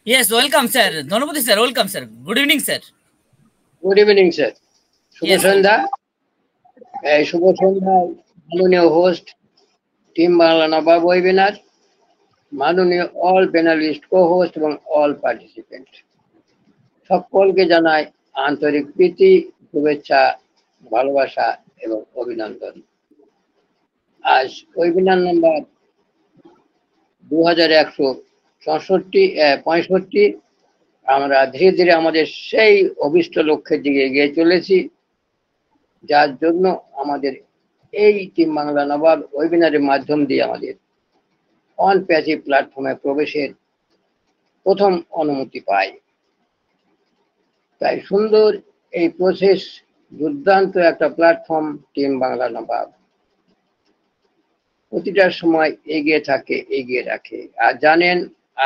Yes, welcome, sir. Dhanapati, sir. Welcome, sir. Good evening, sir. Good evening, sir. শুভ Yes, সন্ধ্যা। শুভ সন্ধ্যায় মাননীয় host team Bangla নবাব webinar, মাননীয় all panelist কো-হোস্ট এবং all participant সকলকে জানাই আন্তরিক প্রীতি, শুভেচ্ছা, ভালোবাসা এবং অভিনন্দন। আজ ওয়েবিনার নাম্বার 2165। আমরা ধীরে ধীরে আমাদের সেই অভিষ্ট লক্ষ্যের দিকে এগিয়ে চলেছি, যার জন্য আমাদের এই টিম বাংলা নবাব ওয়েবিনারের মাধ্যম দিয়ে আমাদের অন প্যাসিভ প্ল্যাটফর্মে প্রবেশের প্রথম অনুমতি পাই। তাই সুন্দর এই প্রসেস, দুর্দান্ত একটা প্ল্যাটফর্ম টিম বাংলা নবাব প্রতিটা সময় এগিয়ে রাখে। আর জানেন,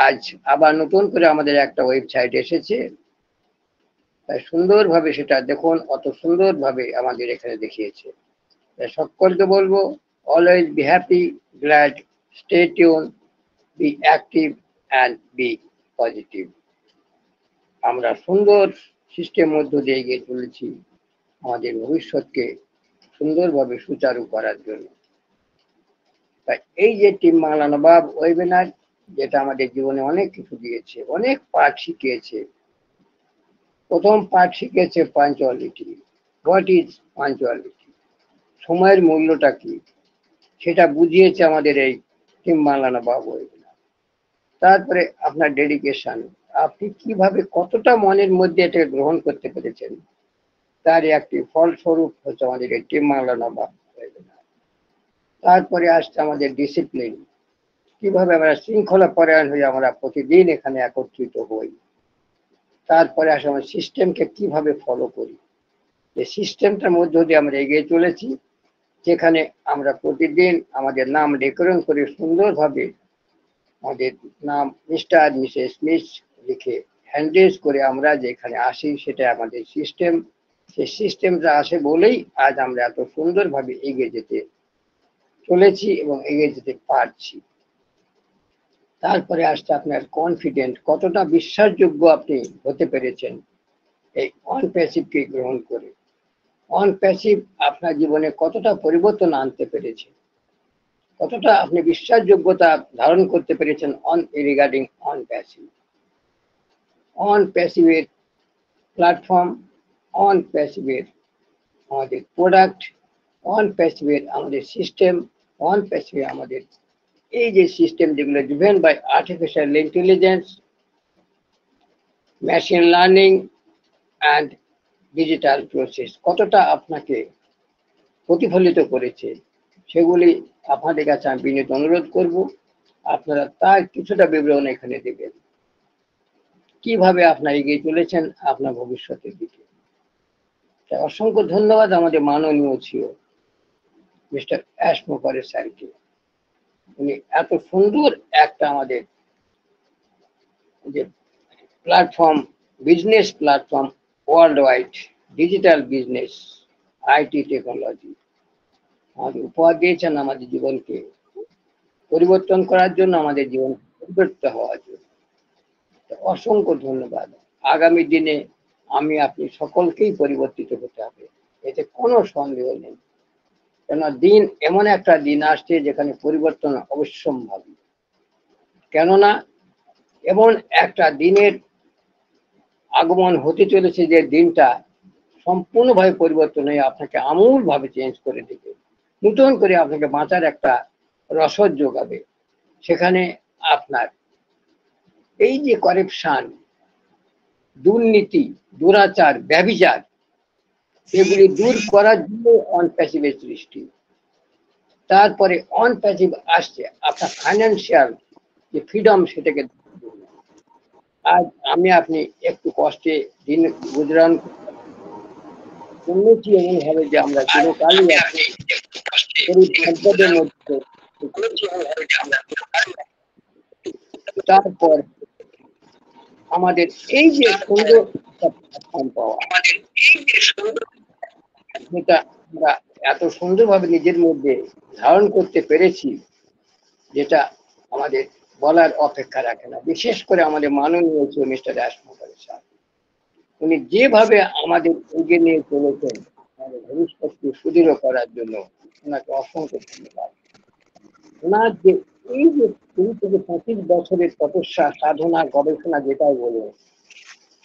আজ আবার নতুন করে আমাদের একটা ওয়েবসাইট এসেছে, তাই সুন্দরভাবে সেটা দেখুন, অত সুন্দরভাবে আমাদের এখানে দেখিয়েছে। তাই সকলকে বলবো, always be happy, glad, stay tune, be active and be positive. আমরা সুন্দর সিস্টেম মধ্য দিয়ে এগিয়ে চলেছি আমাদের ভবিষ্যৎকে সুন্দরভাবে সুচারু করার জন্য। তাই এই যে টিম বাংলা নবাব ওয়েবিনার, যেটা আমাদের জীবনে অনেক কিছু দিয়েছে, অনেক পাঠ শিখিয়েছে। প্রথম পাঠ শিখেছে পাঞ্চুয়ালিটি। হোয়াট ইজ পাঞ্চুয়ালিটি, সময়ের মূল্যটা কি, সেটা বুঝিয়েছে আমাদের এই টিম বাংলা নবাব ওয়েবিনার। তারপরে আপনার ডেডিকেশন, আপনি কিভাবে কতটা মনের মধ্যে এটাকে গ্রহণ করতে পেরেছেন, তার একটি ফলস্বরূপ হচ্ছে আমাদের এই টিম বাংলা নবাব ওয়েবিনার। তারপরে আসছে আমাদের ডিসিপ্লিন, কিভাবে আমরা শৃঙ্খলা পরায়ণ হয়ে আমরা প্রতিদিন এখানে একত্রিত হই। তারপরে আসে আমরা সিস্টেমকে কিভাবে ফলো করি, এই সিস্টেমটার মধ্য দিয়ে আমরা এগিয়ে চলেছি, যেখানে আমরা প্রতিদিন আমাদের নাম রেকর্ডিং করে সুন্দরভাবে আমাদের নাম মিস্টার মিসেস মিস লিখে হ্যান্ডেজ করে আমরা যেখানে আসি, সেটা আমাদের সিস্টেম। সেই সিস্টেমটা আসে বলেই আজ আমরা এত সুন্দরভাবে এগিয়ে যেতে চলেছি এবং এগিয়ে যেতে পারছি। তারপরে আসছে আপনার কনফিডেন্ট, কতটা বিশ্বাসযোগ্য আপনি হতে পেরেছেন এই অন প্যাসিভকে গ্রহণ করে। অন প্যাসিভ আপনার জীবনে কতটা পরিবর্তন আনতে পেরেছে, কতটা আপনি বিশ্বাসযোগ্যতা ধারণ করতে পেরেছেন অন রিগার্ডিং অন প্যাসিভ। অন প্যাসিভের প্ল্যাটফর্ম, অন প্যাসিভের আমাদের প্রোডাক্ট, অন প্যাসিভের আমাদের সিস্টেম, অন প্যাসিভে আমাদের এই যে সিস্টেম, যেগুলো driven by artificial intelligence, machine learning and digital process, কতটা আপনাকে প্রতিফলিত করেছে, সেগুলি আপনাদের কাছে আমি বিনীত অনুরোধ করব আপনারা তার কিছুটা বিবরণ এখানে দেবেন, কিভাবে আপনারা এগিয়ে চলেছেন আপনার ভবিষ্যতের দিকে। তাই অসংখ্য ধন্যবাদ আমাদের মাননীয় সিও মিস্টার অ্যাশ মুখার্জি স্যারকে। উনি এত সুন্দর একটা আমাদের যে platform, business platform, world wide digital business, IT technology আমাদের উপহার দিয়েছেন, আমাদের জীবনকে পরিবর্তন করার জন্য, আমাদের জীবন পরিবর্তিত হওয়ার জন্য। অসংখ্য ধন্যবাদ। আগামী দিনে আমি আপনি সকলকেই পরিবর্তিত হতে হবে, এতে কোনো সন্দেহ নেই। কেন দিন এমন একটা দিন আসছে যেখানে পরিবর্তন অবশ্যম্ভাবী। কেননা এমন একটা দিনের আগমন হতে চলেছে যে দিনটা সম্পূর্ণভাবে পরিবর্তন হয়ে আপনাকে আমূলভাবে চেঞ্জ করে দেবে, নতুন করে আপনাকে বাঁচার একটা রসদ যোগাবে। সেখানে আপনার এই যে করাপশন, দুর্নীতি, দুরাচার, ব্যভিচার, এগুলি দূর করার জন্য অন প্যাসিভের সৃষ্টি। তারপরে অন প্যাসিভ আসছে আপনার ফাইন্যান্সিয়াল যে ফ্রিডম, সেটাকে আজ আমি আপনি একটু কষ্টে দিন গুজরান শুনেছি এমন ভাবে যে আমরা চিরকালই সম্পদের মধ্যে। তারপর আমাদের এই যে সুন্দর পাওয়া, যেটা আমরা এত সুন্দরভাবে নিজের মধ্যে ধারণ করতে পেরেছি, যেটা আমাদের বলার অপেক্ষা রাখে না। বিশেষ করে আমাদের মাননীয় মিস্টার রাজমোহন স্যার, উনি যেভাবে আমাদের এগিয়ে নিয়ে চলেছেন আমাদের ভবিষ্যৎকে সুদৃঢ় করার জন্য, ওনাকে অসংখ্য ধন্যবাদ। ওনার যে এই যে 20 থেকে 25 বছরের তপস্যা, সাধনা, গবেষণা যেটাই বলুন,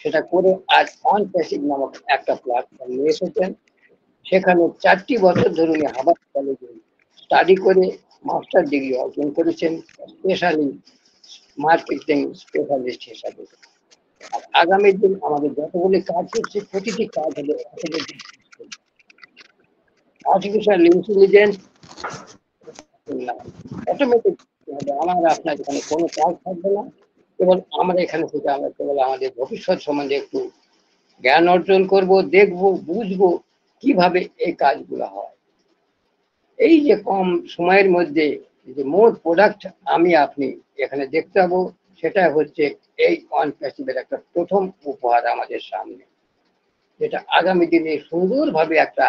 সেটা করে আজ অন প্যাসিভ নামক একটা প্ল্যাটফর্ম নিয়ে এসেছেন। সেখানে 4টি বছর ধরে উনি হার্ভার্ড কলেজে স্টাডি করে মাস্টার ডিগ্রি অর্জন করেছেন, স্পেশালি মার্কেটিং স্পেশালিস্ট হিসাবে। আর আগামী দিন আমাদের যতগুলি কাজ হচ্ছে প্রতিটি কাজ হবে আর্টিফিশিয়াল ইন্টেলিজেন্স, অটোমেটিক হবে। আমার আপনার এখানে কোনো কাজ থাকবে না, কেবল আমরা এখানে থেকে আমরা কেবল আমাদের ভবিষ্যৎ সম্বন্ধে একটু জ্ঞান অর্জন করব, দেখব, বুঝবো কিভাবে এই কাজগুলো হয়। এই যে কম সময়ের মধ্যে যে মোট প্রোডাক্ট আমি আপনি এখানে দেখতে পাবো, সেটা হচ্ছে এই অন প্যাসিভের একটা প্রথম উপহার আমাদের সামনে, যেটা আগামী দিনে সুন্দরভাবে একটা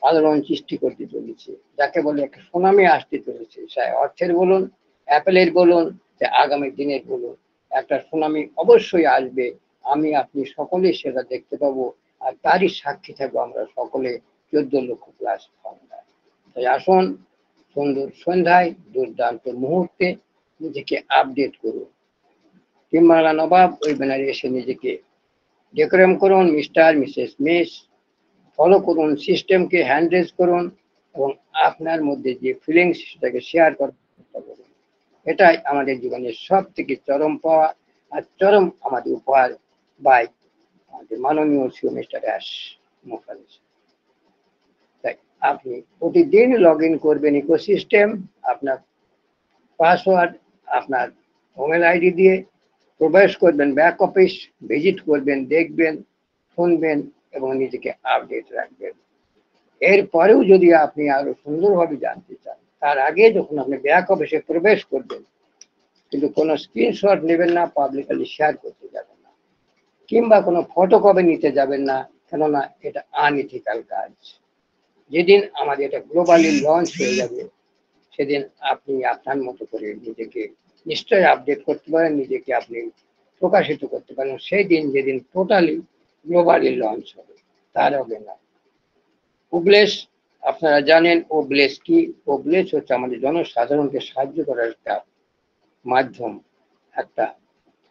আলোড়ন সৃষ্টি করতে চলেছে, যাকে বলে একটা সুনামি আসতে চলেছে। অর্থের বলুন, অ্যাপেলের বলুন, যে আগামী দিনের বলুন, একটা সুনামি অবশ্যই আসবে। আমি আপনি সকলেই সেটা দেখতে পাবো, আর তারই সাক্ষী থাকবো আমরা সকলে 14 লক্ষ প্লাস ফাউন্ডার। তাই আসুন, সুন্দর সন্ধ্যায় দুর্দান্ত মুহূর্তে নিজেকে আপডেট করুন। টিম্বারলা নবাব ওই ব্যানারে এসে নিজেকে ডেকোরেম করুন, মিস্টার মিসেস মিস, ফলো করুন সিস্টেমকে, হ্যান্ড রেজ করুন এবং আপনার মধ্যে যে ফিলিংস সেটাকে শেয়ার করার চেষ্টা করুন। এটাই আমাদের জীবনের সব থেকে চরম পাওয়া আর চরম আমাদের উপহার বাই আমাদের মাননীয় সিও মিস্টার রাজমোহন। তাই আপনি প্রতিদিন লগ ইন করবেন ইকোসিস্টেম, আপনার পাসওয়ার্ড, আপনার ইমেল আইডি দিয়ে প্রবেশ করবেন ব্যাক অফিস, ভিজিট করবেন, দেখবেন, শুনবেন এবং নিজেকে আপডেট রাখবেন। এরপরেও যদি আপনি আরো সুন্দরভাবে জানতে চান, তার আগে যখন আপনি ব্যাক অফিসে প্রবেশ করবেন, কিন্তু কোনো স্ক্রিনশট নেবেন না, পাবলিকলি শেয়ার করতে যাবেন না, কিংবা কোনো ফটোকপি নিতে যাবেন না, কেননা এটা আনইথিক্যাল কাজ। যেদিন আমাদের এটা গ্লোবালি লঞ্চ হয়ে যাবে, সেদিন আপনি আপনার মতো করে নিজেকে নিশ্চয়ই আপডেট করতে পারেন, নিজেকে আপনি প্রকাশিত করতে পারেন সেই দিন, যেদিন টোটালি গ্লোবালি লঞ্চ হবে, তার হবে না। ওব্লেস আপনারা জানেন ওব্লেস কি? ওব্লেস হচ্ছে আমাদের জনসাধারণকে সাহায্য করার একটা মাধ্যম, একটা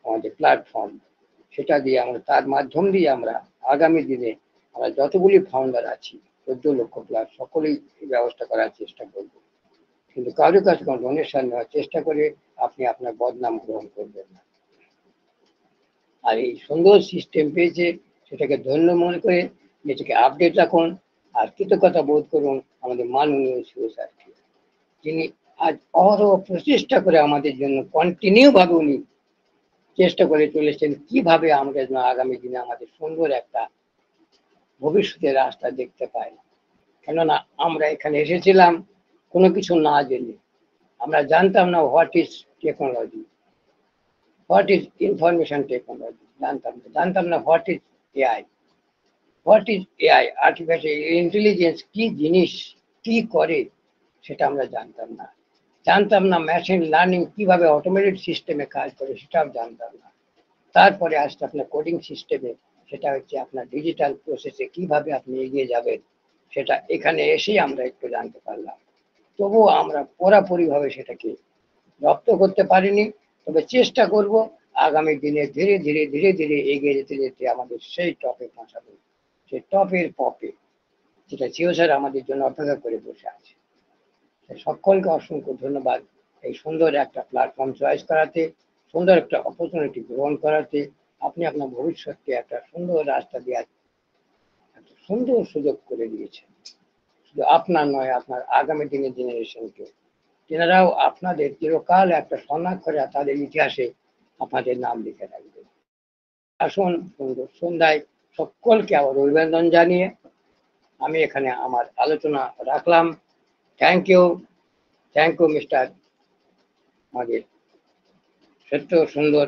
আমাদের প্ল্যাটফর্ম। সেটা দিয়ে আমরা, তার মাধ্যম দিয়ে আমরা আগামী দিনে আমরা যতগুলি ফাউন্ডার আছি 14 লক্ষ প্লাস, সকলেই ব্যবস্থা করার চেষ্টা করব। কিন্তু কারোর কাছে কোনো ডোনেশন নেওয়ার চেষ্টা করে আপনি আপনার বদনাম গ্রহণ করবেন না। আর এই সুন্দর সিস্টেম পেয়েছে, সেটাকে ধন্য মনে করে নিজেকে আপডেট রাখুন আর কৃতজ্ঞতা বোধ করুন আমাদের মাননীয় সিও স্যারকে, যিনি আজ অহরহ প্রচেষ্টা করে আমাদের জন্য কন্টিনিউ ভাবে উনি চেষ্টা করে চলেছেন কিভাবে আমরা যেন আগামী দিনে আমাদের সুন্দর একটা ভবিষ্যতের রাস্তা দেখতে পাই। কেননা আমরা এখানে এসেছিলাম কোনো কিছু না জেনে, আমরা জানতাম না what is technology, what is information technology, জানতাম না what is AI, what is AI artificial intelligence কি জিনিস, কি করে সেটা আমরা জানতাম না মেশিন লার্নিং কিভাবে অটোমেটেড সিস্টেমে কাজ করে সেটাও জানতাম না। তারপরে আসছে আপনার কোডিং সিস্টেমে, সেটা হচ্ছে আপনার ডিজিটাল প্রসেসে কিভাবে আপনি এগিয়ে যাবেন, সেটা এখানে এসেই আমরা একটু জানতে পারলাম। তবুও আমরা পুরোপুরিভাবে সেটাকে রপ্ত করতে পারিনি, তবে চেষ্টা করব আগামী দিনে ধীরে ধীরে ধীরে ধীরে এগিয়ে যেতে যেতে আমাদের সেই টপে পৌঁছাবো, সেই টপের পপে, যেটা সিও স্যার আমাদের জন্য অপেক্ষা করে বসে আছে। সকলকে অসংখ্য ধন্যবাদ এই সুন্দর একটা প্ল্যাটফর্ম চয়েস করাতে, সুন্দর একটা অপরচুনিটি গ্রহণ করাতে। আপনি আপনার ভবিষ্যৎকে একটা সুন্দর রাস্তা দেওয়ার একটা সুন্দর সুযোগ করে দিয়েছেন, শুধু আপনার নয়, আপনার আগামী দিনের জেনারেশনকে, তেনারাও আপনাদের চিরকাল একটা স্বর্ণাক্ষরে তাদের ইতিহাসে আপনাদের নাম লিখে রাখবে। আসুন সুন্দর সন্ধ্যায় সকলকে আবার অভিনন্দন জানিয়ে আমি এখানে আমার আলোচনা রাখলাম। থ্যাংক ইউ মিস্টার আমাদের Satya Sundar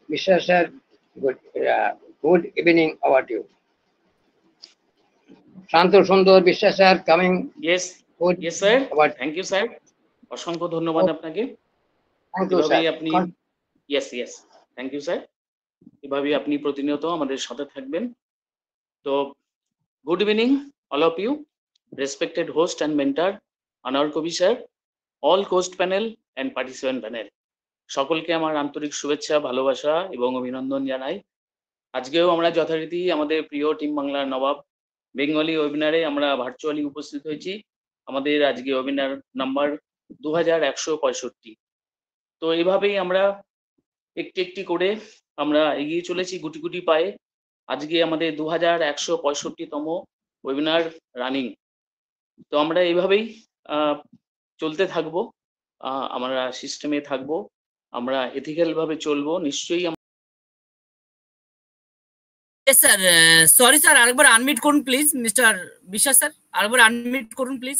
Biswas sir. Good evening our you. Shanta Sundar Biswas sir coming. Yes sir, thank you sir, অসংখ্য ধন্যবাদ আপনাকে। Thank you sir. এভাবেই আপনি ইয়েস থ্যাংক ইউ স্যার। এভাবেই আপনি প্রতিনিয়ত আমাদের সাথে থাকবেন। তো good evening all of you, respected host and mentor Anwar Kabi sir, all host panel and participant panel, সকলকে আমার আন্তরিক শুভেচ্ছা, ভালোবাসা এবং অভিনন্দন জানাই। আজকেও আমরা যথারীতি আমাদের প্রিয় টিম বাংলার নবাব বেঙ্গলি ওয়েবিনারে আমরা ভার্চুয়ালি উপস্থিত হয়েছি। আমাদের আজকে ওয়েবিনার নাম্বার 2165। তো এইভাবেই আমরা একটি একটি করে আমরা এগিয়ে চলেছি গুটি গুটি পায়ে। আজকে আমাদের 2165তম ওয়েবিনার রানিং। তো আমরা এইভাবেই চলতে থাকবো, আমরা সিস্টেমে থাকবো, আমরা এথিক্যাল ভাবে চলবো। নিশ্চয়ই স্যার সরি স্যার, আরেকবার আনমিট করুন প্লিজ মিস্টার বিশ্বাস স্যার, আরেকবার আনমিট করুন প্লিজ।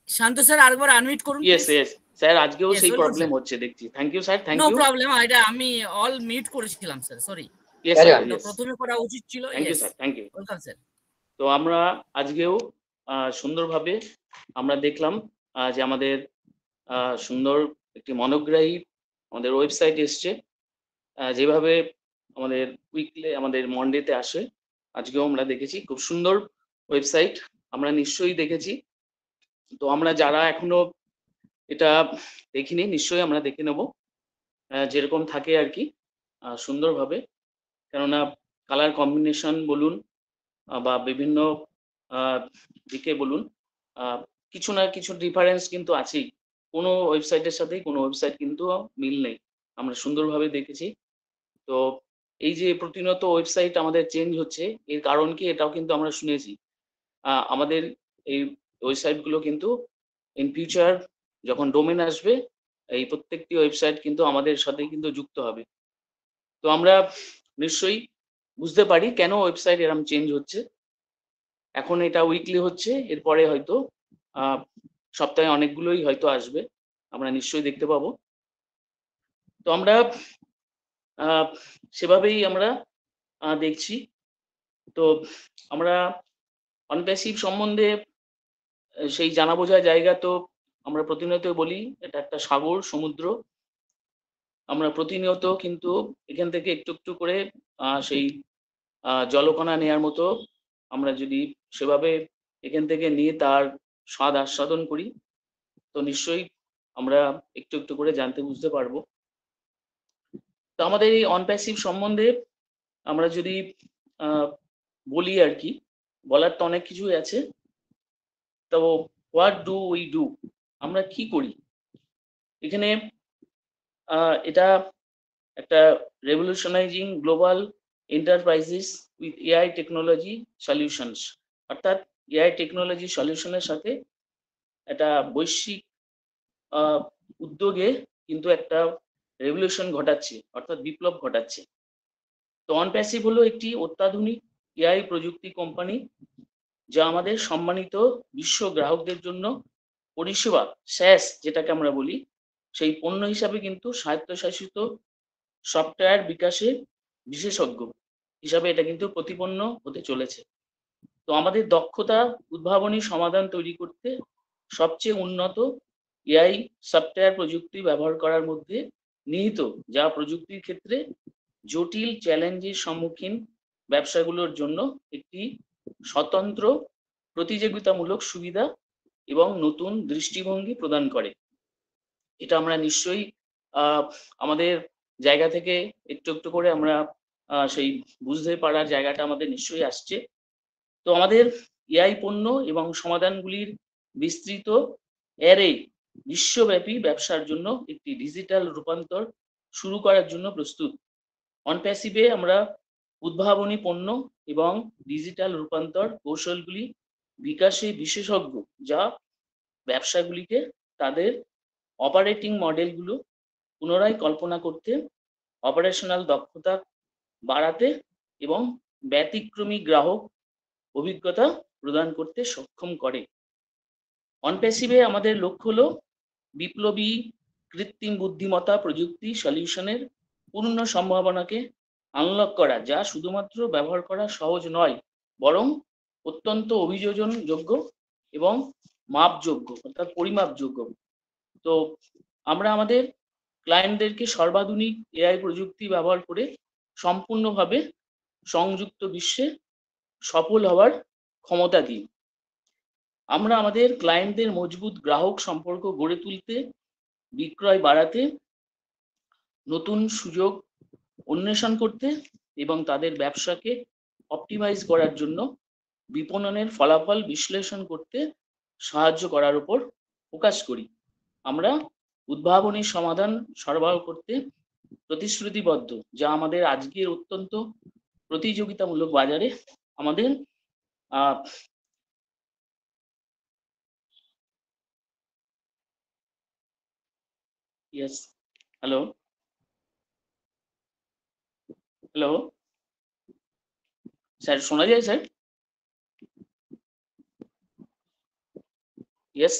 শান্ত স্যার আরেকবার আনমিট করুন। ইয়েস স্যার, আজকেও সেই প্রবলেম হচ্ছে দেখছি। Thank you sir, thank you. No problem, এটা আমি অল মিউট করেছিলাম স্যার, সরি। ইয়েস স্যার, প্রথমে করা উচিত ছিল। Thank you sir, thank you. Welcome sir. তো আমরা আজকেও সুন্দরভাবে আমরা দেখলাম যে আমাদের সুন্দর একটি মনোগ্রাহী আমাদের ওয়েবসাইট এসছে, যেভাবে আমাদের উইকলি আমাদের মন্ডেতে আসে, আজকেও আমরা দেখেছি খুব সুন্দর ওয়েবসাইট, আমরা নিশ্চয়ই দেখেছি। তো আমরা যারা এখনো এটা দেখিনি নিশ্চয়ই আমরা দেখে নেব, যেরকম থাকে আর কি সুন্দরভাবে। কেননা কালার কম্বিনেশন বলুন বা বিভিন্ন দিকে বলুন, কিছু না কিছু ডিফারেন্স কিন্তু আছেই। কোনো ওয়েবসাইটের সাথেই কোনো ওয়েবসাইট কিন্তু মিল নেই, আমরা সুন্দরভাবে দেখেছি। তো এই যে প্রতিনিয়ত ওয়েবসাইট আমাদের চেঞ্জ হচ্ছে, এর কারণ কি এটাও কিন্তু আমরা শুনেছি। আমাদের এই ওয়েবসাইটগুলো কিন্তু ইন ফিউচার যখন ডোমেন আসবে, এই প্রত্যেকটি ওয়েবসাইট কিন্তু আমাদের সাথে কিন্তু যুক্ত হবে। তো আমরা নিশ্চয়ই বুঝতে পারি কেন ওয়েবসাইট এরকম চেঞ্জ হচ্ছে। এখন এটা উইকলি হচ্ছে, এরপরে হয়তো সপ্তাহে অনেকগুলোই হয়তো আসবে, আমরা নিশ্চয়ই দেখতে পাবো। তো আমরা সেভাবেই আমরা দেখছি। তো আমরা অনপ্যাসিভ সম্বন্ধে সেই জানা বোঝা জায়গা তো আমরা প্রতিনিয়ত বলি, এটা একটা সাগর সমুদ্র। আমরা প্রতিনিয়ত কিন্তু এখান থেকে একটু একটু করে সেই জলকণা নেয়ার মতো আমরা যদি সেভাবে এখান থেকে নিয়ে তার স্বাদ আস্বাদন করি, তো নিশ্চয়ই আমরা একটু একটু করে জানতে বুঝতে পারবো। তো আমাদের এই অনপ্যাসিভ সম্বন্ধে আমরা যদি বলি আর কি, বলার তো অনেক কিছুই আছে। তো হোয়াট ডু উই ডু, আমরা কি করি এখানে? এটা একটা revolutionizing global enterprises with AI technology solutions, অর্থাৎ এআই টেকনোলজি সলিউশনের সাথে একটা বৈশ্বিক উদ্যোগে কিন্তু একটা রেভলিউশন ঘটাচ্ছে, অর্থাৎ বিপ্লব ঘটাচ্ছে। তো অনপ্যাসিভ হলো একটি অত্যাধুনিক এআই প্রযুক্তি কোম্পানি, যা আমাদের সম্মানিত বিশ্ব গ্রাহকদের জন্য পরিষেবা স্যাস যেটাকে আমরা বলি, সেই পণ্য হিসাবে কিন্তু স্বায়ত্তশাসিত সফটওয়্যার বিকাশে বিশেষজ্ঞ হিসাবে এটা কিন্তু প্রতিপন্ন হতে চলেছে। তো আমাদের দক্ষতা উদ্ভাবনী সমাধান তৈরি করতে সবচেয়ে উন্নত এআই সফটওয়্যার প্রযুক্তি ব্যবহার করার মধ্যে নিহিত, যা প্রযুক্তির ক্ষেত্রে জটিল চ্যালেঞ্জের সম্মুখীন ব্যবসাগুলোর জন্য একটি স্বতন্ত্র প্রতিযোগিতামূলক সুবিধা এবং নতুন দৃষ্টিভঙ্গি প্রদান করে। এটা আমরা নিশ্চয়ই আমাদের জায়গা থেকে একটু একটু করে আমরা সেই বুঝতে পারার জায়গাটা আমাদের নিশ্চয়ই আসছে। তো আমাদের এআই পণ্য এবং সমাধানগুলির বিস্তৃত অ্যারে বিশ্বব্যাপী ব্যবসার জন্য একটি ডিজিটাল রূপান্তর শুরু করার জন্য প্রস্তুত। অনপ্যাসিভে আমরা উদ্ভাবনী পণ্য এবং ডিজিটাল রূপান্তর কৌশলগুলি বিকাশে বিশেষজ্ঞ, যা ব্যবসাগুলিকে তাদের অপারেটিং মডেলগুলো পুনরায় কল্পনা করতে, অপারেশনাল দক্ষতা বাড়াতে এবং ব্যতিক্রমী গ্রাহক অভিজ্ঞতা প্রদান করতে সক্ষম করে। অনপ্যাসিভে আমাদের লক্ষ্য হলো বিপ্লবী কৃত্রিম বুদ্ধিমত্তা প্রযুক্তি সলিউশনের পূর্ণ সম্ভাবনাকে আনলক করা, যা শুধুমাত্র ব্যবহার করা সহজ নয়, বরং অত্যন্ত অভিযোজনযোগ্য এবং মাপযোগ্য, অর্থাৎ পরিমাপযোগ্য। তো আমরা আমাদের ক্লায়েন্টদেরকে সর্বাধুনিক এআই প্রযুক্তি ব্যবহার করে সম্পূর্ণভাবে সংযুক্ত বিশ্বে সফল হওয়ার ক্ষমতা দিই। আমরা আমাদের ক্লায়েন্টদের মজবুত গ্রাহক সম্পর্ক গড়ে তুলতে, বিক্রয় বাড়াতে, নতুন সুযোগ অন্বেষণ করতে এবং তাদের ব্যবসাকে অপটিমাইজ করার জন্য বিপণনের ফলাফল বিশ্লেষণ করতে সাহায্য করার উপর ফোকাস করি। আমরা উদ্ভাবনী সমাধান সরবরাহ করতে প্রতিশ্রুতিবদ্ধ, যা আমাদের আজকের অত্যন্ত প্রতিযোগিতামূলক বাজারে আমাদের ইয়েস হ্যালো হ্যালো স্যার, শোনা যায় sir? Yes,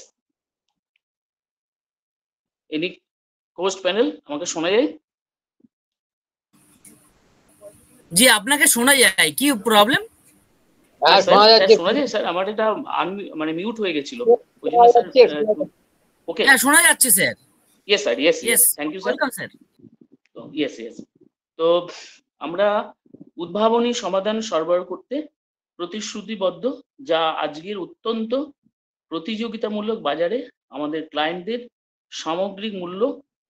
any cost panel, আমাকে শোনা যায়? জি, আপনাকে শোনা যায়। কি প্রবলেম? শোনা যাচ্ছে, শোনা যায় স্যার। আমার এটা মানে মিউট হয়ে গেছিল। ওকে, হ্যাঁ শোনা যাচ্ছে sir. Yes sir, yes yes, thank you sir. Welcome sir. তো ইয়েস ইয়েস, তো আমরা উদ্ভাবনী সমাধান সরবরাহ করতে প্রতিশ্রুতিবদ্ধ, যা আজকের অত্যন্ত প্রতিযোগিতামূলক বাজারে আমাদের ক্লায়েন্টদের সামগ্রিক মূল্য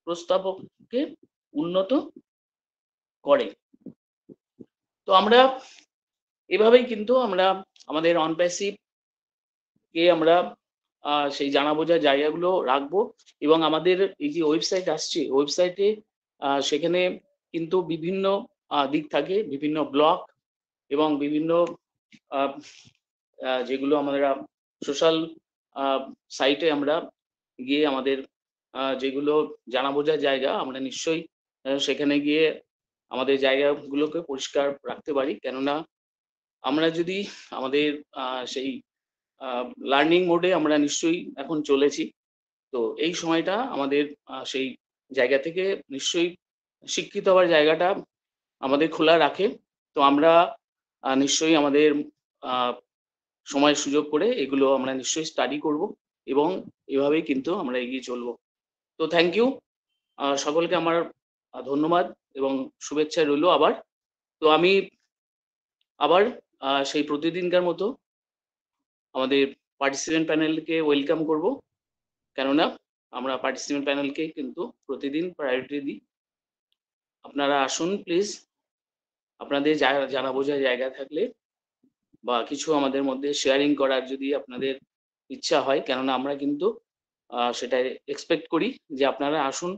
প্রস্তাবকে উন্নত করে। তো আমরা এভাবেই কিন্তু আমরা আমাদের অনপ্যাসিভ কে আমরা সেই জানা বোঝার জায়গাগুলো রাখবো এবং আমাদের এই যে ওয়েবসাইট আসছে, ওয়েবসাইটে সেখানে কিন্তু বিভিন্ন দিক থাকে, বিভিন্ন ব্লগ এবং বিভিন্ন যেগুলো আমরা সোশ্যাল সাইটে আমরা গিয়ে আমাদের যেগুলো জানা বোঝার জায়গা, আমরা নিশ্চয়ই সেখানে গিয়ে আমাদের জায়গাগুলোকে পরিষ্কার রাখতে পারি। কেননা আমরা যদি আমাদের সেই লার্নিং মোডে আমরা নিশ্চয়ই এখন চলেছি, তো এই সময়টা আমাদের সেই জায়গা থেকে নিশ্চয়ই শিক্ষিত হওয়ার জায়গাটা আমাদের খোলা রাখে। তো আমরা নিশ্চয়ই আমাদের সময় সুযোগ করে এগুলো আমরা নিশ্চয়ই স্টাডি করব এবং এভাবেই কিন্তু আমরা এগিয়ে চলবো। তো থ্যাংক ইউ সকলকে, আমার ধন্যবাদ এবং শুভেচ্ছা রইল আবার। তো আমি আবার সেই প্রতিদিনকার মতো আমাদের পার্টিসিপেন্ট প্যানেলকে ওয়েলকাম করব, কেননা আমরা পার্টিসিপেন্ট প্যানেলকে কিন্তু প্রতিদিন প্রায়োরিটি দিই। আপনারা আসুন প্লিজ, আপনাদের জানা বোঝার জায়গা থাকলে বা কিছু আমাদের মধ্যে শেয়ারিং করার যদি আপনাদের ইচ্ছা হয়, কেননা আমরা কিন্তু সেটা এক্সপেক্ট করি যে আপনারা আসুন,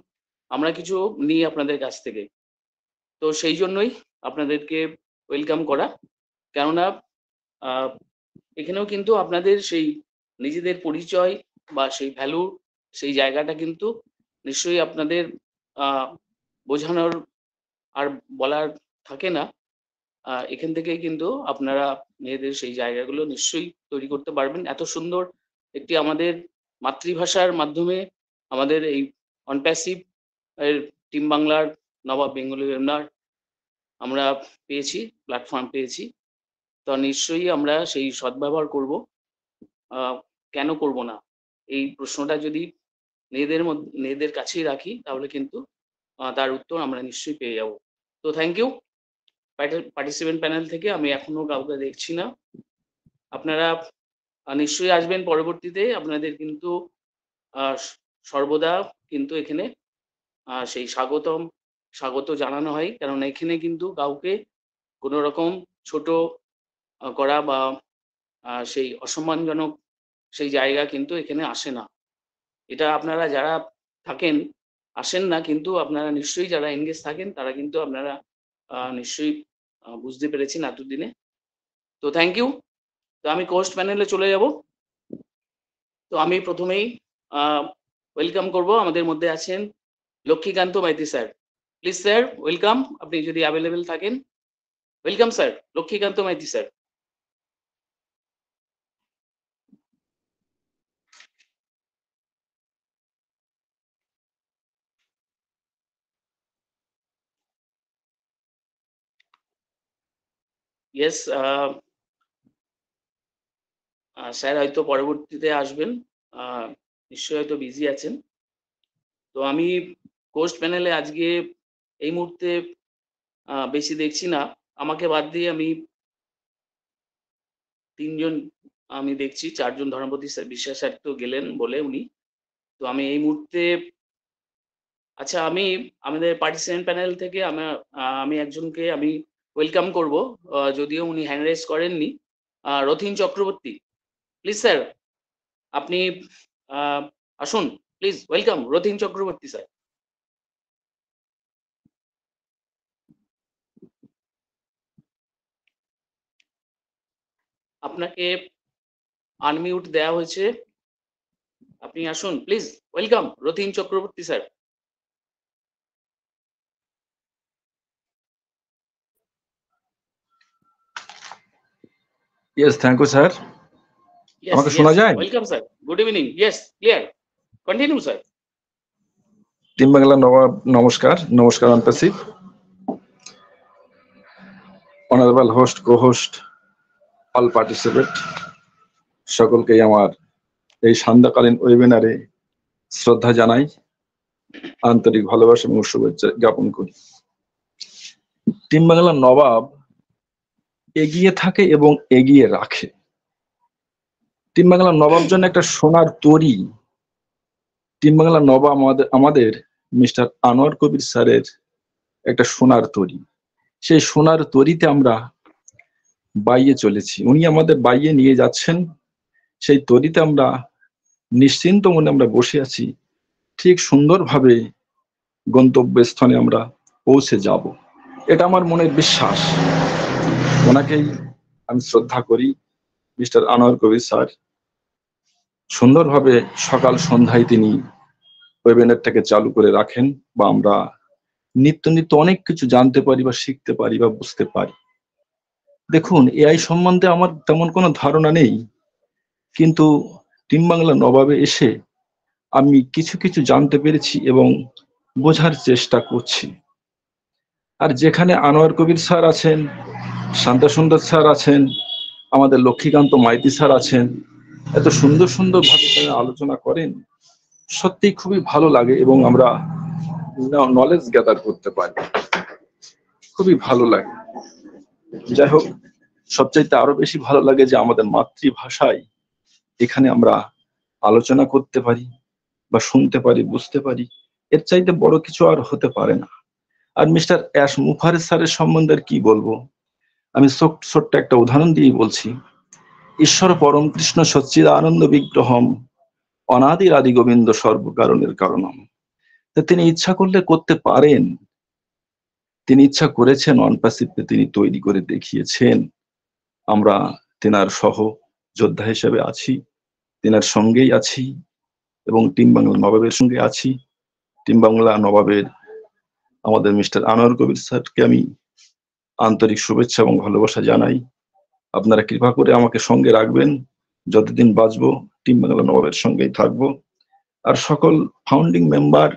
আমরা কিছু নিই আপনাদের কাছ থেকে। তো সেই জন্যই আপনাদেরকে ওয়েলকাম করা, কেননা এখানেও কিন্তু আপনাদের সেই নিজেদের পরিচয় বা সেই ভ্যালু, সেই জায়গাটা কিন্তু নিশ্চয়ই আপনাদের বোঝানোর আর বলার থাকে না। এখান থেকেই কিন্তু আপনারা মেয়েদের সেই জায়গাগুলো নিশ্চয়ই তৈরি করতে পারবেন। এত সুন্দর একটি আমাদের মাতৃভাষার মাধ্যমে আমাদের এই অনপ্যাসিভ এর টিম বাংলার নবাব বেঙ্গলি ওয়েবিনার আমরা পেয়েছি, প্ল্যাটফর্ম পেয়েছি। তো নিশ্চয়ই আমরা সেই সদ্ব্যবহার করব। কেন করব না? এই প্রশ্নটা যদি মেয়েদের কাছেই রাখি, তাহলে কিন্তু তার উত্তর আমরা নিশ্চয়ই পেয়ে যাব। তো থ্যাংক ইউ। পার্টিসিপেন্ট প্যানেল থেকে আমি এখনো কাউকে দেখছি না। আপনারা নিশ্চয়ই আসবেন পরবর্তীতে। আপনাদের কিন্তু সর্বদা কিন্তু এখানে সেই স্বাগত জানানো হয়, কারণ এখানে কিন্তু কাউকে কোনো রকম ছোট করা বা সেই অসম্মানজনক সেই জায়গা কিন্তু এখানে আসে না। এটা আপনারা যারা থাকেন আসেন না, কিন্তু আপনারা নিশ্চয়ই যারা এনগেজ থাকেন তারা কিন্তু আপনারা নিশ্চয়ই বুঝতে পেরেছেন এতদিনে। তো থ্যাংক ইউ। তো আমি কোস্ট প্যানেলে চলে যাব। তো আমি প্রথমেই ওয়েলকাম করব, আমাদের মধ্যে আছেন Lakshmikanta Maity sir. Please sir, welcome, আপনি যদি অ্যাভেলেবেল থাকেন। Welcome sir, Lakshmikanta Maity sir. Yes sir হয়তো পরবর্তীতে আসবেন, নিশ্চয়ই হয়তো বিজি আছেন। তো আমি কোস্ট প্যানেলে আজকে এই মুহূর্তে বেশি দেখছি না, আমাকে বাদ দিয়ে আমি তিনজন আমি দেখছি, চারজন ধর্মপতি বিশ্বাস স্যার তো গেলেন বলে উনি। তো আমি এই মুহূর্তে আচ্ছা আমি আমাদের পার্টিসিপেন্ট প্যানেল থেকে আমি একজনকে আমি ওয়েলকাম করব, যদিও উনি হ্যান্ড রেজ করেননি। রথিন চক্রবর্তী, প্লিজ স্যার আপনি আসুন, please welcome Rathin Chakraborty sir. আপনাকে আনমিউট দেওয়া হয়েছে, আপনি আসুন please, welcome Rathin Chakraborty sir. Yes, thank you, sir. আমাকে শোনা যায়? Welcome sir, good evening, yes clear, continue sir. Team Bangla Nawab নমস্কার, নমস্কার আন্তসিক, honourable host, co-host, all participate, সকলকেই আমার এই সান্ধ্যকালীন ওয়েবিনারে শ্রদ্ধা জানাই, আন্তরিক ভালোবাসা এবং শুভেচ্ছা জ্ঞাপন করি। টিম বাংলা নবাব এগিয়ে থাকে এবং এগিয়ে রাখে। টিম বাংলা নবাব জন্য একটা সোনার তরী। টিম বাংলা নবাব আমাদের মিস্টার আনোয়ার কবির স্যারের একটা সোনার তরী। সেই সোনার তরীতে আমরা বাইয়ে চলেছি, উনি আমাদের বাইয়ে নিয়ে যাচ্ছেন। সেই তরীতে আমরা নিশ্চিন্ত মনে আমরা বসে আছি, ঠিক সুন্দরভাবে গন্তব্যস্থানে আমরা পৌঁছে যাব, এটা আমার মনের বিশ্বাস। ওনাকেই আমি শ্রদ্ধা করি, মিস্টার আনোয়ার কবির স্যার সুন্দরভাবে সকাল সন্ধ্যায় তিনি ওয়েবিনারটাকে চালু করে রাখেন, বা আমরা নিত্য নিত্য অনেক কিছু জানতে পারি বা শিখতে পারি বা বুঝতে পারি। দেখুন, এআই সম্বন্ধে আমার তেমন কোনো ধারণা নেই, কিন্তু টিম বাংলা নবাবে এসে আমি কিছু কিছু জানতে পেরেছি এবং বোঝার চেষ্টা করছি। আর যেখানে আনোয়ার কবির স্যার আছেন, শান্তা সুন্দর স্যার আছেন, আমাদের লক্ষ্মীকান্ত মাইতি স্যার আছেন, এত সুন্দর সুন্দর ভাবে তারা আলোচনা করেন, সত্যি খুবই ভালো লাগে এবং আমরা নলেজ গ্যাদার করতে পারি, খুবই ভালো লাগে। যাই হোক, সবচাইতে আরো বেশি ভালো লাগে যে আমাদের মাতৃভাষায় এখানে আমরা আলোচনা করতে পারি বা শুনতে পারি, বুঝতে পারি, এর চাইতে বড় কিছু আর হতে পারে না। আর মিস্টার অ্যাশ মুফারেজ স্যারের সম্বন্ধে কি বলবো, আমি ছোট্ট একটা উদাহরণ দিয়ে বলছি। ঈশ্বর পরম কৃষ্ণ সচ্চিদ আনন্দ বিগ্রহম অনাদির আদি গোবিন্দ সর্বকারণের কারণম। তিনি ইচ্ছা করলে করতে পারেন, তিনি ইচ্ছা করেছেন, অনপ্যাসিভকে তিনি তৈরি করে দেখিয়েছেন। আমরা তেনার সহ যোদ্ধা হিসেবে আছি, তেনার সঙ্গেই আছি এবং টিম বাংলা নবাবের সঙ্গে আছি। টিম বাংলা নবাবের আমাদের মিস্টার আনোয়ার কবির স্যারকে আমি আন্তরিক শুভেচ্ছা এবং ভালোবাসা জানাই। আপনারা কৃপা করে আমাকে সঙ্গে রাখবেন, যতদিন বাঁচবো টিম বাংলা নবাবের সঙ্গেই থাকবো। আর সকল ফাউন্ডিং মেম্বার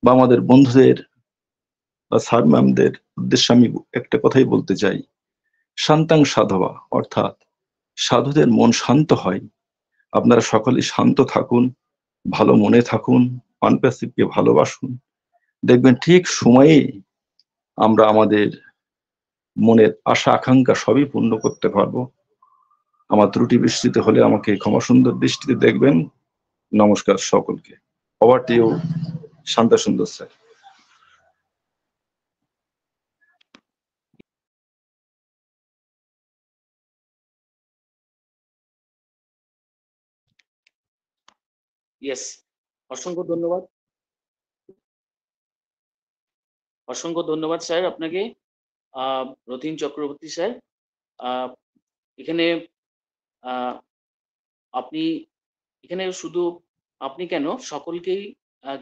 বা আমাদের বন্ধুদের বা স্যার ম্যামদের উদ্দেশ্যে আমি একটা কথাই বলতে চাই, শান্তাং সাধবা, অর্থাৎ সাধুদের মন শান্ত হয়। আপনারা সকলেই শান্ত থাকুন, ভালো মনে থাকুন, অনপ্যাসিভকে ভালোবাসুন, দেখবেন ঠিক সময়ে আমরা আমাদের মনের আশা আকাঙ্ক্ষা সবই পূর্ণ করতে পারবো। আমার ত্রুটি বিস্তৃত হলে আমাকে ক্ষমা সুন্দর দৃষ্টিতে দেখবেন। নমস্কার সকলকে। ওভার টু ইউ, শান্তা সুন্দর স্যার। ইয়েস, অসংখ্য ধন্যবাদ, অসংখ্য ধন্যবাদ স্যার আপনাকে, রথিন চক্রবর্তী স্যার। এখানে আপনি এখানে শুধু আপনি কেন, সকলকেই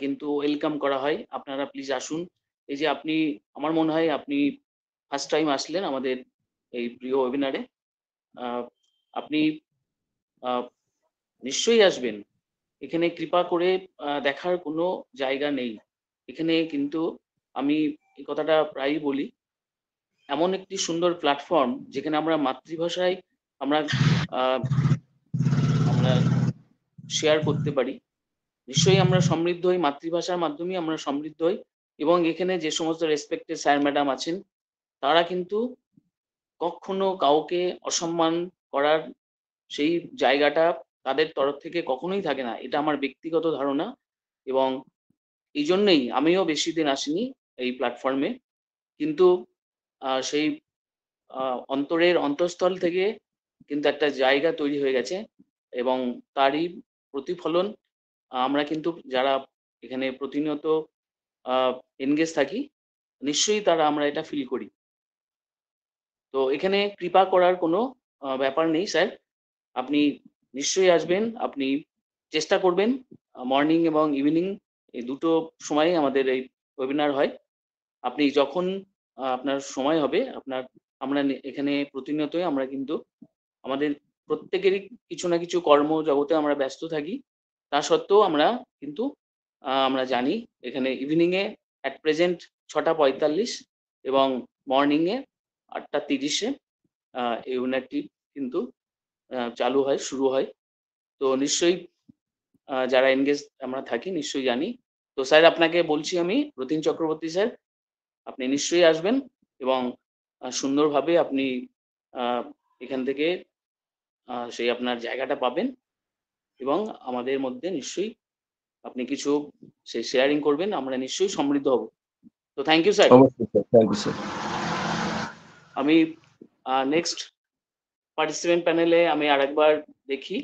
কিন্তু ওয়েলকাম করা হয়। আপনারা প্লিজ আসুন। এই যে আপনি, আমার মনে হয় আপনি ফার্স্ট টাইম আসলেন আমাদের এই প্রিয় ওয়েবিনারে। আপনি নিশ্চয়ই আসবেন। এখানে কৃপা করে দেখার কোনো জায়গা নেই। এখানে কিন্তু আমি এই কথাটা প্রায়ই বলি, এমন একটি সুন্দর প্ল্যাটফর্ম যেখানে আমরা মাতৃভাষায় আমরা শেয়ার করতে পারি। নিশ্চয়ই আমরা সমৃদ্ধ হই, মাতৃভাষার মাধ্যমে আমরা সমৃদ্ধ হই। এবং এখানে যে সমস্ত রেসপেক্টেড স্যার ম্যাডাম আছেন তারা কিন্তু কখনো কাউকে অসম্মান করার সেই জায়গাটা তাদের তরফ থেকে কখনোই থাকে না, এটা আমার ব্যক্তিগত ধারণা। এবং এই জন্যই আমিও বেশি দিন আসিনি এই প্ল্যাটফর্মে, কিন্তু সেই অন্তরের অন্তঃস্থল থেকে কিন্তু একটা জায়গা তৈরি হয়ে গেছে এবং তারই প্রতিফলন আমরা কিন্তু যারা এখানে প্রতিনিয়ত এনগেজ থাকি নিশ্চয়ই তারা আমরা এটা ফিল করি। তো এখানে কৃপা করার কোনো ব্যাপার নেই স্যার, আপনি নিশ্চয়ই আসবেন, আপনি চেষ্টা করবেন। মর্নিং এবং ইভিনিং এই দুটো সময়ে আমাদের এই ওয়েবিনার হয়। আপনি যখন আপনার সময় হবে আমরা এখানে প্রতিনিয়তই আমরা কিন্তু আমাদের প্রত্যেকেরই কিছু না কিছু কর্ম জগতে আমরা ব্যস্ত থাকি, তা সত্ত্বেও আমরা কিন্তু আমরা জানি এখানে ইভিনিং এ অ্যাট প্রেজেন্ট 6:45 এবং মর্নিং এ 8:30-এ এই ওয়েবিনারটি কিন্তু চালু হয়, শুরু হয়। তো নিশ্চয়ই যারা এনগেজ আমরা থাকি নিশ্চয়ই জানি। তো স্যার আপনাকে বলছি আমি রতিন চক্রবর্তী স্যার, আপনি নিশ্চয়ই আসবেন এবং সুন্দরভাবে আপনি এখান থেকে সেই আপনার জায়গাটা পাবেন এবং আমাদের মধ্যে নিশ্চয়ই আপনি কিছু সেই শেয়ারিং করবেন, আমরা নিশ্চয়ই সমৃদ্ধ হব। তো থ্যাংক ইউ স্যার। অবশ্যই স্যার, থ্যাংক ইউ স্যার। আমি নেক্সট পার্টিসিপেন্ট প্যানেলে আমি আরেকবার দেখি,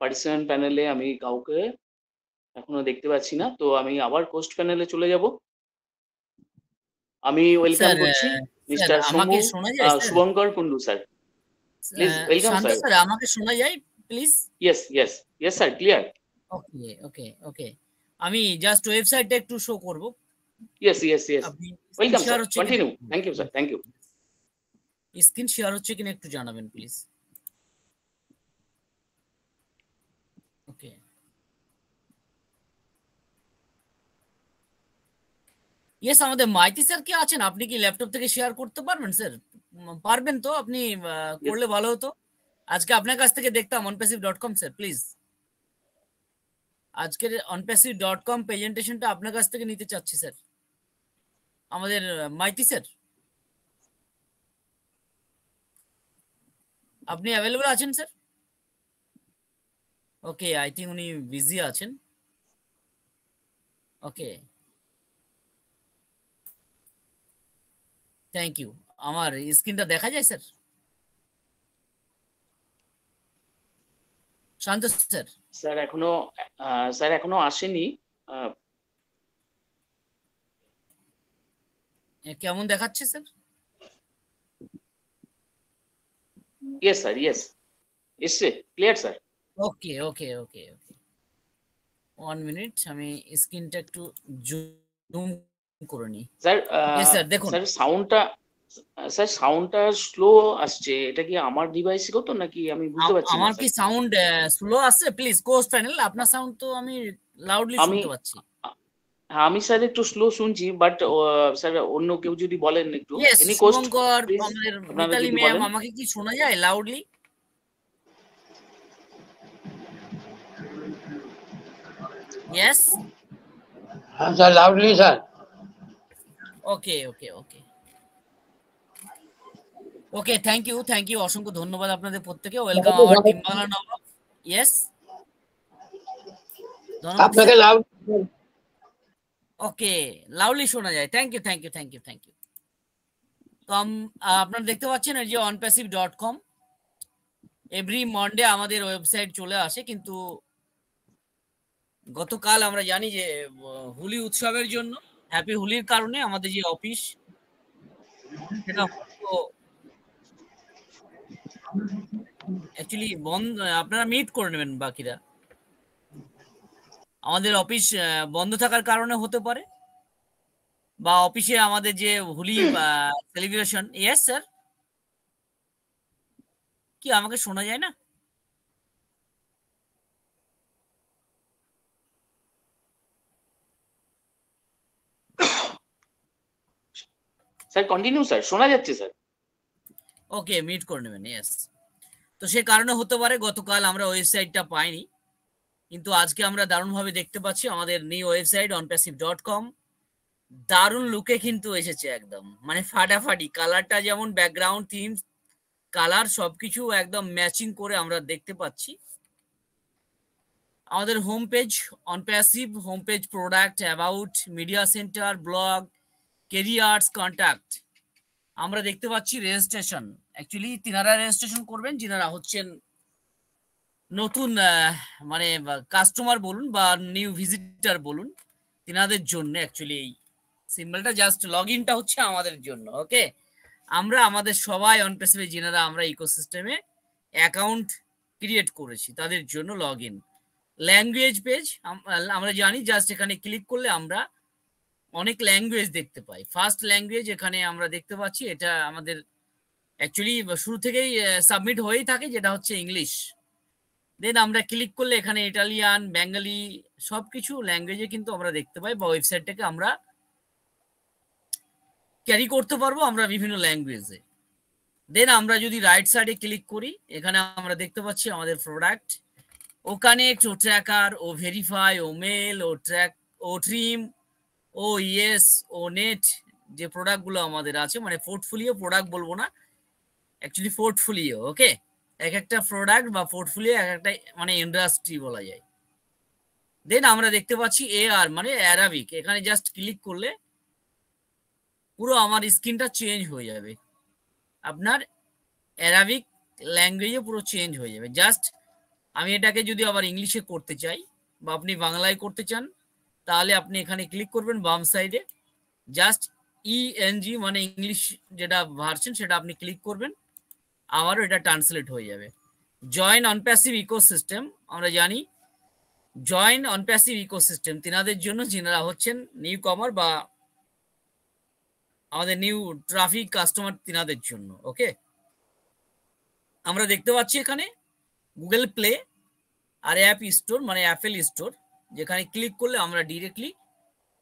পার্টিসিপেন্ট প্যানেলে আমি কাউকে এখনো দেখতে পাচ্ছি না, তো আমি আবার কোস্ট প্যানেলে চলে যাব। আমি ওয়েলকাম করছি মিস্টার আমাকে শোনা যায় sir? Shubhankar Kundu sir, please welcome Shanta sir. Sir আমাকে শোনা যায় please? Yes yes yes sir, clear. Okay okay okay, আমি জাস্ট ওয়েবসাইটটা একটু শো করব। ইয়েস ইয়েস ইয়েস, আপনি ওয়েলকাম শেয়ার স্যার, হচ্ছে continue. Thank you sir, thank you. Screen share হচ্ছে কিনা একটু জানাবেন প্লিজ। ওকে, ইয়েস আমাদের মাইতি স্যার কি আছেন? আপনি কি ল্যাপটপ থেকে শেয়ার করতে পারবেন স্যার? পারবেন তো? আপনি করলে ভালো হতো। আজকে আপনার কাছ থেকে দেখতাম onpassive.com স্যার, প্লিজ আজকের onpassive.com প্রেজেন্টেশনটা আপনার কাছ থেকে নিতে চাচ্ছি স্যার। আমাদের মাইতি স্যার, আপনি অ্যাভেলেবল আছেন স্যার? ওকে, আই থিঙ্ক উনি বিজি আছেন। ওকে, থ্যাংক ইউ। আমার স্ক্রিনটা দেখা যায় স্যার? শান্ত স্যার? স্যার এখনো আসেনি। কেমন দেখাচ্ছে স্যার? ইয়েস স্যার, ইয়েস এসছে, clear sir. Okay okay okay ওকে, 1 মিনিট, আমি স্ক্রিনটা একটু জুম করে নিই। স্যার স্যার দেখুন, স্যার সাউন্ডটা স্লো আসছে, এটা কি আমার ডিভাইসগত নাকি আমি বুঝতে পারছি না। আমার কি সাউন্ড স্লো আসছে? প্লিজ কোস্ট প্যানেল, আপনার সাউন্ড তো আমি লাউডলি শুনতে পাচ্ছি। আমি স্যার একটু স্লো শুনছি, বাট স্যার অন্য কেউ যদি বলেন একটু। এনি কোস্ট, আমাদের মিতালি ম্যাম, আমাকে কি শোনা যায় loudly? Yes sir, loudly sir. Okay okay okay okay, thank you অসংখ্য ধন্যবাদ আপনাদের প্রত্যেকে। Welcome our team Bangla Nabab. Yes, আপনাকে লাউড, ওকে, লাউডলি শোনা যায়। Thank you. তো আপনারা দেখতে পাচ্ছেন এই যে onpassive.com এভরি মন্ডে আমাদের ওয়েবসাইট চলে আসে, কিন্তু গতকাল আমরা জানি যে হোলি উৎসবের জন্য, হ্যাপি হোলির কারণে আমাদের যে অফিস সেটা অ্যাকচুয়ালি বন্ধ। আপনারা মিট করে নেবেন বাকিরা। আমাদের অফিস বন্ধ থাকার কারণে হতে পারে, বা অফিসে আমাদের যে হোলি সেলিব্রেশন। ইয়েস স্যার, কি আমাকে শোনা যায় না? স্যার কন্টিনিউ স্যার, শোনা যাচ্ছে স্যার। ওকে, মিট করে নেবেন। ইয়েস, তো সে কারণে হতে পারে গতকাল আমরা ওয়েবসাইটটা পাইনি, কিন্তু আজকে আমরা দারুণভাবে দেখতে পাচ্ছি আমাদের নিউ ওয়েবসাইট onpassive.com দারুণ লুকে কিন্তু এসেছে একদম, মানে ফাটাফাটি। কালারটা যেমন ব্যাকগ্রাউন্ড থিম কালার সবকিছু একদম ম্যাচিং করে আমরা দেখতে পাচ্ছি। আমাদের home page OnPassive, home page product, about, media centre, blog, careers, contact. আমরা দেখতে পাচ্ছি রেজিস্ট্রেশন। অ্যাকচুয়ালি তিনারা রেজিস্ট্রেশন করবেন যিনারা হচ্ছেন নতুন মানে কাস্টমার বলুন বা নিউ ভিজিটার বলুন, তিনাদের জন্য অ্যাকচুয়ালি এই সিম্বলটা জাস্ট লগ ইনটা হচ্ছে আমাদের জন্য। ওকে, আমরা আমাদের সবাই অনপ্যাসিভে যিনারা আমরা ইকোসিস্টেমে অ্যাকাউন্ট ক্রিয়েট করেছি তাদের জন্য লগ ইন। ল্যাঙ্গুয়েজ পেজ আমরা জানি, জাস্ট এখানে ক্লিক করলে আমরা অনেক ল্যাঙ্গুয়েজ দেখতে পাই। ফার্স্ট ল্যাঙ্গুয়েজ এখানে আমরা দেখতে পাচ্ছি, এটা আমাদের অ্যাকচুয়ালি শুরু থেকেই সাবমিট হয়েই থাকে, যেটা হচ্ছে ইংলিশ। দেন আমরা ক্লিক করলে এখানে ইটালিয়ান, বেঙ্গলি সবকিছু ল্যাঙ্গুয়েজে কিন্তু আমরা দেখতে পাই, বা ওয়েবসাইটটাকে আমরা ক্যারি করতে পারবো আমরা বিভিন্ন ল্যাঙ্গুয়েজে। দেন আমরা যদি রাইট সাইডে ক্লিক করি, এখানে আমরা দেখতে পাচ্ছি আমাদের প্রোডাক্ট, ও কানেক্ট, ও ট্র্যাকার, ও ভেরিফাই, ও মেল, ও ট্র্যাক, ও ট্রিম, ও ইয়েস, ও নেট, যে প্রোডাক্টগুলো আমাদের আছে, মানে পোর্টফোলিও, প্রোডাক্ট বলবো না, অ্যাকচুয়ালি পোর্টফোলিও। ওকে, এক একটা প্রোডাক্ট বা পোর্টফোলিও এক একটা মানে ইন্ডাস্ট্রি বলা যায়। দেন আমরা দেখতে পাচ্ছি AR মানে অ্যারাবিক, এখানে জাস্ট ক্লিক করলে পুরো আমার স্ক্রিনটা চেঞ্জ হয়ে যাবে, আপনার অ্যারাবিক ল্যাঙ্গুয়েজে পুরো চেঞ্জ হয়ে যাবে। জাস্ট আমি এটাকে যদি আবার ইংলিশে করতে চাই বা আপনি বাংলায় করতে চান, তাহলে আপনি এখানে ক্লিক করবেন বাম সাইডে, জাস্ট ENG মানে ইংলিশ যেটা ভার্সন সেটা আপনি ক্লিক করবেন, আবারও এটা ট্রান্সলেট হয়ে যাবে। জয়েন অনপ্যাসিভ ইকোসিস্টেম, আমরা জানি জয়েন অনপ্যাসিভ ইকোসিস্টেম তিনাদের জন্য যিনারা হচ্ছেন নিউ কমার বা আমাদের নিউ ট্রাফিক কাস্টমার, তিনাদের জন্য। ওকে, আমরা দেখতে পাচ্ছি এখানে গুগল প্লে আর অ্যাপ স্টোর মানে অ্যাপেল স্টোর, যেখানে ক্লিক করলে আমরা ডিরেক্টলি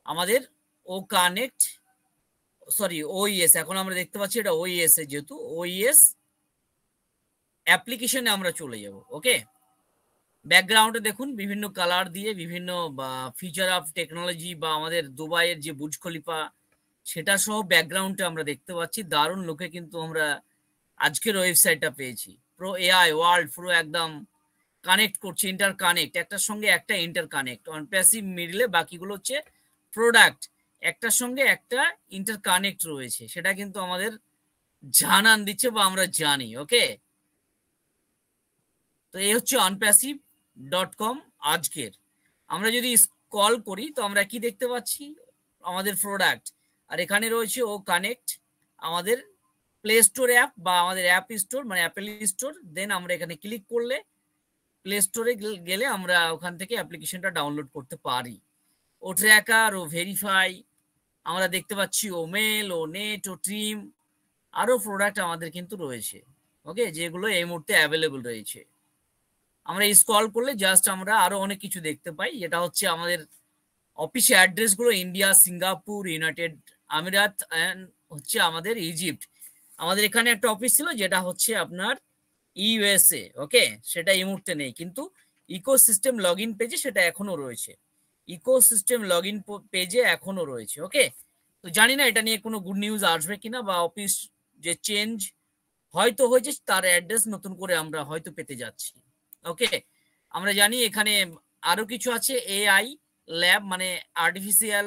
আমাদের ও কানেক্ট, সরি OES, এখন আমরা দেখতে পাচ্ছি এটা OES এ, যেহেতু OES অ্যাপ্লিকেশনে আমরা চলে যাব। ওকে, ব্যাকগ্রাউন্ডে দেখুন বিভিন্ন কালার দিয়ে বিভিন্ন ফিচার অফ টেকনোলজি বা আমাদের দুবাইয়ের যে বুর্জ খলিফা সেটা সহ ব্যাকগ্রাউন্ডে আমরা দেখতে পাচ্ছি। দারুণ লোকে কিন্তু আমরা আজকের ওয়েবসাইটটা পেয়েছি। প্রো AI ওয়ার্ল্ড পুরো একদম কানেক্ট করছে, ইন্টার কানেক্ট, একটার সঙ্গে একটা ইন্টার কানেক্ট। অনপ্যাসিভ মিডলে বাকিগুলো হচ্ছে প্রোডাক্ট, একটার সঙ্গে একটা ইন্টার কানেক্ট রয়েছে, সেটা কিন্তু আমাদের জানান দিচ্ছে বা আমরা জানি। ওকে, তো এই হচ্ছে onpassive.com আজকের। আমরা যদি স্ক্রল করি তো আমরা কি দেখতে পাচ্ছি, আমাদের প্রোডাক্ট, আর এখানে রয়েছে ও কানেক্ট, আমাদের প্লে স্টোর অ্যাপ বা আমাদের অ্যাপ স্টোর মানে অ্যাপেল স্টোর। দেন আমরা এখানে ক্লিক করলে প্লে স্টোরে গেলে আমরা ওখান থেকে অ্যাপ্লিকেশনটা ডাউনলোড করতে পারি। ও ট্র্যাকার, ও ভেরিফাই, আমরা দেখতে পাচ্ছি ও মেল, ও নেট, ও ট্রিম, আরো প্রোডাক্ট আমাদের কিন্তু রয়েছে। ওকে, যেগুলো এই মুহূর্তে অ্যাভেলেবল রয়েছে। আমরা স্ক্রল করলে জাস্ট আমরা আরো অনেক কিছু দেখতে পাই, যেটা হচ্ছে আমাদের অফিস অ্যাড্রেস গুলো ইন্ডিয়া, সিঙ্গাপুর, ইউনাইটেড আমিরাত এন্ড হচ্ছে আমাদের ইজিপ্ট। আমাদের এখানে একটা অফিস ছিল যেটা হচ্ছে আপনার USA। ওকে, সেটা এই মুহূর্তে নেই, কিন্তু ইকোসিস্টেম লগ ইন পেজে সেটা এখনো রয়েছে, ইকোসিস্টেম লগ ইন পেজে এখনো রয়েছে। ওকে, তো জানি না এটা নিয়ে কোনো গুড নিউজ আসবে কিনা, বা অফিস যে চেঞ্জ হয়তো হয়েছে তার অ্যাড্রেস নতুন করে আমরা হয়তো পেতে যাচ্ছি। ওকে, আমরা জানি এখানে আরো কিছু আছে, AI ল্যাব মানে artificial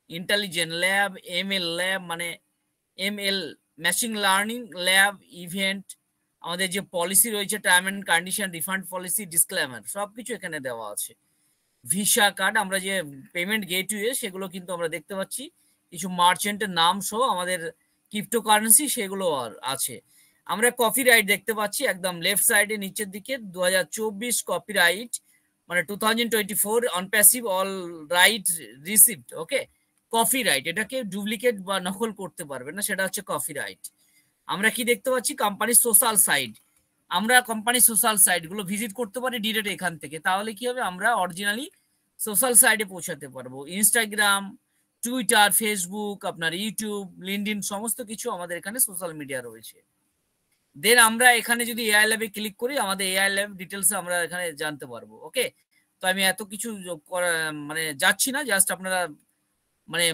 intelligence lab, ML lab মানে ML machine learning lab, event, আমাদের যে পলিসি রয়েছে term and condition, refund policy, disclaimer, সবকিছু এখানে দেওয়া আছে। ভিসা কার্ড, আমরা যে পেমেন্ট গেটওয়ে সেগুলো কিন্তু আমরা দেখতে পাচ্ছি, কিছু মার্চেন্টের নাম সহ আমাদের ক্রিপ্টোকারেন্সি সেগুলো আছে। আমরা কপিরাইট দেখতে পাচ্ছি একদম লেফট সাইডে নিচের দিকে, 2024 কপিরাইট মানে 2024 অনপ্যাসিভ অল রাইট রিসিভড। ওকে, কপিরাইট, এটাকে ডুপ্লিকেট বা নকল করতে পারবে না, সেটা হচ্ছে কপিরাইট। আমরা কি দেখতে পাচ্ছি, কোম্পানির সোশ্যাল সাইট, আমরা কোম্পানির সোশ্যাল সাইট গুলো ভিজিট করতে পারি ডিরেক্ট এখান থেকে, তাহলে কি হবে, আমরা অরিজিনালি সোশ্যাল সাইটে পৌঁছাতে পারবো। ইনস্টাগ্রাম, টুইটার, ফেসবুক, আপনার ইউটিউব, লিঙ্কডইন, সমস্ত কিছু আমাদের এখানে সোশ্যাল মিডিয়া রয়েছে। দেন আমরা এখানে যদি AI ল্যাবে ক্লিক করি, আমাদের AI ল্যাব ডিটেলস আমরা এখানে জানতে পারবো। ওকে, তো তো আমি এত কিছু মানে যাচ্ছি না, জাস্ট আপনারা মানে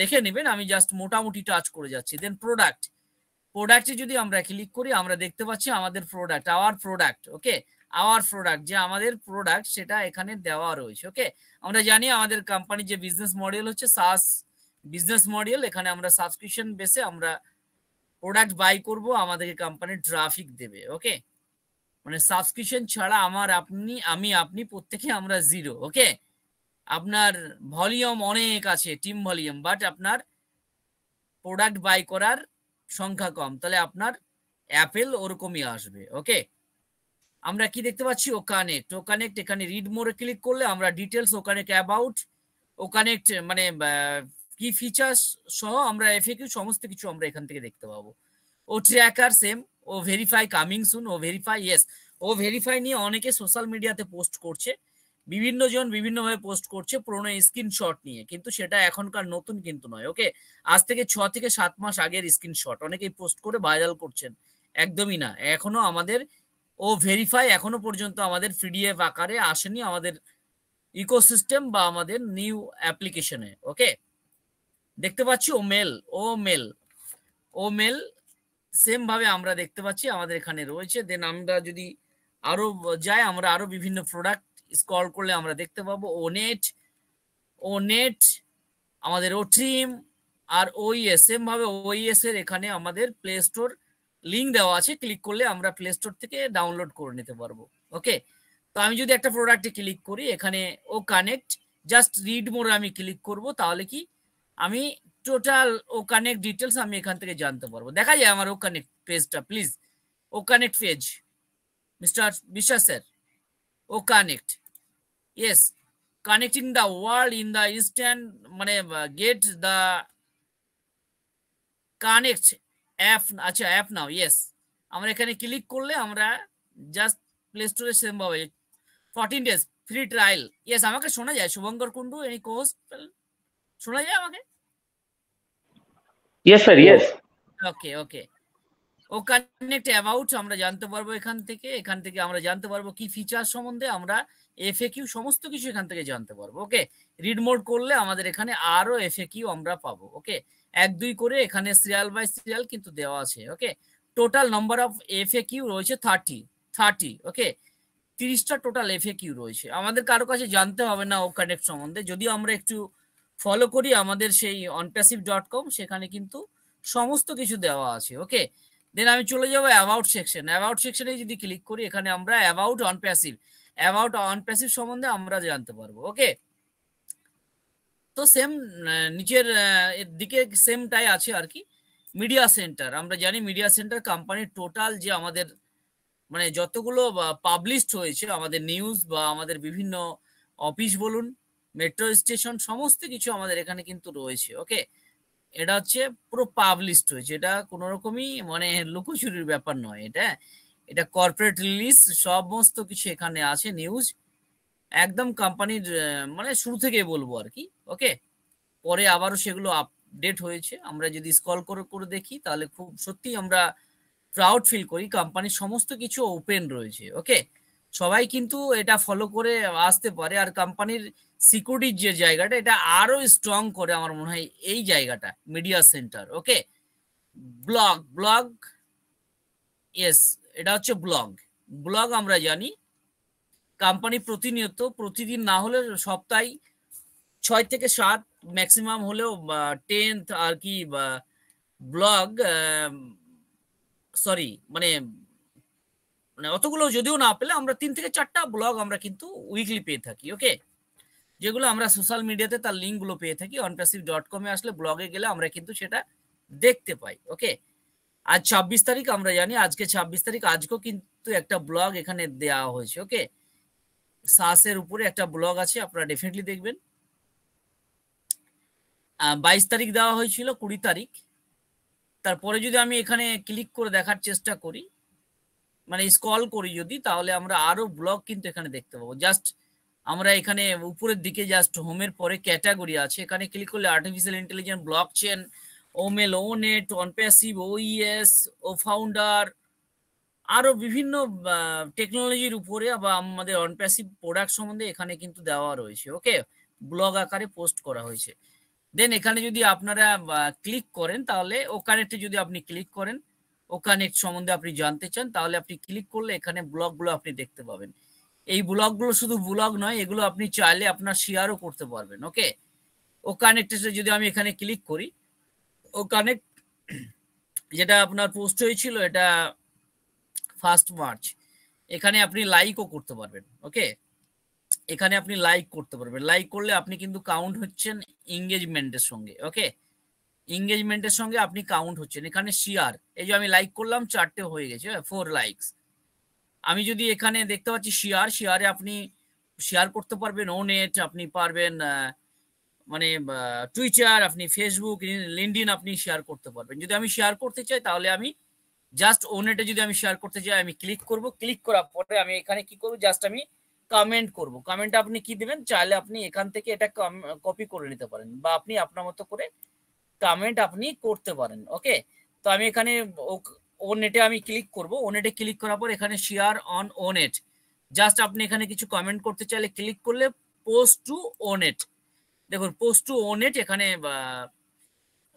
দেখে নেবেন, আমি জাস্ট মোটামুটি টাচ করে যাচ্ছি। দেন প্রোডাক্টে যদি আমরা ক্লিক করি আমরা দেখতে পাচ্ছি আমাদের প্রোডাক্ট, আওয়ার প্রোডাক্ট, ওকে, আওয়ার প্রোডাক্ট যে আমাদের প্রোডাক্ট সেটা এখানে দেওয়া রয়েছে। ওকে, আমরা জানি আমাদের কোম্পানির যে বিজনেস মডেল হচ্ছে সাস বিজনেস মডেল, এখানে আমরা সাবস্ক্রিপশন বেসে আমরা প্রোডাক্ট বাই করব, আমাদেরকে কোম্পানির ট্রাফিক দেবে। ওকে, মানে সাবস্ক্রিপশন ছাড়া আপনি প্রত্যেকে আমরা জিরো। ওকে, আপনার ভলিউম অনেক আছে, টিম ভলিউম, বাট আপনার প্রোডাক্ট বাই করার সংখ্যা কম, তাহলে আপনার অ্যাপেল ওরকমই আসবে। ওকে, আমরা কি দেখতে পাচ্ছি, ও কানেক্ট এখানে রিড মোরে ক্লিক করলে আমরা details, O connect about, O connect মানে কি ফিচার্স সহ আমরা এফএকিউ সমস্ত কিছু আমরা এখান থেকে দেখতে পাবো। ও ট্র্যাকার সেম, ও ভেরিফাই কামিং সুন, ও ভেরিফাই ইয়েস, ও ভেরিফাই নিয়ে অনেকে সোশ্যাল মিডিয়াতে পোস্ট করছে, বিভিন্ন জন বিভিন্নভাবে পোস্ট করছে পুরোনো স্ক্রিনশট নিয়ে, কিন্তু সেটা এখনকার নতুন কিন্তু নয়। ওকে, আজ থেকে 6 থেকে 7 মাস আগের স্ক্রিনশট অনেকেই পোস্ট করে ভাইরাল করছেন, একদমই না। এখনো আমাদের ও ভেরিফাই এখনো পর্যন্ত আমাদের পিডিএফ আকারে আসেনি আমাদের ইকোসিস্টেম বা আমাদের নিউ অ্যাপ্লিকেশনে। ওকে, দেখতে পাচ্ছি ও মেল সেম ভাবে আমরা দেখতে পাচ্ছি আমাদের এখানে রয়েছে। দেন আমরা যদি আরো যাই, আমরা আরো বিভিন্ন প্রোডাক্ট স্ক্রল করলে আমরা দেখতে পাবো ও নেট আমাদের ও ট্রিম আর ওইএস, সেম ভাবে ওইএস এর এখানে আমাদের প্লে স্টোর লিঙ্ক দেওয়া আছে, ক্লিক করলে আমরা প্লে স্টোর থেকে ডাউনলোড করে নিতে পারবো। ওকে, তো আমি যদি একটা প্রোডাক্টে ক্লিক করি, এখানে ও কানেক্ট, জাস্ট রিড মোরে আমি ক্লিক করব, তাহলে কি আমি টোটাল ও কানেক্ট ডিটেলস আমি এখান থেকে জানতে পারবো। দেখা যায় আমার ও কানেক্ট পেজটা, please O connect page, mister Biswas sir, O connect, yes, connecting the world in the instant, মানে গেট দ্য কানেক্ট অ্যাপ, আচ্ছা অ্যাপ নাও, ইয়েস, আমরা এখানে ক্লিক করলে আমরা জাস্ট প্লে স্টোরে সেম ভাবে 14 days ফ্রি ট্রায়াল, ইয়েস, আমাকে শোনা যায় শুভঙ্কর কুন্ডু, এনি কোর্স শোনা যায় আমাকে? Yes sir, yes. Okay, O connect about আমরা জানতে পারবো এখান থেকে আমরা জানতে পারবো কি ফিচার সম্বন্ধে, আমরা এফএকিউ সমস্ত কিছু এখান থেকে জানতে পারবো। ওকে, রিড মোড করলে আমাদের এখানে আরো এফএকিউ আমরা পাবো। ওকে, 1-2 করে এখানে সিরিয়াল বাই সিরিয়াল কিন্তু দেওয়া আছে। ওকে, টোটাল নাম্বার অফ এফএকিউ রয়েছে 30। ওকে, 30টা টোটাল এফএকিউ রয়েছে, আমাদের কারো কাছে জানতে হবে না ও কানেক্ট সম্বন্ধে, যদিও আমরা একটু ফলো করি আমাদের সেই onpassive.com, সেখানে কিন্তু সমস্ত কিছু দেওয়া আছে। ওকে, দেন আমি চলে যাবো অ্যাবাউট সেকশনে যদি ক্লিক করি, এখানে আমরা অ্যাবাউট অনপ্যাসিভ সম্বন্ধে আমরা জানতে পারবো। ওকে, তো সেম নিচের দিকে সেমটাই আছে আর কি। মিডিয়া সেন্টার, আমরা জানি মিডিয়া সেন্টার কোম্পানির টোটাল যে আমাদের মানে যতগুলো পাবলিশড হয়েছে আমাদের নিউজ বা আমাদের বিভিন্ন অফিস বলুন, মেট্রো স্টেশন, সমস্ত কিছু আমাদের এখানে কিন্তু রয়েছে। ওকে, এটা হচ্ছে পুরো পাবলিশড হয়েছে, এটা কোনো রকমই মানে লুকোচুরির ব্যাপার নয়, এটা কর্পোরেট রিলিজ সমস্ত কিছু এখানে আছে, নিউজ একদম কোম্পানির মানে শুরু থেকে বলবো আর কি। ওকে, পরে আবারও সেগুলো আপডেট হয়েছে, আমরা যদি স্ক্রল করে দেখি তাহলে খুব সত্যি আমরা প্রাউড ফিল করি, কোম্পানির সমস্ত কিছু ওপেন রয়েছে। ওকে, সবাই কিন্তু এটা ফলো করে আসতে পারে, আর কোম্পানির সিকিউরিটির যে জায়গাটা এটা আরো স্ট্রং করে আমার মনে হয় এই জায়গাটা, মিডিয়া সেন্টার। ওকে, ব্লগ, ইয়েস, এটা হচ্ছে ব্লগ আমরা জানি কোম্পানি প্রতিদিন না হলে সপ্তাহে 6 থেকে 7 ম্যাক্সিমাম হলেও 10 আর কি ব্লগ, সরি মানে অতগুলো যদিও না পেলে আমরা 3 থেকে 4টা ব্লগ আমরা কিন্তু উইকলি পেয়ে থাকি। ওকে, যেগুলো আমরা সোশ্যাল মিডিয়াতে তার লিঙ্ক গুলো পেয়ে থাকি, onpassive.com এ আসলে ব্লগে গেলে আমরা কিন্তু সেটা দেখতে পাই। ওকে, আজ 26 তারিখ, আমরা জানি আজকে 26 তারিখ, আজকেও কিন্তু একটা ব্লগ এখানে দেওয়া হয়েছে। ওকে, সাসের উপরে একটা ব্লগ আছে, আপনারা ডেফিনেটলি দেখবেন। 22 তারিখ দেওয়া হয়েছিল, 20 তারিখ, তারপরে যদি আমি এখানে ক্লিক করে দেখার চেষ্টা করি, মানে স্ক্রল করি যদি, তাহলে আমরা আরো ব্লগ কিন্তু এখানে দেখতে পাবো। জাস্ট আমরা এখানে উপরের দিকে জাস্ট হোমের পরে ক্যাটাগরি আছে, এখানে ক্লিক করলে আর্টিফিশিয়াল ইন্টেলিজেন্স, ব্লকচেন, ওমেল, ওনেট, অনপ্যাসিভ, ওইএস, ও ফাউন্ডার, আরো বিভিন্ন টেকনোলজির উপরে বা আমাদের অন প্যাসিভ প্রোডাক্ট সম্বন্ধে এখানে কিন্তু দেওয়া রয়েছে। ওকে, ব্লগ আকারে পোস্ট করা হয়েছে। দেন এখানে যদি আপনারা ক্লিক করেন, তাহলে ও কানেক্টে যদি আপনি ক্লিক করেন, ও কানেক্ট সম্বন্ধে আপনি জানতে চান, তাহলে আপনি ক্লিক করলে এখানে ব্লগগুলো আপনি দেখতে পাবেন। এই ব্লগগুলো শুধু ব্লগ নয়, এগুলো আপনি চাইলে আপনার শেয়ারও করতে পারবেন। ওকে, ও কানেক্টে যদি আমি এখানে ক্লিক করি, ও কানেক্ট যেটা আপনার পোস্ট হয়েছিল, এটা 1 মার্চ, এখানে আপনি লাইকও করতে পারবেন। ওকে, এখানে আপনি লাইক করতে পারবেন। লাইক করলে আপনি কিন্তু কাউন্ট হচ্ছেন এঙ্গেজমেন্টের সঙ্গে। ওকে, এঙ্গেজমেন্টের সঙ্গে আপনি কাউন্ট হচ্ছেন। এখানে শেয়ার, এই যে আমি লাইক করলাম 4টে হয়ে গেছে, 4 লাইকস। আমি যদি এখানে দেখতে পাচ্ছি শেয়ারে আপনি শেয়ার করতে পারবেন ওনেট, আপনি পারবেন মানে টুইটার, আপনি ফেসবুক, লিঙ্কডইন আপনি শেয়ার করতে পারবেন। যদি আমি শেয়ার করতে চাই, তাহলে আমি জাস্ট ওনেটে যদি আমি শেয়ার করতে চাই, আমি ক্লিক করব। ক্লিক করার পরে আমি এখানে কি করব, জাস্ট আমি কমেন্ট করব। কমেন্ট আপনি কি দিবেন, চাইলে আপনি এখান থেকে এটা কপি করে নিতে পারেন, বা আপনি আপনার মতো করে কমেন্ট আপনি করতে পারেন। ওকে, তো আমি এখানে ওনেটে আমি ক্লিক করব। ওনেটে ক্লিক করার পর এখানে শেয়ার অন ওনেট, জাস্ট আপনি এখানে কিছু কমেন্ট করতে চাইলে ক্লিক করলে পোস্ট টু ওনেট, দেখুন পোস্ট টু ওনেট, এখানে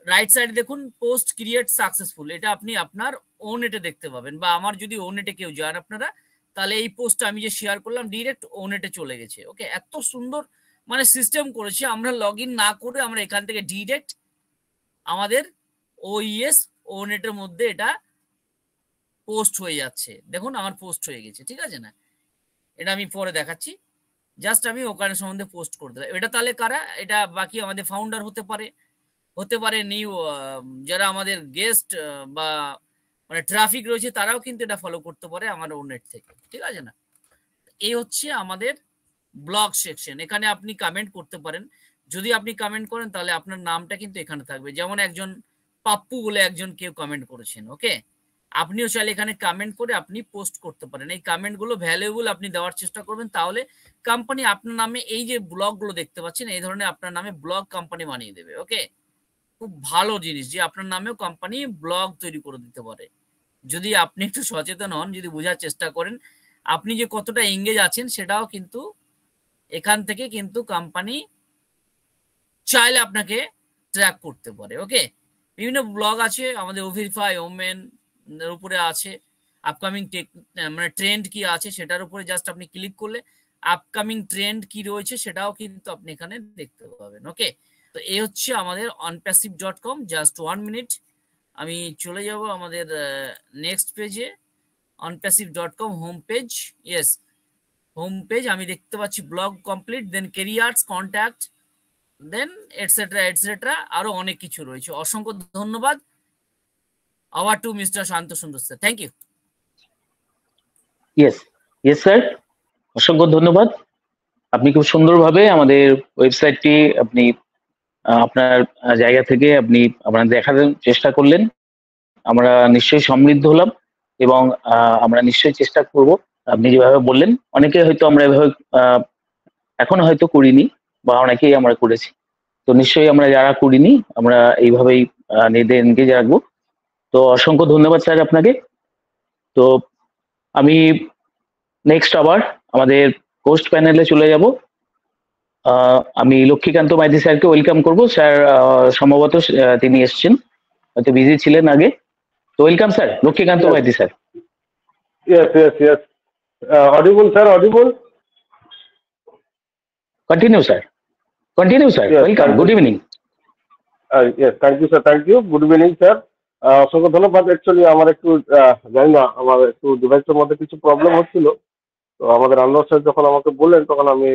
রাইট সাইডে দেখুন পোস্ট ক্রিয়েট সাকসেসফুল, এটা আপনি আপনার ওনেটে দেখতে পাবেন। বা আমার যদি ওনেটে কেউ যান আপনারা, তাহলে এই পোস্টটা আমি যে শেয়ার করলাম ডিরেক্ট ওনেটে চলে গেছে। ওকে, এত সুন্দর মানে সিস্টেম করেছে, আমরা লগ ইন না করে আমরা এখান থেকে ডিরেক্ট আমাদের ওইএস ওনেটের মধ্যে এটা পোস্ট হয়ে যাচ্ছে। দেখুন আমার পোস্ট হয়ে গেছে, ঠিক আছে না? এটা আমি পরে দেখাচ্ছি। জাস্ট আমি ওখানে সম্বন্ধে পোস্ট করে দিলাম। এটা তাহলে কারা, এটা বাকি আমাদের ফাউন্ডার হতে পারে নিউ যারা আমাদের গেস্ট বা মানে ট্রাফিক রয়েছে, তারাও কিন্তু এটা ফলো করতে পারে আমার ওনেট থেকে, ঠিক আছে না? এই হচ্ছে আমাদের ব্লগ সেকশন। এখানে আপনি কমেন্ট করতে পারেন। যদি আপনি কমেন্ট করেন, তাহলে আপনার নামটা কিন্তু এখানে থাকবে। যেমন একজন পাপ্পু বলে একজন কেউ কমেন্ট করেছেন। ওকে, আপনিও চাইলে এখানে কমেন্ট করে আপনি পোস্ট করতে পারেন। এই কমেন্টগুলো ভ্যালুয়েবল আপনি দেওয়ার চেষ্টা করবেন, তাহলে কোম্পানি আপনার নামে এই যে ব্লগগুলো দেখতে পাচ্ছেন, এই ধরনের আপনার নামে ব্লগ কোম্পানি বানিয়ে দেবে। ওকে, খুব ভালো জিনিস যে আপনার নামেও কোম্পানি ব্লগ তৈরি করে দিতে পারে, যদি আপনি একটু সচেতন হন, যদি বোঝার চেষ্টা করেন আপনি যে কতটা এঙ্গেজ আছেন, সেটাও কিন্তু এখান থেকে কিন্তু কোম্পানি চাইলে আপনাকে ট্র্যাক করতে পারে। ওকে, বিভিন্ন ব্লগ আছে আমাদের, ওভেরিফাই ওমেন এর উপরে আছে, আপকামিং মানে ট্রেন্ড কি আছে সেটার উপরে জাস্ট আপনি ক্লিক করলে আপকামিং ট্রেন্ড কি রয়েছে সেটাও কিন্তু আপনি এখানে দেখতে পাবেন। ওকে, তো এই হচ্ছে আমাদের onpassive.com। জাস্ট 1 মিনিট, আমি চলে যাব আমাদের নেক্সট পেজে, onpassive.com home page. Yes, home page আমি দেখতে পাচ্ছি ব্লগ কমপ্লিট, দেন ক্যারিয়ার্স, কন্ট্যাক্ট, দেন এটসেট্রা এটসেট্রা, আরো অনেক কিছু রয়েছে। অসংখ্য ধন্যবাদ। Hour two mister Shanta Sundar sir, thank you. Yes sir, অসংখ্য ধন্যবাদ। আপনি খুব সুন্দরভাবে আমাদের ওয়েবসাইটটি আপনি আপনার জায়গা থেকে আপনি আপনার দেখানোর চেষ্টা করলেন। আমরা নিশ্চয়ই সমৃদ্ধ হলাম এবং আমরা নিশ্চয়ই চেষ্টা করব আপনি যেভাবে বললেন। অনেকে হয়তো আমরা এভাবে এখনো হয়তো করিনি, বা অনেকেই আমরা করেছি, তো নিশ্চয়ই আমরা যারা করিনি আমরা এইভাবেই নিজেদের এনগেজ রাখবো। তো অসংখ্য ধন্যবাদ স্যার আপনাকে। তো আমি নেক্সট আবার আমাদের পোস্ট প্যানেলে চলে যাব। আমি লক্ষ্মীকান্ত মাইতি স্যারকে ওয়েলকাম করব। স্যার সম্ভবত তিনি এসেছেন, হয়তো বিজি ছিলেন আগে। তো welcome sir, Lakshmikanta Maity sir. Yes. Audible, sir, audible? Continue, sir. Yes, Welcome. Good evening. Yes, thank you, sir. Thank you. Good evening, sir. অসংখ্য ধন্যবাদ। অ্যাকচুয়ালি আমার একটু জানি না, আমার একটু ডিভাইসের মধ্যে কিছু প্রবলেম হচ্ছিল। তো আমাদের আনোয়ার স্যার যখন আমাকে বললেন, তখন আমি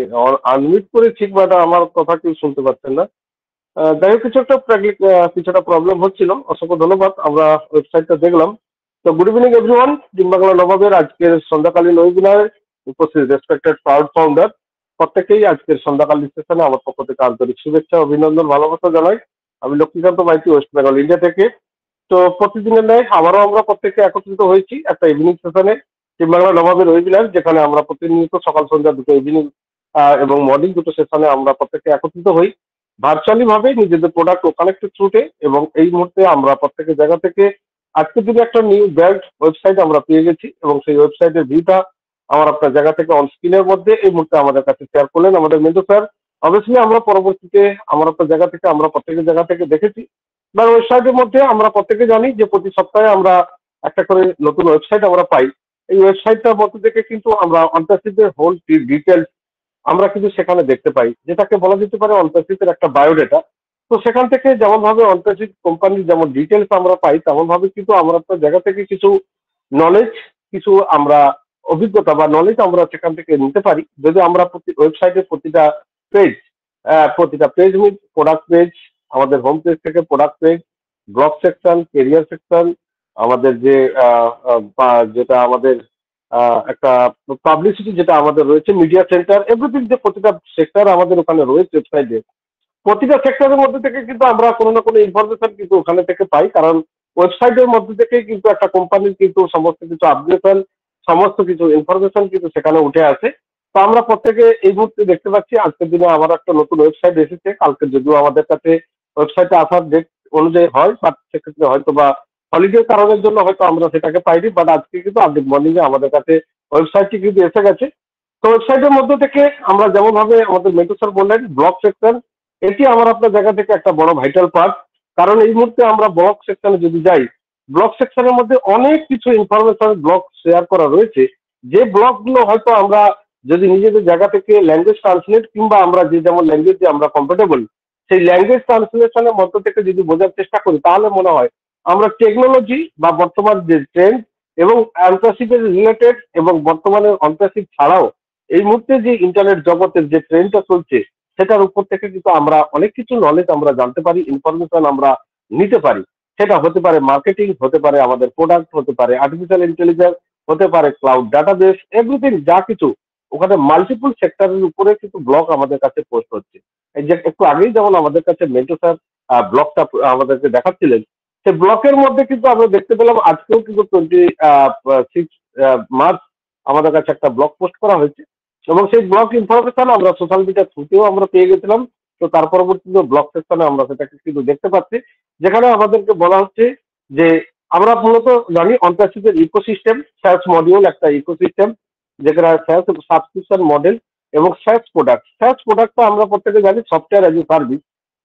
আনমিউট করে ঠিক বাট আমার কথা কেউ শুনতে পাচ্ছেন না। যাই হোক, কিছুটা প্রবলেম হচ্ছিল। অসংখ্য ধন্যবাদ। আমরা ওয়েবসাইটটা দেখলাম। তো good evening everyone. Team Bangla নবাবের আজকের সন্ধ্যাকালীন ওয়েবিনারে উপস্থিত রেসপেক্টেড প্রাউড ফাউন্ডার প্রত্যেকেই আজকের সন্ধ্যাকালীন সেশনে আমার পক্ষ থেকে আন্তরিক শুভেচ্ছা, অভিনন্দন, ভালোবাসা জানাই। আমি লক্ষ্মীকান্ত মাইতি, ওয়েস্ট বেঙ্গল, ইন্ডিয়া থেকে। তো প্রতিদিনের ন্যায় আবারও আমরা প্রত্যেকে একত্রিত হয়েছি একটা ইভিনিং সেশনে, টিম বাংলা নবাবের ওয়েবিনার, যেখানে আমরা প্রতিনিয়ত সকাল সন্ধ্যা দুটো ইভিনিং এবং মর্নিং দুটো সেশনে আমরা প্রত্যেকে একত্রিত হই ভার্চুয়ালি ভাবে নিজেদের প্রোডাক্ট ও কানেক্টেড থ্রুতে। এবং এই মুহূর্তে আমরা প্রত্যেকের জায়গা থেকে আজকের দিনে একটা নিউ ব্র্যান্ড ওয়েবসাইট আমরা পেয়ে গেছি এবং সেই ওয়েবসাইটের ভিউটা আমার আপনার জায়গা থেকে অন স্ক্রিনের মধ্যে এই মুহূর্তে আমাদের কাছে শেয়ার করলেন আমাদের মেন্টু স্যার। অবভিয়াসলি আমরা পরবর্তীতে আমার আপনার জায়গা থেকে আমরা প্রত্যেকের জায়গা থেকে দেখেছি বা ওয়েবসাইটের মধ্যে আমরা প্রত্যেকে জানি যে প্রতি সপ্তাহে আমরা একটা করে নতুন ওয়েবসাইট আমরা পাই। এই ওয়েবসাইটটার মধ্যে থেকে কিন্তু আমরা অন্তর্শীতের হোল ডিটেলস আমরা কিন্তু সেখানে দেখতে পাই, যেটাকে বলা যেতে পারে অন্তর্শীতের একটা বায়োডেটা। তো সেখান থেকে যেমন ভাবে অন্তর্শীত কোম্পানির যেমন ডিটেলস আমরা পাই, তেমন ভাবে কিন্তু আমরা আপনার জায়গা থেকে কিছু নলেজ, কিছু আমরা অভিজ্ঞতা বা নলেজ আমরা সেখান থেকে নিতে পারি যদি আমরা ওয়েবসাইটের প্রতিটা পেজ মিট প্রোডাক্ট পেজ, আমাদের হোম পেজ থেকে product page, blog section, career section, আমাদের যে যেটা আমাদের একটা পাবলিসিটি যেটা আমাদের রয়েছে, মিডিয়া সেন্টার, এভরিথিং যে প্রতিটা সেক্টর আমাদের ওখানে রয়েছে ওয়েবসাইটে, প্রতিটা সেক্টরের মধ্যে থেকে কিন্তু আমরা কোনো না কোনো ইনফরমেশন কিন্তু ওখানে থেকে পাই। কারণ ওয়েবসাইটের মধ্যে থেকেই কিন্তু একটা কোম্পানির কিন্তু সমস্ত কিছু আপডেশন, সমস্ত কিছু ইনফরমেশন কিন্তু সেখানে উঠে আসে। তো আমরা প্রত্যেকে এই মুহূর্তে দেখতে পাচ্ছি আজকের দিনে আমার একটা নতুন ওয়েবসাইট এসেছে। কালকে যদিও আমাদের কাছে ওয়েবসাইটে আসার ডেট অনুযায়ী হয়, বাট সেক্ষেত্রে হয়তো বা হলিডের কারণের জন্য হয়তো আমরা সেটাকে পাইনি, বাট আজকে কিন্তু আর্লি মর্নিং এ আমাদের কাছে ওয়েবসাইটটি কিন্তু এসে গেছে। তো ওয়েবসাইটের মধ্যে থেকে আমরা যেমন ভাবে আমাদের মেন্টু স্যার বললেন ব্লগ সেকশন, এটি আমার আপনার জায়গা থেকে একটা বড় ভাইটাল পার্ট। কারণ এই মুহূর্তে আমরা ব্লগ সেকশনে যদি যাই, ব্লগ সেকশনের মধ্যে অনেক কিছু ইনফরমেশন ব্লগ শেয়ার করা রয়েছে, যে ব্লগগুলো হয়তো আমরা যদি নিজেদের জায়গা থেকে ল্যাঙ্গুয়েজ ট্রান্সলেট কিংবা আমরা যে যেমন ল্যাঙ্গুয়েজে আমরা কমফোর্টেবল সেই ল্যাঙ্গুয়েজ ট্রান্সলেশনের মধ্য থেকে যদি বোঝার চেষ্টা করি, তাহলে মনে হয় আমরা টেকনোলজি বা বর্তমান যে ট্রেন্ড এবং অ্যান্টারশিপের রিলেটেড এবং বর্তমানে অ্যান্টারশিপ ছাড়াও এই মুহূর্তে যে ইন্টারনেট জগতের যে ট্রেন্ডটা চলছে সেটার উপর থেকে কিন্তু আমরা অনেক কিছু নলেজ আমরা জানতে পারি, ইনফরমেশন আমরা নিতে পারি। সেটা হতে পারে মার্কেটিং, হতে পারে আমাদের প্রোডাক্ট, হতে পারে আর্টিফিশিয়াল ইন্টেলিজেন্স, হতে পারে ক্লাউড ডাটাবেস, এভরিথিং যা কিছু ওখানে মাল্টিপল সেক্টরের উপরে কিন্তু ব্লগ আমাদের কাছে পোস্ট হচ্ছে। এই যে একটু আগেই যেমন আমাদের কাছে মেন্টু স্যার ব্লগটা আমাদেরকে দেখাচ্ছিলেন, সেই ব্লকের মধ্যে কিন্তু আমরা দেখতে পেলাম আজকেও কিন্তু 26 মার্চ আমাদের কাছে একটা ব্লগ পোস্ট করা হয়েছে এবং সেই ব্লগ ইনফরমেশন আমরা সোশ্যাল মিডিয়ার থ্রুতেও আমরা পেয়ে গেছিলাম। তো তার পরবর্তীতে ব্লগ সেকশনে আমরা সেটাকে কিন্তু দেখতে পাচ্ছি, যেখানে আমাদেরকে বলা হচ্ছে যে আমরা মূলত জানি অন্তর্শীতের ইকোসিস্টেম, স্যাস মডিউল একটা ইকোসিস্টেম, যেখানে স্যাস সাবস্ক্রিপশন মডেল এবং স্যাস প্রোডাক্টটা আমরা প্রত্যেকে জানি সফটওয়্যার অ্যাজ এ সার্ভিস।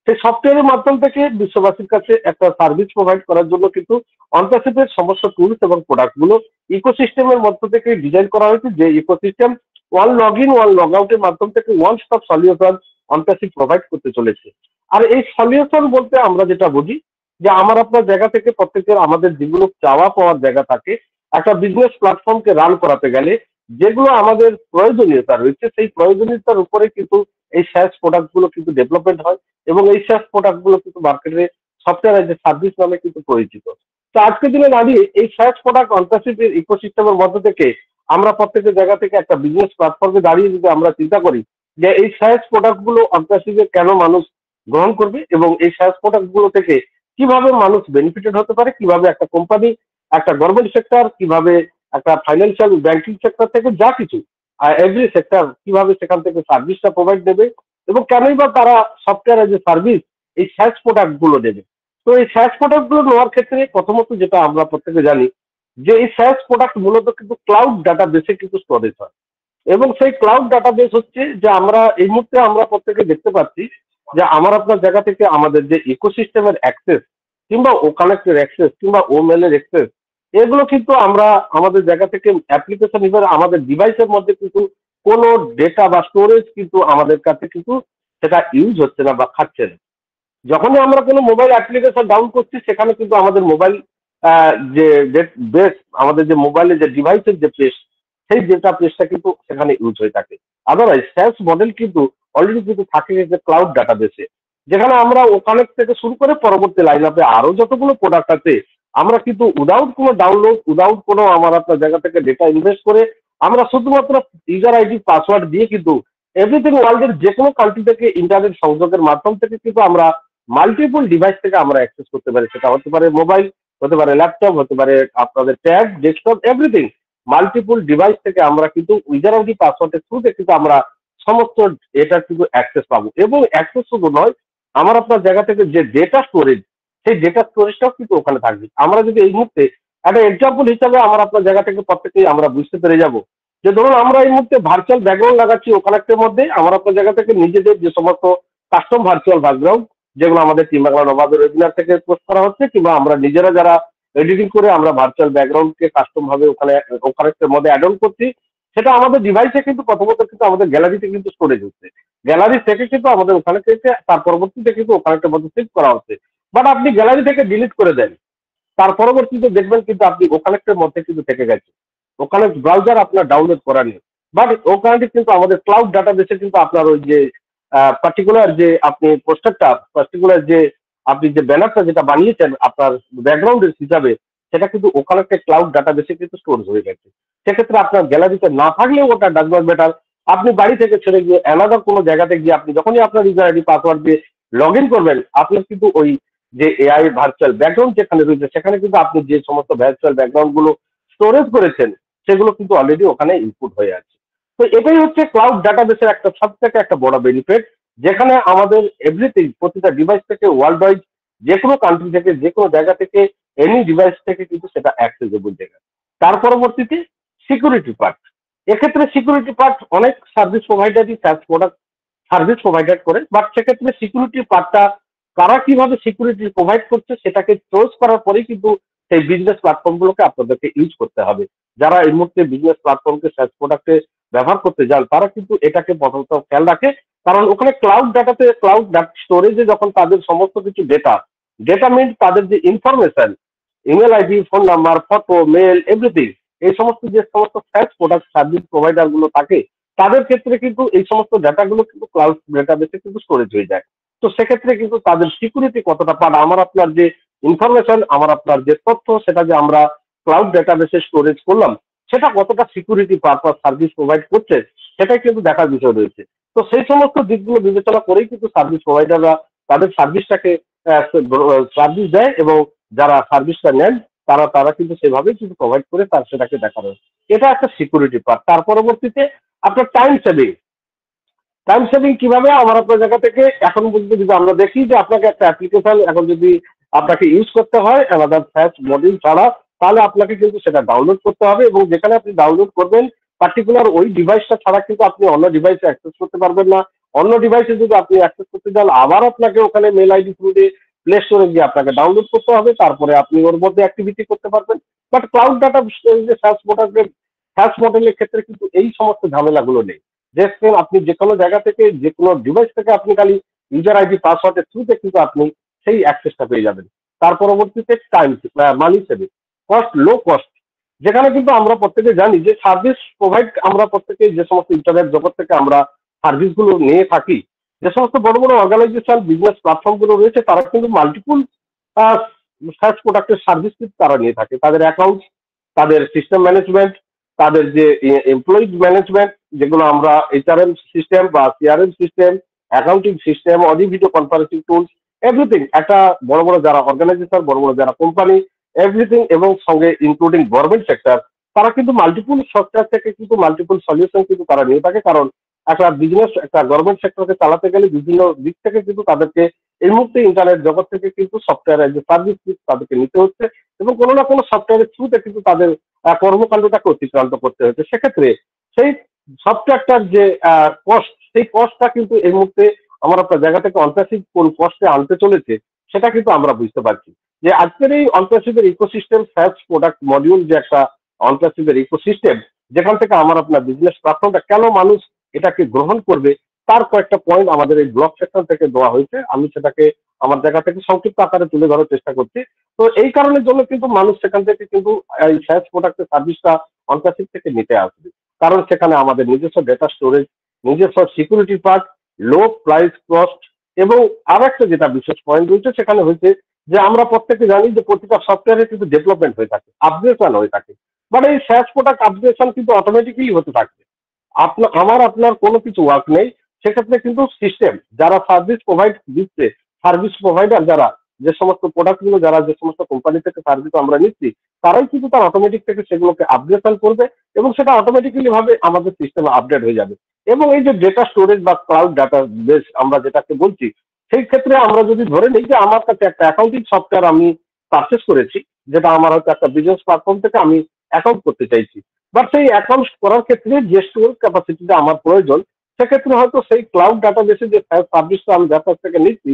সেই সফটওয়্যারের মাধ্যম থেকে বিশ্ববাসীর কাছে একটা সার্ভিস প্রোভাইড করার জন্য কিন্তু অন্তর্শীতের সমস্ত টুলস এবং প্রোডাক্টগুলো ইকোসিস্টেমের মধ্য থেকে ডিজাইন করা হয়েছে, যে ecosystem one log in one log আউটের মাধ্যম থেকে ওয়ান স্টপ সলিউশন অন্তর্শীত প্রোভাইড করতে চলেছে। আর এই সলিউশন বলতে আমরা যেটা বুঝি যে আমার আপনার জায়গা থেকে প্রত্যেকের আমাদের যেগুলো চাওয়া পাওয়ার জায়গা থাকে, একটা বিজনেস প্ল্যাটফর্মকে রান করাতে গেলে যেগুলো আমাদের প্রয়োজনীয়তা রয়েছে সেই প্রয়োজনীয়তার উপরে কিন্তু এই স্যাস প্রোডাক্টগুলো কিন্তু ডেভেলপমেন্ট হয় এবং এই স্যাস প্রোডাক্টগুলো কিন্তু মার্কেটে সফটওয়্যার এজ এ সার্ভিস নামে কিন্তু পরিচিত। তো আজকের দিনে দাঁড়িয়ে এই স্যাস প্রোডাক্ট অন্তর্শীতের ইকোসিস্টেমের মধ্য থেকে আমরা প্রত্যেকের জায়গা থেকে একটা বিজনেস প্ল্যাটফর্মে দাঁড়িয়ে যদি আমরা চিন্তা করি যে এই স্যাস প্রোডাক্টগুলো অন্তর্শীতে কেন মানুষ গ্রহণ করবে এবং এই স্যাস প্রোডাক্টগুলো থেকে কিভাবে মানুষ বেনিফিটেড হতে পারে, কিভাবে একটা কোম্পানি, একটা গভর্নমেন্ট সেক্টর, কিভাবে একটা ফাইন্যান্সিয়াল ব্যাংকিং সেক্টর থেকে যা কিছু এভরি সেক্টর কিভাবে সেখান থেকে সার্ভিসটা প্রোভাইড দেবে এবং কেনই বা তারা সফটওয়্যার এজ এ সার্ভিস এই স্যাস প্রোডাক্টগুলো দেবে। তো এই স্যাস প্রোডাক্টগুলো নেওয়ার ক্ষেত্রে প্রথমত যেটা আমরা প্রত্যেকে জানি যে এই স্যাস প্রোডাক্ট মূলত কিন্তু ক্লাউড ডাটাবেসে কিন্তু স্টোরেজ হয় এবং সেই ক্লাউড ডাটাবেস হচ্ছে যে আমরা এই মুহূর্তে আমরা প্রত্যেকে দেখতে পাচ্ছি যে আমার আপনার জায়গা থেকে আমাদের যে ইকোসিস্টেমের অ্যাক্সেস কিংবা ও কানেক্টের অ্যাক্সেস কিংবা ও মেলের অ্যাক্সেস, এগুলো কিন্তু আমরা আমাদের জায়গা থেকে অ্যাপ্লিকেশন হিসেবে আমাদের ডিভাইসের মধ্যে কিন্তু কোনো ডেটা বা স্টোরেজ কিন্তু আমাদের কাছে কিন্তু সেটা ইউজ হচ্ছে না বা খাচ্ছে না। যখনই আমরা কোনো মোবাইল অ্যাপ্লিকেশন ডাউন করছি সেখানে কিন্তু আমাদের মোবাইল যে বেস, আমাদের যে মোবাইলের যে ডিভাইসের যে পেজ, সেই ডেটা পেজটা কিন্তু সেখানে ইউজ হয়ে থাকে। আদারওয়াইজ স্যাস মডেল কিন্তু অলরেডি কিন্তু থাকে যে ক্লাউড ডাটাবেসে, যেখানে আমরা ওখানে থেকে শুরু করে পরবর্তী লাইন আপে আরো যতগুলো প্রোডাক্ট আছে আমরা কিন্তু উইদাউট কোনো ডাউনলোড, উইদাউট কোনো আমার আপনার জায়গা থেকে ডেটা ইনভেস্ট করে আমরা শুধুমাত্র ইউজার আইডি পাসওয়ার্ড দিয়ে কিন্তু এভরিথিং ওয়ার্ল্ডের যে কোনো কান্ট্রি থেকে ইন্টারনেট সংযোগের মাধ্যম থেকে কিন্তু আমরা মাল্টিপল ডিভাইস থেকে আমরা অ্যাক্সেস করতে পারি। সেটা হতে পারে মোবাইল, হতে পারে ল্যাপটপ, হতে পারে আপনাদের tab, desktop, everything multiple device থেকে আমরা কিন্তু ইউজার আইডি পাসওয়ার্ডের থ্রুতে কিন্তু আমরা সমস্ত এটা কিন্তু অ্যাক্সেস পাবো। এবং অ্যাক্সেস শুধু নয়, আমার আপনার জায়গা থেকে যে ডেটা স্টোরেজ, সেই ডেটা স্টোরেজটাও কিন্তু ওখানে থাকবে। আমরা যদি এই মুহূর্তে একটা এক্সাম্পল হিসাবে আমরা আপনার জায়গা থেকে প্রত্যেকেই আমরা বুঝতে পেরে যাব যে ধরুন আমরা এই মুহূর্তে ভার্চুয়াল ব্যাকগ্রাউন্ড লাগাচ্ছি ওখানের মধ্যে আমার আপনার জায়গা থেকে নিজেদের যে সমস্ত কাস্টম ভার্চুয়াল ব্যাকগ্রাউন্ড যেগুলো আমাদের টিম বাংলা নবাবের ওয়েবিনার থেকে পোস্ট করা হচ্ছে কিংবা আমরা নিজেরা যারা এডিটিং করে আমরা ভার্চুয়াল ব্যাকগ্রাউন্ডকে কাস্টম ভাবে ওখানের মধ্যে অ্যাড অন করছি, সেটা আমাদের ডিভাইসে কিন্তু প্রথমত কিন্তু আমাদের গ্যালারিতে কিন্তু স্টোরেজ হচ্ছে, গ্যালারি থেকে কিন্তু আমাদের ওখানে থেকে তার পরবর্তীতে কিন্তু ওখানের মধ্যে সেভ করা হচ্ছে। বাট আপনি গ্যালারি থেকে ডিলিট করে দেন, তার পরবর্তীতে দেখবেন কিন্তু আপনি ওখানের মধ্যে কিন্তু থেকে গেছে, ওখানে ব্রাউজার আপনার ডাউনলোড করা নেই। বাট ওখানে কিন্তু আমাদের ক্লাউড ডাটাবেসে কিন্তু আপনার ওই যে পার্টিকুলার যে আপনি পোস্টারটা পার্টিকুলার যে আপনি যে ব্যানারটা যেটা বানিয়েছেন আপনার ব্যাকগ্রাউন্ডের হিসাবে, সেটা কিন্তু ওখানে ক্লাউড ডাটাবেসে কিন্তু স্টোর হয়ে গেছে। সেক্ষেত্রে আপনার গ্যালারিতে না থাকলেও ওটা ডাজ নট ম্যাটার, আপনি বাড়ি থেকে ছেড়ে গিয়ে অ্যানাদার কোনো জায়গাতে গিয়ে আপনি যখনই আপনার ইউজার আইডি পাসওয়ার্ড দিয়ে লগ ইন করবেন, আপনার কিন্তু ওই যে এআই ভার্চুয়াল ব্যাকগ্রাউন্ড যেখানে রয়েছে সেখানে কিন্তু আপনি যে সমস্ত ভার্চুয়াল ব্যাকগ্রাউন্ড গুলো স্টোরেজ করেছেন সেগুলো কিন্তু অলরেডি ওখানে ইনপুট হয়ে আছে। তো এটাই হচ্ছে ক্লাউড ডাটাবেসের একটা সব থেকে একটা বড় বেনিফিট, যেখানে আমাদের এভরিথিং প্রতিটা ডিভাইস থেকে ওয়ার্ল্ড ওয়াইড যে কোনো কান্ট্রি থেকে যে কোনো জায়গা থেকে এনি ডিভাইস থেকে কিন্তু সেটা অ্যাক্সেসেবল জায়গা। তার পরবর্তীতে সিকিউরিটি পার্ট, এক্ষেত্রে সিকিউরিটি পার্ট অনেক সার্ভিস প্রোভাইডারই প্রোডাক্ট সার্ভিস প্রোভাইডার করে, বাট সেক্ষেত্রে সিকিউরিটি পার্টটা কারা কিভাবে সিকিউরিটি প্রোভাইড করছে সেটাকে চোজ করার পরেই কিন্তু সেই বিজনেস প্ল্যাটফর্মগুলোকে আপনাদেরকে ইউজ করতে হবে। যারা এই মুহূর্তে বিজনেস প্ল্যাটফর্মকে সার্চ প্রোডাক্টে ব্যবহার করতে যান তারা কিন্তু এটাকে প্রথমত খেয়াল রাখে, কারণ ওখানে ক্লাউড ডাটাতে ক্লাউড স্টোরেজে যখন তাদের সমস্ত কিছু ডেটা মিনস তাদের যে information, email ID, phone number, photo, mail, everything, এই সমস্ত যে সমস্ত সার্চ প্রোডাক্ট সার্ভিস প্রোভাইডার গুলো থাকে তাদের ক্ষেত্রে কিন্তু এই সমস্ত ডাটাগুলো কিন্তু ক্লাউড ডেটাবেসে কিন্তু স্টোরেজ হয়ে যায়। তো সেক্ষেত্রে কিন্তু তাদের সিকিউরিটি কতটা পান, আমার আপনার যে ইনফরমেশন, আমার আপনার যে তথ্য সেটা যে আমরা ক্লাউড ডেটাবেসে স্টোরেজ করলাম সেটা কতটা সিকিউরিটি পারপাস সার্ভিস প্রোভাইড করছে সেটাই কিন্তু দেখার বিষয় রয়েছে। তো সেই সমস্ত দিকগুলো বিবেচনা করেই কিন্তু সার্ভিস প্রোভাইডাররা তাদের সার্ভিসটাকে সার্ভিস দেয় এবং যারা সার্ভিসটা নেন তারা কিন্তু সেভাবেই কিন্তু প্রোভাইড করে তার সেটাকে দেখানো। এটা একটা সিকিউরিটি পার্ট। তার পরবর্তীতে আপনার টাইম সেভিং কিভাবে আমার আপনার জায়গা থেকে এখন পর্যন্ত যদি আমরা দেখি যে আপনাকে একটা অ্যাপ্লিকেশন এখন যদি আপনাকে ইউজ করতে হয় আলাদা ফ্যাচ মডিউল ছাড়া, তাহলে আপনাকে কিন্তু সেটা ডাউনলোড করতে হবে এবং যেখানে আপনি ডাউনলোড করবেন পার্টিকুলার ওই ডিভাইসটা ছাড়া কিন্তু আপনি অন্য ডিভাইসে অ্যাক্সেস করতে পারবেন না। অন্য ডিভাইসে যদি আপনি অ্যাক্সেস করতে চান আবার আপনাকে ওখানে মেল আইডি থ্রু দিয়ে প্লে স্টোরে গিয়ে আপনাকে ডাউনলোড করতে হবে, তারপরে আপনি ওর মধ্যে অ্যাক্টিভিটি করতে পারবেন। বাট ক্লাউড ডাটা যে সার্চ মডেলের ক্ষেত্রে কিন্তু এই সমস্ত ঝামেলাগুলো নেই। দেখবেন আপনি যে কোনো জায়গা থেকে যে কোনো ডিভাইস থেকে আপনি খালি ইউজার আইডি পাসওয়ার্ডের থ্রুতে কিন্তু আপনি সেই অ্যাক্সেসটা পেয়ে যাবেন। তার পরবর্তীতে টাইম মানি সেভিং, লো কস্ট, যেখানে কিন্তু আমরা প্রত্যেকে জানি যে সার্ভিস প্রোভাইড আমরা প্রত্যেকে যে সমস্ত ইন্টারনেট জগৎ থেকে আমরা সার্ভিসগুলো নিয়ে থাকি, যে সমস্ত বড় বড় অর্গানাইজেশন বিজনেস প্ল্যাটফর্মগুলো রয়েছে তারা কিন্তু মাল্টিপুল সার্চ প্রোডাক্টের সার্ভিস কিন্তু তারা নিয়ে থাকে। তাদের অ্যাকাউন্ট, তাদের সিস্টেম ম্যানেজমেন্ট, তাদের যে এমপ্লয়ি ম্যানেজমেন্ট যেগুলো আমরা এইচআরএম সিস্টেম বা CRM system, accounting system, audio video conferencing tools, everything একটা বড় বড় যারা অর্গানাইজেশন, বড় বড় যারা কোম্পানি, এভরিথিং এবং সঙ্গে ইনক্লুডিং গভর্নমেন্ট সেক্টর, তারা কিন্তু মাল্টিপুল সফটওয়্যার থেকে কিন্তু মাল্টিপুল সলিউশন কিন্তু তারা নিয়ে থাকে। কারণ একটা বিজনেস একটা গভর্নমেন্ট সেক্টরকে চালাতে গেলে বিভিন্ন দিক থেকে কিন্তু তাদেরকে এই মুহূর্তে ইন্টারনেট জগৎ থেকে কিন্তু সফটওয়্যার যে সার্ভিস তাদেরকে নিতে হচ্ছে এবং কোনো না কোনো সফটওয়্যারের থ্রুতে কিন্তু তাদের কর্মকাণ্ডটাকে অতিক্রান্ত করতে হচ্ছে। সেক্ষেত্রে সেই সফটওয়্যারটার যে কস্ট, সেই কস্টটা কিন্তু এই মুহূর্তে আমার আপনার জায়গা থেকে অনপ্যাসিভ কোন কস্টে আনতে চলেছে সেটা কিন্তু আমরা বুঝতে পারছি যে আজকের এই অনপ্যাসিভের ইকোসিস্টেম সার্চ প্রোডাক্ট মডিউল যে একটা অনপ্যাসিভের ইকোসিস্টেম, যেখান থেকে আমার আপনার বিজনেস প্ল্যাটফর্মটা কেন মানুষ এটাকে গ্রহণ করবে তার কয়েকটা পয়েন্ট আমাদের এই ব্লগ সেকশন থেকে দেওয়া হয়েছে। আমি সেটাকে আমার জায়গা থেকে সংক্ষিপ্ত আকারে তুলে ধরার চেষ্টা করছি। তো এই কারণের জন্য কিন্তু মানুষ সেখান থেকে কিন্তু এই সার্চ প্রোডাক্টের সার্ভিসটা অনপ্যাসিভ থেকে নিতে আসবে, কারণ সেখানে আমাদের নিজস্ব ডেটা স্টোরেজ, নিজস্ব security part, low price cost এবং আর একটা যেটা বিশেষ পয়েন্ট রয়েছে সেখানে হয়েছে যে আমরা প্রত্যেকে জানি যে প্রতিটা সফটওয়্যারে কিন্তু ডেভেলপমেন্ট হয়ে থাকে, আপগ্রেশন হয়ে থাকে। বাট এই সার্চ প্রোডাক্ট আপগ্রেশন কিন্তু অটোমেটিকলি হতে থাকবে, আপনার কোনো কিছু ওয়ার্ক নেই। সেক্ষেত্রে কিন্তু সিস্টেম যারা সার্ভিস প্রোভাইড দিচ্ছে, সার্ভিস প্রোভাইডার যারা যে সমস্ত প্রোডাক্টগুলো যারা যে সমস্ত কোম্পানি থেকে সার্ভিস আমরা নিচ্ছি তারাই কিন্তু তার অটোমেটিক থেকে সেগুলোকে আপগ্রেশন করবে এবং সেটা অটোমেটিক্যালি ভাবে আমাদের সিস্টেমে আপডেট হয়ে যাবে। এবং এই যে ডেটা স্টোরেজ বা ক্লাউড ডাটা বেস আমরা যেটাকে বলছি সেই ক্ষেত্রে আমরা যদি ধরে নিই যে আমার কাছে একটা অ্যাকাউন্টিং সফটওয়্যার আমি পারচেস করেছি, যেটা আমার হয়তো একটা বিজনেস প্ল্যাটফর্ম থেকে আমি অ্যাকাউন্ট করতে চাইছি, বাট সেই অ্যাকাউন্ট করার ক্ষেত্রে যে স্টোরেজ ক্যাপাসিটিটা আমার প্রয়োজন, সেক্ষেত্রে হয়তো সেই ক্লাউড ডাটাবেসে যে সার্ভিসটা আমি যার কাছ থেকে নিচ্ছি,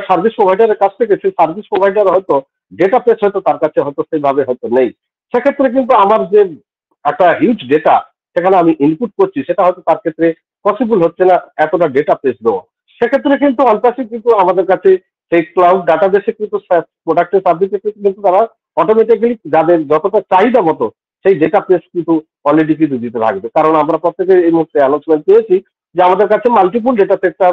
সার্ভিস প্রোভাইডারের কাছ থেকে, সেই সার্ভিস প্রোভাইডার হয়তো ডেটাবেস হয়তো তার কাছে হয়তো সেইভাবে হয়তো নেই। সেক্ষেত্রে কিন্তু আমার যে একটা হিউজ ডেটা সেখানে আমি ইনপুট করছি, সেটা হয়তো তার ক্ষেত্রে পসিবল হচ্ছে না এতটা ডেটা পেজ দেওয়া। সেক্ষেত্রে কিন্তু অনপ্যাসিভ কিন্তু আমাদের কাছে সেই ক্লাউড ডাটাবেসে কিন্তু প্রোডাক্টের সার্ভিসে কিন্তু তারা অটোমেটিক্যালি যাদের যতটা চাহিদা মতো সেই ডেটা পেজ কিন্তু অলরেডি কিন্তু দিতে থাকবে। কারণ আমরা প্রত্যেকে এই মুহূর্তে অ্যানাউন্সমেন্ট পেয়েছি যে আমাদের কাছে মাল্টিপুল ডেটা সেক্টর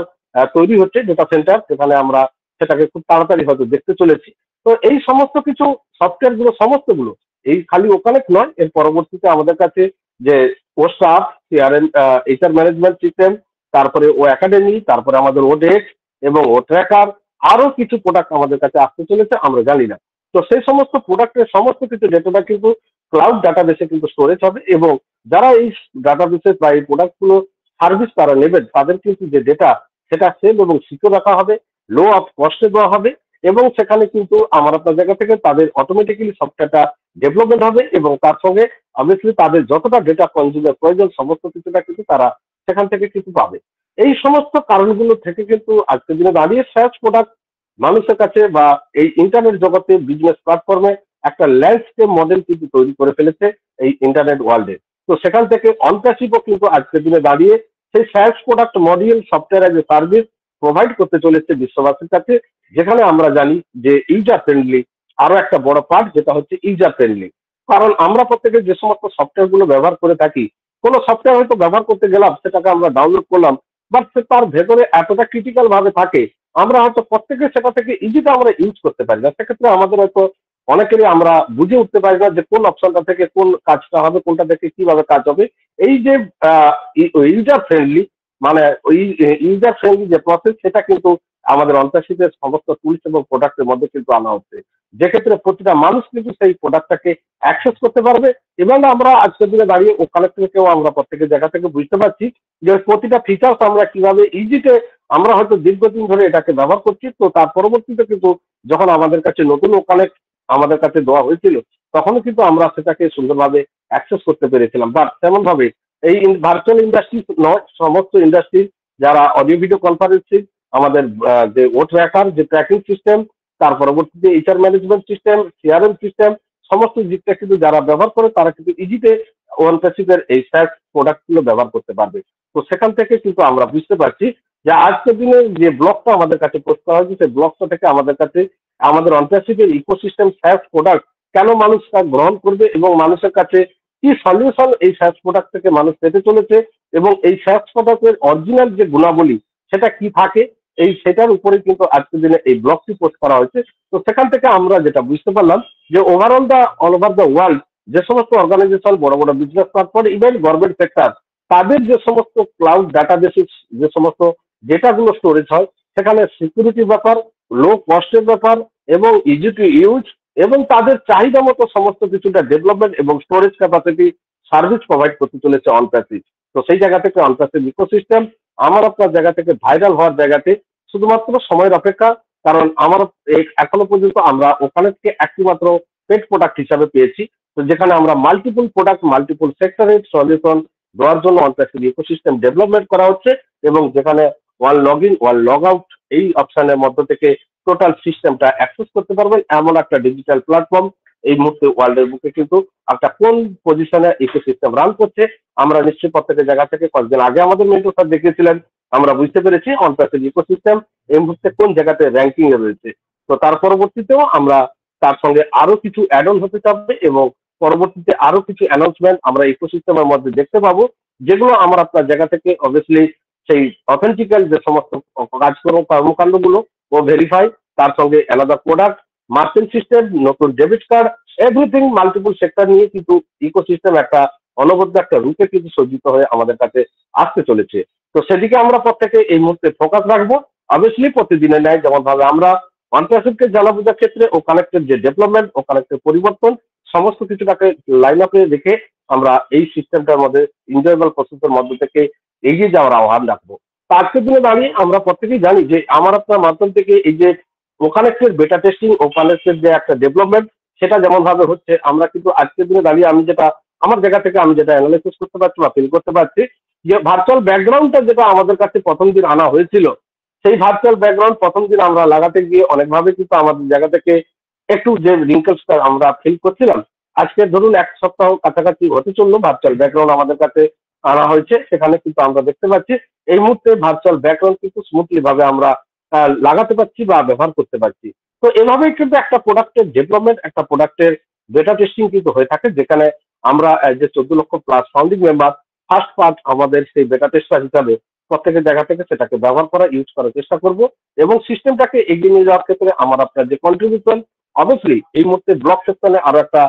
তৈরি হচ্ছে, ডেটা সেন্টার, যেখানে আমরা সেটাকে খুব তাড়াতাড়ি হয়তো দেখতে চলেছি। তো এই সমস্ত কিছু সফটওয়্যার গুলো সমস্তগুলো এই খালি ওখানে নয়, এর পরবর্তীতে আমাদের কাছে যে O staff, CRM, HR management system, তারপরে ও একাডেমি, তারপরে আমাদের ও ডেস্ক এবং ও ট্র্যাকার, আরো কিছু প্রোডাক্ট আমাদের কাছে আসতে চলেছে, আমরা জানি না। তো সেই সমস্ত প্রোডাক্টের সমস্ত কিছু ডেটাটা কিন্তু ক্লাউড ডাটাবেসে কিন্তু স্টোরেজ হবে, এবং যারা এই ডাটাবেসে বা এই প্রোডাক্টগুলো সার্ভিস তারা নেবেন, তাদের কিন্তু যে ডেটা সেটা সেভ এবং সিকিউর রাখা হবে, লো অফ কস্টে দেওয়া হবে, এবং সেখানে কিন্তু আমার আপনার জায়গা থেকে তাদের অটোমেটিক্যালি সফটওয়্যারটা ডেভেলপমেন্ট হবে, এবং তার সঙ্গে অবভিয়াসলি তাদের যতটা ডেটা কনজিউমের প্রয়োজন সমস্ত কিছুটা কিন্তু তারা সেখান থেকে কিন্তু পাবে। এই সমস্ত কারণগুলো থেকে কিন্তু আজকের দিনে দাঁড়িয়ে সার্চ প্রোডাক্ট মানুষের কাছে বা এই ইন্টারনেট জগতে বিজনেস প্ল্যাটফর্মে একটা ল্যান্ডস্কেপ মডেল কিন্তু তৈরি করে ফেলেছে এই ইন্টারনেট ওয়ার্ল্ডে। তো সেখান থেকে অনপ্যাসিভও কিন্তু আজকের দিনে দাঁড়িয়ে সেই search product module software as a service provide করতে চলেছে বিশ্ববাসীর কাছে, যেখানে আমরা জানি যে ইউজার ফ্রেন্ডলি আরো একটা বড় পার্ট, যেটা হচ্ছে ইউজার ফ্রেন্ডলি। কারণ আমরা প্রত্যেকে যে সমস্ত সফটওয়্যার গুলো ব্যবহার করে থাকি, কোনো সফটওয়্যার হয়তো ব্যবহার করতে গেলাম, সেটাকে আমরা ডাউনলোড করলাম, বাট সে তার ভেতরে এতটা ক্রিটিক্যাল ভাবে থাকে, আমরা হয়তো প্রত্যেকে সেটা থেকে ইজিটা আমরা ইউজ করতে পারি না। সেক্ষেত্রে আমাদের হয়তো অনেকেরই আমরা বুঝে উঠতে পারি না যে কোন অপশনটা থেকে কোন কাজটা হবে, কোনটা থেকে কিভাবে কাজ হবে। এই যে ইউজার ফ্রেন্ডলি, মানে ওই ইউজার ফ্রেন্ডলি যে প্রসেস, সেটা কিন্তু আমাদের অন্তর্শীতের সমস্ত টুলস এবং প্রোডাক্টের মধ্যে কিন্তু আনা হচ্ছে, যে ক্ষেত্রে প্রতিটা মানুষ কিন্তু সেই প্রোডাক্টটাকে অ্যাক্সেস করতে পারবে। এবং আমরা আজকের দিনে দাঁড়িয়ে ও কানেক্ট থেকেও আমরা প্রত্যেকের জায়গা থেকে বুঝতে পারছি যে প্রতিটা ফিচার্স আমরা কিভাবে ইজিতে আমরা হয়তো দীর্ঘদিন ধরে এটাকে ব্যবহার করছি। তো তার পরবর্তীতে কিন্তু যখন আমাদের কাছে নতুন ও কানেক্ট আমাদের কাছে দেওয়া হয়েছিল, তখনও কিন্তু আমরা সেটাকে সুন্দরভাবে অ্যাক্সেস করতে পেরেছিলাম। বাট তেমন ভাবে এই ভার্চুয়াল ইন্ডাস্ট্রি নয়, সমস্ত ইন্ডাস্ট্রি যারা অডিও ভিডিও কনফারেন্সিং, আমাদের যে ও ট্র্যাকার, যে ট্র্যাকিং সিস্টেম, তার পরবর্তীতে HR management system, CRM system, সমস্ত দিকটা কিন্তু যারা ব্যবহার করে তারা কিন্তু ইজিতে ওয়ানপ্যাসিভের এই স্যাস প্রোডাক্টগুলো ব্যবহার করতে পারবে। তো সেখান থেকে কিন্তু আমরা বুঝতে পারছি যে আজকের দিনে যে ব্লকটা আমাদের কাছে পোস্ট করা হয়েছে, সেই ব্লকটা থেকে আমাদের কাছে আমাদের ওয়ানপ্যাসিভের ইকোসিস্টেম স্যাস প্রোডাক্ট কেন মানুষ তা গ্রহণ করবে, এবং মানুষের কাছে কি সলিউশন এই স্যাস প্রোডাক্ট থেকে মানুষ পেতে চলেছে, এবং এই স্যাস প্রোডাক্টের অরিজিনাল যে গুণাবলী সেটা কি থাকে, এই সেটার উপরে কিন্তু আজকের দিনে এই ব্লগটি পোস্ট করা হয়েছে। তো সেখান থেকে আমরা যেটা বুঝতে পারলাম যে overall all over the world যে সমস্ত অর্গানাইজেশন, বড় বড় business platform, even government sector, তাদের যে সমস্ত ক্লাউড ডাটাবেসিস যে সমস্ত ডেটাগুলো স্টোরেজ হয়, সেখানে সিকিউরিটির ব্যাপার, লো কস্টের ব্যাপার, এবং ইজি টু ইউজ, এবং তাদের চাহিদা মতো সমস্ত কিছুটা ডেভেলপমেন্ট এবং স্টোরেজ ক্যাপাসিটি সার্ভিস প্রোভাইড করতে চলেছে অনপ্যাসিভ। তো সেই জায়গা থেকে অনপ্যাসিভ ইকোসিস্টেম আমার আপনার জায়গা থেকে ভাইরাল হওয়ার জায়গাতে শুধুমাত্র সময়ের অপেক্ষা। কারণ আমার এখনো পর্যন্ত আমরা ওখানে থেকে একটি মাত্র পেড প্রোডাক্ট হিসাবে পেয়েছি, তো যেখানে আমরা মাল্টিপল প্রোডাক্ট মাল্টিপল সেক্টরের সলিউশন দেওয়ার জন্য অনপ্যাসিভ ইকোসিস্টেম ডেভেলপমেন্ট করা হচ্ছে, এবং যেখানে one log in one log out এই অপশনের মধ্য থেকে টোটাল সিস্টেমটা অ্যাক্সেস করতে পারবেন এমন একটা ডিজিটাল প্ল্যাটফর্ম এই মুহূর্তে ওয়ার্ল্ডের বুকে কিন্তু একটা কোন পজিশনে ইকোসিস্টেম রান করছে আমরা নিশ্চয়ই প্রত্যেকের জায়গা থেকে কয়েকদিন আগে আমাদের মেন্টর স্যার দেখিয়েছিলেন, আমরা বুঝতে পেরেছি অনপ্যাসিভ ইকোসিস্টেম এই মুহূর্তে কোন জায়গাতে র্যাঙ্কিং এ রয়েছে। তো তার পরবর্তীতেও আমরা তার সঙ্গে আরো কিছু অ্যাড অন হতে চাবে, এবং পরবর্তীতে আরো কিছু অ্যানাউন্সমেন্ট আমরা ইকোসিস্টেমের মধ্যে দেখতে পাবো, যেগুলো আমার আপনার জায়গা থেকে অবভিয়াসলি সেই অথেন্টিক্যাল যে সমস্ত কর্মকাণ্ডগুলো ও ভেরিফাই, তার সঙ্গে আলাদা প্রোডাক্ট, মার্চেন্ট সিস্টেম, নতুন debit card, everything multiple sector নিয়ে কিন্তু ইকোসিস্টেম একটা অনবদ্য একটা রূপে কিন্তু সজ্জিত হয়ে আমাদের কাছে আসতে চলেছে। তো সেদিকে আমরা প্রত্যেকে এই মুহূর্তে ফোকাস রাখবো। অবভিয়াসলি প্রতিদিনের ন্যায় যেমন ভাবে আমরা অনপ্যাসিভকে জানা বোঝার ক্ষেত্রে ও কানেক্টের যে ডেভেলপমেন্ট ও কানেক্টের পরিবর্তন সমস্ত কিছুটাকে লাইন আপে রেখে আমরা এই সিস্টেমটার মধ্যে এনজয়েবল প্রসেসের মধ্যে থেকে এগিয়ে যাওয়ার আহ্বান রাখবো। আজকের দিনে দাঁড়িয়ে আমরা প্রত্যেকেই জানি যে আমার আপনার মাধ্যম থেকে এই যে ওকানেক্টের বেটা টেস্টিং, ওকানেক্টের যে একটা ডেভেলপমেন্ট, সেটা যেমন ভাবে হচ্ছে, আমরা কিন্তু আজকের দিনে দাঁড়িয়ে আমি যেটা আমার জায়গা থেকে আমি যেটা অ্যানালাইসিস করতে পারছি বা ফিল করতে পারছি, যে ভার্চুয়াল ব্যাকগ্রাউন্ডটা যেটা আমাদের কাছে প্রথম দিন আনা হয়েছিল, সেই ভার্চুয়াল ব্যাকগ্রাউন্ড প্রথম দিন আমরা লাগাতে গিয়ে অনেকভাবে কিন্তু আমাদের জায়গা থেকে একটু যে রিঙ্কেলসটা আমরা ফিল করছিলাম, আজকে ধরুন এক সপ্তাহ কাছাকাছি হতে চললো ভার্চুয়াল ব্যাকগ্রাউন্ড আমাদের কাছে আনা হয়েছে, সেখানে কিন্তু আমরা দেখতে পাচ্ছি এই মুহূর্তে ভার্চুয়াল ব্যাকগ্রাউন্ড কিন্তু স্মুথলি ভাবে আমরা লাগাতে পারছি বা ব্যবহার করতে পারছি। তো এভাবেই কিন্তু একটা প্রোডাক্টের ডেভেলপমেন্ট, একটা প্রোডাক্টের বেটা টেস্টিং কিন্তু হয়ে থাকে, যেখানে আমরা যে 14 লক্ষ plus founding member first part আমাদের সেই বেটা টেস্টার হিসাবে প্রত্যেকের জায়গা থেকে সেটাকে ব্যবহার করা, ইউজ করার চেষ্টা করব এবং সিস্টেমটাকে এগিয়ে নিয়ে যাওয়ার ক্ষেত্রে আমার আপনার যে কন্ট্রিবিউশন, অবভিয়াসলি এই মুহূর্তে ব্লক সেকশনে আরো একটা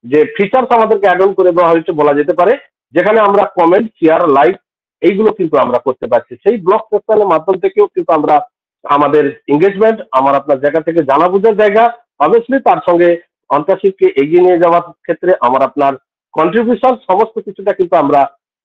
যে ফিচার্স আমাদেরকে অ্যাড অন করে দেওয়া হয়েছে বলা যেতে পারে, যেখানে আমরা কমেন্ট, শেয়ার, লাইক এইগুলো কিন্তু আমরা করতে পারছি। সেই ব্লক সেকশনের মাধ্যম থেকেও কিন্তু আমরা আমাদের এঙ্গেজমেন্ট, আমার আপনার জায়গা থেকে জানা বোঝার জায়গা, অবভিয়াসলি তার সঙ্গে অন্টারশিপকে এগিয়ে নিয়ে যাওয়ার ক্ষেত্রে আমার আপনার কন্ট্রিবিউশন, সমস্ত কিছুটা কিন্তু আমরা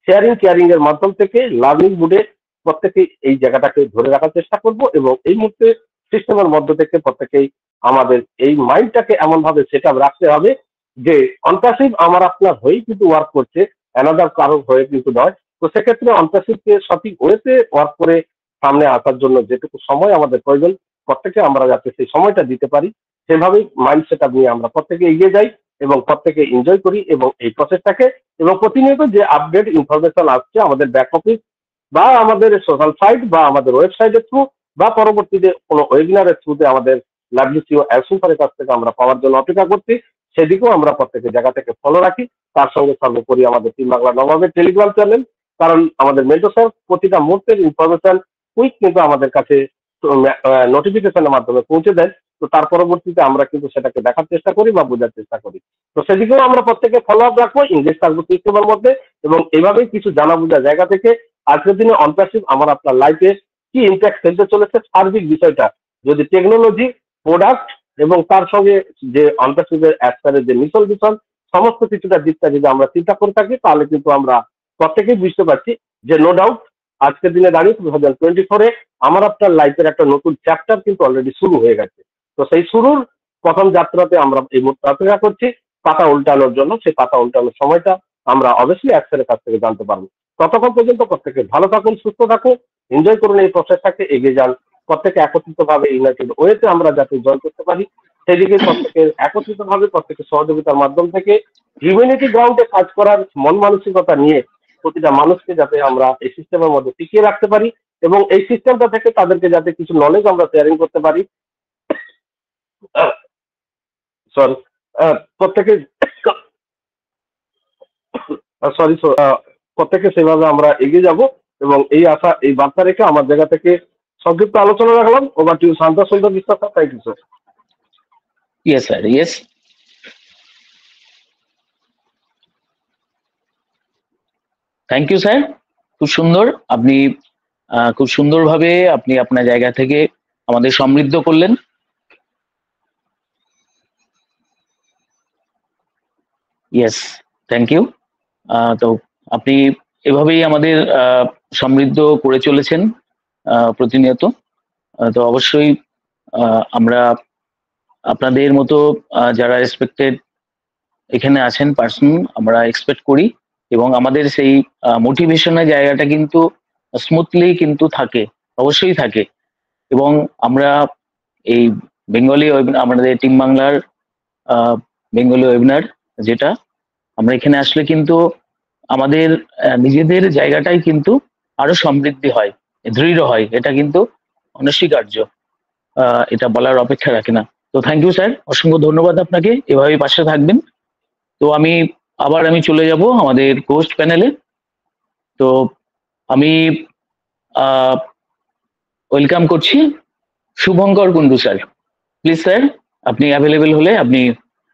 শেয়ারিং কেয়ারিং এর মাধ্যম থেকে লার্নিং মুডে প্রত্যেকে এই জায়গাটাকে ধরে রাখার চেষ্টা করব এবং এই মুহূর্তে সিস্টেমের মধ্য থেকে প্রত্যেকেই আমাদের এই মাইন্ডটাকে এমন ভাবে সেট আপ রাখতে হবে যে অন্টারশিপ আমার আপনার হয়েই কিন্তু ওয়ার্ক করছে, অ্যানাদার কারো হয়ে কিন্তু নয়। তো সেক্ষেত্রে অন্টারশিপকে সঠিক ওয়েতে ওয়ার্ক করে সামনে আসার জন্য যেটুকু সময় আমাদের প্রয়োজন, প্রত্যেকে আমরা যাতে সেই সময়টা দিতে পারি, সেভাবেই মাইন্ড সেট আপ নিয়ে আমরা প্রত্যেকে এগিয়ে যাই এবং প্রত্যেকে এনজয় করি এবং এই প্রসেসটাকে এবং প্রতিনিয়ত যে আপডেট ইনফরমেশন আসছে আমাদের ব্যাক অফিস বা আমাদের সোশ্যাল সাইট বা আমাদের ওয়েবসাইটের থ্রু বা পরবর্তীতে কোনো ওয়েবিনারের থ্রুতে আমাদের লাভলিসিও অ্যাসুম্পারের কাছ থেকে আমরা পাওয়ার জন্য অপেক্ষা করছি, সেদিকেও আমরা প্রত্যেকের জায়গা থেকে ফলো রাখি। তার সঙ্গে সর্বোপরি আমাদের টিম বাংলা নবাবের টেলিগ্রাম চ্যানেল, কারণ আমাদের মেন্টর স্যার প্রতিটা মুহূর্তের ইনফরমেশন কুইক কিন্তু আমাদের কাছে নোটিফিকেশনের মাধ্যমে পৌঁছে দেন। তো তার পরবর্তীতে আমরা কিন্তু সেটাকে দেখার চেষ্টা করি বা বোঝার চেষ্টা করি। তো সেদিকেও আমরা প্রত্যেকে ফলো আপ রাখবো, ইংলিশ থাকবো সিস্টেমের মধ্যে এবং এইভাবেই কিছু জানা বোঝার জায়গা থেকে আজকের দিনে অন্টারশিপ আমার আপনার লাইফে কি ইম্প্যাক্ট ফেলতে চলেছে, সার্বিক বিষয়টা যদি টেকনোলজি, প্রোডাক্ট এবং তার সঙ্গে যে অন্টারশিপের অ্যাসপারের যে মিশন ভিশন, সমস্ত কিছুটা দিকটা যদি আমরা চিন্তা করে থাকি, তাহলে কিন্তু আমরা প্রত্যেকেই বুঝতে পারছি যে নো ডাউট আজকের দিনে দাঁড়িয়ে 2024-এ আমার আপনার লাইফের একটা নতুন চ্যাপ্টার কিন্তু অলরেডি শুরু হয়ে গেছে। তো সেই শুরুর প্রথম যাত্রাতে আমরা এই মুহূর্তে অপেক্ষা করছি পাতা উল্টানোর জন্য। সেই পাতা উল্টানোর সময়টা আমরা অবশ্যই অ্যাক্সেলের কাছ থেকে জানতে পারবো। ততক্ষণ পর্যন্ত প্রত্যেকে ভালো থাকুন, সুস্থ থাকুন, এনজয় করুন এই প্রসেসটাকে, এগিয়ে যান প্রত্যেকে একত্রিতভাবে ইউনাইটেড ওয়েতে আমরা যাতে জয় করতে পারি সেদিকে প্রত্যেকে একত্রিতভাবে প্রত্যেকের সহযোগিতার মাধ্যম থেকে হিউম্যানিটি গ্রাউন্ডে কাজ করার মন মানসিকতা নিয়ে প্রতিটা মানুষকে যাতে আমরা এই সিস্টেমের মধ্যে টিকিয়ে রাখতে পারি এবং এই সিস্টেমটা থেকে তাদেরকে যাতে কিছু নলেজ আমরা শেয়ারিং করতে পারি, সরি প্রত্যেকে প্রত্যেকে সেভাবে আমরা এগিয়ে যাব এবং এই আশা এই বার্তা রেখে আমার জায়গা থেকে সংক্ষিপ্ত আলোচনা রাখলাম। Over two Shanta Sundar Biswas. Thank you sir. Yes sir, yes. Thank you sir, খুব সুন্দর। আপনি খুব সুন্দরভাবে আপনি আপনার জায়গা থেকে আমাদের সমৃদ্ধ করলেন। Yes, thank you. তো আপনি এভাবেই আমাদের সমৃদ্ধ করে চলেছেন প্রতিনিয়ত। তো অবশ্যই আমরা আপনাদের মতো যারা রেসপেক্টেড এখানে আছেন পার্সন আমরা এক্সপেক্ট করি এবং আমাদের সেই মোটিভেশনের জায়গাটা কিন্তু স্মুথলি কিন্তু থাকে, অবশ্যই থাকে। এবং আমরা এই বেঙ্গলি আমাদের টিম বাংলার বেঙ্গলি ওয়েবিনার যেটা আমরা এখানে আসলে কিন্তু আমাদের নিজেদের জায়গাটাই কিন্তু আরো সমৃদ্ধি হয়, দৃঢ় হয়, এটা কিন্তু অনস্বীকার্য, এটা বলার অপেক্ষা রাখে না। তো থ্যাংক ইউ স্যার, অসংখ্য ধন্যবাদ আপনাকে, এভাবেই পাশে থাকবেন। তো আমি চলে যাব আমাদের হোস্ট প্যানেলে। তো আমি ওয়েলকাম করছি Shubhankar Kundu sir. Please sir, আপনি অ্যাভেলেবেল হলে আপনি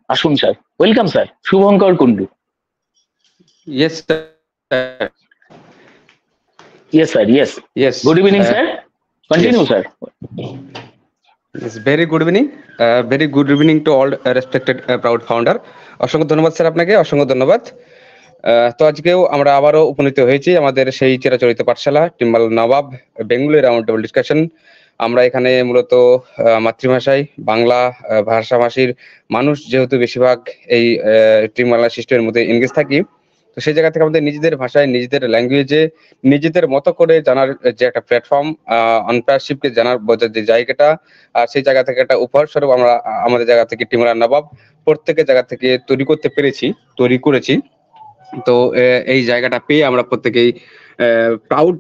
আসুন sir. Welcome sir, Shubhankar Kundu. Yes, sir. Yes, sir. Yes. Yes. Good evening, sir. Continue, yes. sir. Yes, very good evening. Very good evening to all respected proud founder. অসংখ্য ধন্যবাদ sir আপনাকে, অসংখ্য ধন্যবাদ। তো আজকেও আমরা আবারও উপনীত হয়েছি আমাদের সেই চিরাচরিত পাঠশালা টিম্বাল নবাব বেঙ্গলি রাউন্ড টেবিল ডিসকাশন। আমরা এখানে মূলত মাতৃভাষায় বাংলা ভাষাভাষীর মানুষ যেহেতু বেশিরভাগ এই টিম্বালা সিস্টেমের মধ্যে এনগেজ থাকি, তো সেই জায়গা থেকে আমাদের নিজেদের ভাষায় নিজেদের ল্যাঙ্গুয়েজে নিজেদের মতো করে জানার যে একটা প্ল্যাটফর্ম, অনপ্রেনারশিপকে জানার বোঝার যে জায়গাটা, আর সেই জায়গা থেকে একটা উপহার স্বরূপ আমরা আমাদের জায়গা থেকে টিম্বালা নবাব প্রত্যেকের জায়গা থেকে তৈরি করেছি। তো এই জায়গাটা পেয়ে আমরা প্রত্যেকেই প্রাউড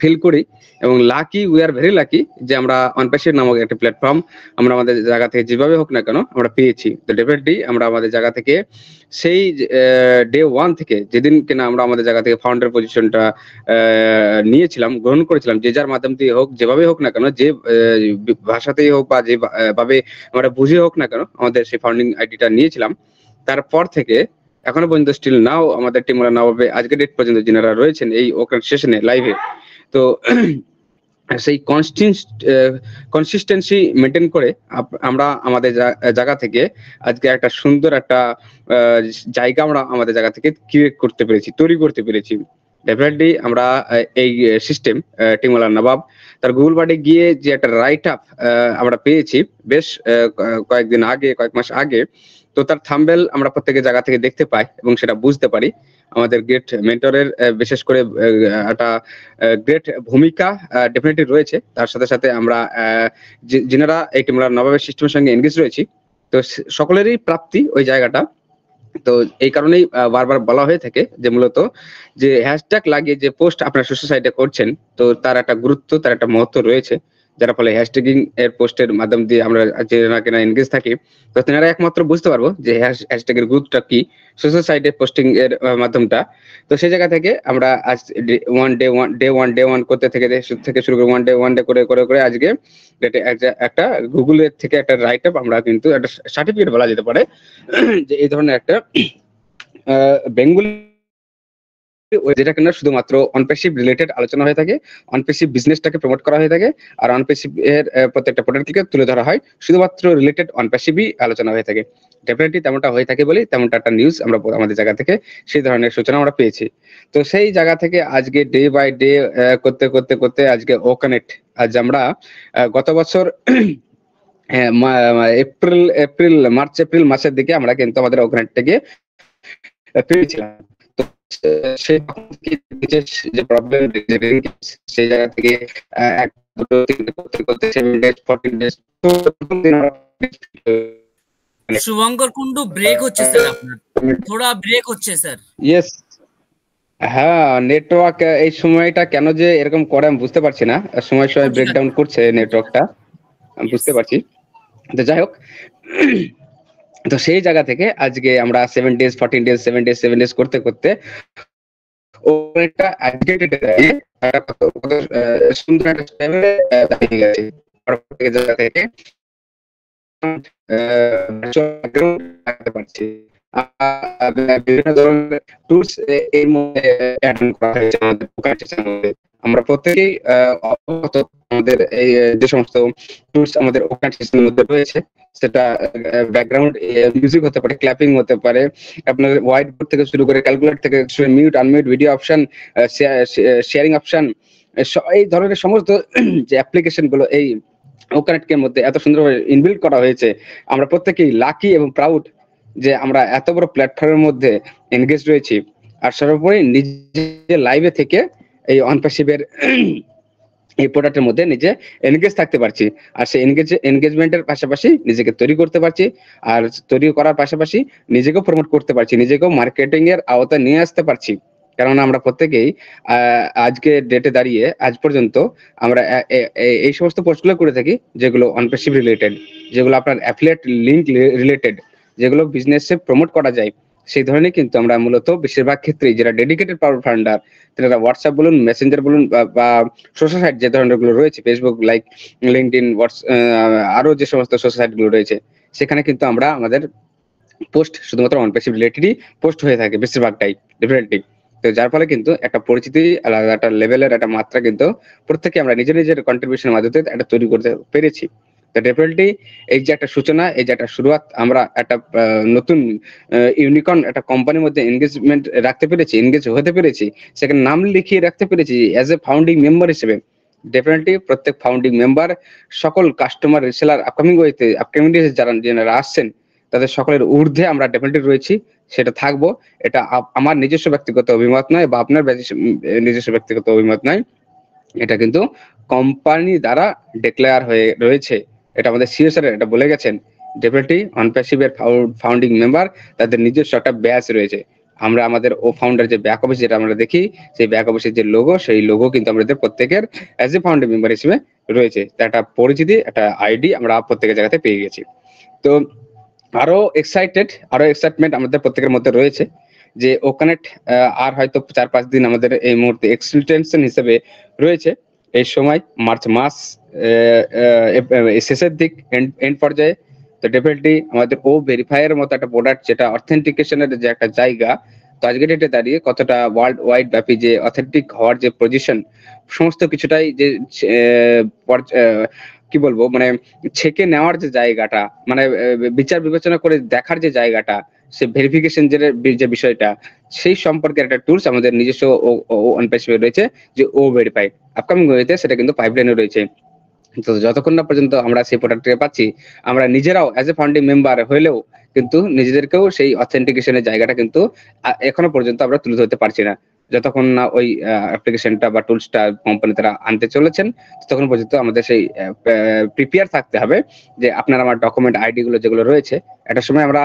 ফিল করি এবং lucky, we are very lucky যে আমরা অনপ্যাশিভ নামক একটা প্ল্যাটফর্ম আমরা আমাদের জায়গা থেকে যেভাবে হোক না কেন আমরা পেয়েছি। তো ডেফিনেটলি আমরা আমাদের জায়গা থেকে সেই ডে 1 থেকে যেদিন কিনা আমরা আমাদের জায়গা থেকে ফাউন্ডার পজিশনটা নিয়েছিলাম, গ্রহণ করেছিলাম, যে যার মাধ্যম দিয়ে হোক, যেভাবে হোক না কেন, যে ভাষাতেই হোক বা যে ভাবে আমরা বুঝে হোক না কেন আমাদের সেই ফাউন্ডিং আইডিটা নিয়েছিলাম, তারপর থেকে এখনো পর্যন্ত স্টিল নাও আমাদের টিম্বালা নবাবে আজকে ডেট পর্যন্ত যারা রয়েছেন এই ওখান সেশনে লাইভে, তো সেই কনসিস্টেন্সি মেনটেন করে আমরা আমাদের জায়গা থেকে আজকে একটা সুন্দর একটা জায়গা আমরা আমাদের জায়গা থেকে ক্রিয়েট করতে পেরেছি, তৈরি করতে পেরেছি। ডেফিনেটলি আমরা এই সিস্টেম টিম্বালা নবাব তার গুগল বার্ডে গিয়ে যে একটা রাইট আপ আমরা পেয়েছি বেশ কয়েকদিন আগে, কয়েক মাস আগে, তো তার থাম্বনেল আমরা প্রত্যেকের জায়গা থেকে দেখতে পাই এবং সেটা বুঝতে পারি আমাদের গ্রেট মেন্টরের বিশেষ করে একটা গ্রেট ভূমিকা ডেফিনেটলি রয়েছে। তার সাথে সাথে আমরা যিনারা এই টিম্বালা নবাবের সিস্টেমের সঙ্গে এনগেজ রয়েছি, তো সকলেরই প্রাপ্তি ওই জায়গাটা। তো এই কারণেই বারবার বলা হয়ে থাকে যে মূলত যে হ্যাশট্যাগ লাগিয়ে যে পোস্ট আপনার সোশ্যাল সাইটে করছেন, তো তার একটা গুরুত্ব, তার একটা মহত্ব রয়েছে, যার ফলে হ্যাশট্যাগিং এর পোস্টের মাধ্যম দিয়ে আমরা যে না এনগেজ থাকি, তো তেনারা একমাত্র বুঝতে পারবো যে হ্যাশট্যাগের গুরুত্বটা কি, সোশ্যাল সাইটে পোস্টিং এর মাধ্যমটা। তো সেই জায়গা থেকে আমরা আজ ডে ওয়ান করতে থেকে শুরু করে ওয়ান ডে করে আজকে একটা গুগলের থেকে একটা রাইট আপ আমরা কিন্তু একটা সার্টিফিকেট বলা যেতে পারে যে এই ধরনের একটা বেঙ্গলি, যেটা কিনা শুধুমাত্র অনপ্যাসিভ রিলেটেড আলোচনা হয়ে থাকে, অনপ্যাসিভ বিজনেসটাকে প্রমোট করা হয়ে থাকে, আর অনপ্যাসিভ এর প্রত্যেকটা প্রোডাক্টকে তুলে ধরা হয়, শুধুমাত্র রিলেটেড অনপ্যাসিভই আলোচনা হয়ে থাকে। ডেফিনেটলি তেমনটা হয়ে থাকে বলে তেমনটা একটা নিউজ আমরা আমাদের জায়গা থেকে সেই ধরনের সূচনা আমরা পেয়েছি। তো সেই জায়গা থেকে আজকে ডে বাই ডে করতে আজকে ও কানেক্ট, আজ আমরা গত বছর মার্চ এপ্রিল মাসের দিকে আমরা কিন্তু আমাদের ও কানেক্টটাকে পেয়েছিলাম। সেই যে প্রবলেম সেই জায়গা থেকে শুভঙ্কর কুন্ডু ব্রেক হচ্ছে স্যার, আপনার থোড়া ব্রেক হচ্ছে স্যার। ইয়েস, হ্যাঁ, নেটওয়ার্ক এই সময়টা কেন যে এরকম করে আমি বুঝতে পারছি না, সময় ব্রেকডাউন করছে নেটওয়ার্কটা, আমি বুঝতে পারছি। তো যাই হোক, তো সেই জায়গা থেকে আজকে আমরা 7 days 14 days 7 days করতে সুন্দর একটা দাঁড়িয়ে গেছে। বিভিন্ন ধরনের টুলস এর মধ্যে আমরা প্রত্যেকেই অবগত, আমাদের এই যে সমস্ত টুলস আমাদের অর্গানাইজেশনের মধ্যে রয়েছে, সেটা ব্যাকগ্রাউন্ড মিউজিক হতে পারে, ক্ল্যাপিং হতে পারে, আপনার হোয়াইট বোর্ড থেকে শুরু করে ক্যালকুলেটর থেকে mute unmute video option, sharing option, এই ধরনের সমস্ত যে অ্যাপ্লিকেশন গুলো এই ওকানেক্টের মধ্যে এত সুন্দরভাবে ইনবিল্ড করা হয়েছে। আমরা প্রত্যেকেই লাকি এবং প্রাউড যে আমরা এত বড় প্ল্যাটফর্মের মধ্যে এনগেজ রয়েছি, আর সর্বোপরি নিজে লাইভে থেকে এই অনপ্যাসিভের এই প্রোডাক্টের মধ্যে নিজে এনগেজ থাকতে পারছি, আর সেই এনগেজমেন্টের পাশাপাশি নিজেকে তৈরি করতে পারছি, আর তৈরি করার পাশাপাশি নিজেকেও প্রমোট করতে পারছি, নিজেকেও মার্কেটিং এর আওতায় নিয়ে আসতে পারছি। কারণ আমরা প্রত্যেকেই আজকে ডেটে দাঁড়িয়ে আজ পর্যন্ত আমরা এই সমস্ত পোস্টগুলো করে থাকি যেগুলো অনপ্যাসিভ রিলেটেড, যেগুলো আপনার অ্যাফিলিয়েট লিঙ্ক রিলেটেড, যেগুলো বিজনেসে প্রমোট করা যায়, সেই ধরনের কিন্তু আমরা মূলত বেশিরভাগ ক্ষেত্রেই যারা ডেডিকেটেড পাওয়ার ফান্ডার, তারা হোয়াটসঅ্যাপ বলুন, মেসেঞ্জার বলুন, বা সোশ্যাল সাইট যে ধরনের গুলো রয়েছে, ফেসবুক লাইক লিঙ্কডইন, আরো যে সমস্ত সোশ্যাল সাইট গুলো রয়েছে, সেখানে কিন্তু আমরা আমাদের পোস্ট শুধুমাত্র অনপ্যাসিভ রিলেটেডই পোস্ট হয়ে থাকে বেশিরভাগটাই ডেফিনেটলি। তো যার ফলে কিন্তু একটা পরিচিতি, আলাদা একটা লেভেলের একটা মাত্রা কিন্তু প্রত্যেকে আমরা নিজের কন্ট্রিবিউশনের মাধ্যমে একটা তৈরি করতে পেরেছি। তো ডেফিনেটলি এই যে একটা সূচনা, এই যে একটা শুরুয়াত, আমরা একটা নতুন ইউনিকর্ন একটা কোম্পানির মধ্যে এনগেজমেন্ট রাখতে পেরেছি, এনগেজ হতে পেরেছি, সেখানে নাম লিখিয়ে রাখতে পেরেছি অ্যাজ এ ফাউন্ডিং মেম্বার হিসেবে। ডেফিনেটলি প্রত্যেক ফাউন্ডিং মেম্বার, সকল কাস্টমার, রিসেলার, আপকামিং যারা আসছেন, তাদের সকলের ঊর্ধ্বে আমরা ডেফিনেটলি রয়েছি, সেটা থাকবো। এটা আমার নিজস্ব ব্যক্তিগত অভিমত নয়, বা আপনার নিজস্ব ব্যক্তিগত অভিমত নয়, এটা কিন্তু কোম্পানি দ্বারা ডিক্লেয়ার হয়ে রয়েছে। এটা আমাদের সিও স্যার এটা বলে গেছেন। ডেফিনেটলি অনপ্যাসিভের ফাউন্ডিং মেম্বার, তাদের নিজস্ব একটা ব্যাচ রয়েছে। আমরা আমাদের ও ফাউন্ডার যে ব্যাক অফিস যেটা আমরা দেখি, সেই ব্যাক অফিসের যে লোগো, সেই লোগো কিন্তু আমাদের প্রত্যেকের অ্যাজ এ ফাউন্ডিং মেম্বার হিসেবে রয়েছে। একটা পরিচিতি, একটা আইডি আমরা প্রত্যেকের জায়গাতে পেয়ে গেছি। তো আরো এক্সাইটমেন্ট আমাদের প্রত্যেকের মধ্যে রয়েছে যে ও কানেক্ট আর হয়তো 4-5 দিন আমাদের এই মুহূর্তে এক্সটেনশন হিসেবে রয়েছে। এই সময় মার্চ মাস শেষের দিক, এন্ড পর্যায়ে। তো ডেফিনেটলি আমাদের ও ভেরিফায়ারের মতো একটা প্রোডাক্ট, যেটা অথেন্টিকেশনের যে একটা জায়গা, তো আজকে ডেটে দাঁড়িয়ে কতটা ওয়ার্ল্ড ওয়াইড ব্যাপী যে অথেন্টিক হওয়ার যে পজিশন, সমস্ত কিছুটাই যে কি বলবো, মানে ছেকে নেওয়ার যে জায়গাটা, মানে বিচার বিবেচনা করে দেখার যে জায়গাটা, সে ভেরিফিকেশন যে বিষয়টা, সেই সম্পর্কে একটা টুলস আমাদের নিজস্ব অনপ্যাসিভে রয়েছে, যে ও ভেরিফাই। আপকামিং ওয়েতে সেটা কিন্তু পাইপলাইনে রয়েছে। তো যতক্ষণ না পর্যন্ত আমরা সেই প্রোডাক্টটা পাচ্ছি, আমরা নিজেরাও অ্যাজ এ ফাউন্ডিং মেম্বার হইলেও কিন্তু নিজেদেরকেও সেই অথেন্টিকেশনের জায়গাটা কিন্তু এখনো পর্যন্ত আমরা তুলে ধরতে পারছি না। যতক্ষণ না ওই অ্যাপ্লিকেশনটা বা টুলসটা কোম্পানি তারা আনতে চলেছেন, ততক্ষণ পর্যন্ত আমাদের সেই প্রিপেয়ার থাকতে হবে যে আপনার আমার ডকুমেন্ট আইডি গুলো যেগুলো রয়েছে। একটা সময় আমরা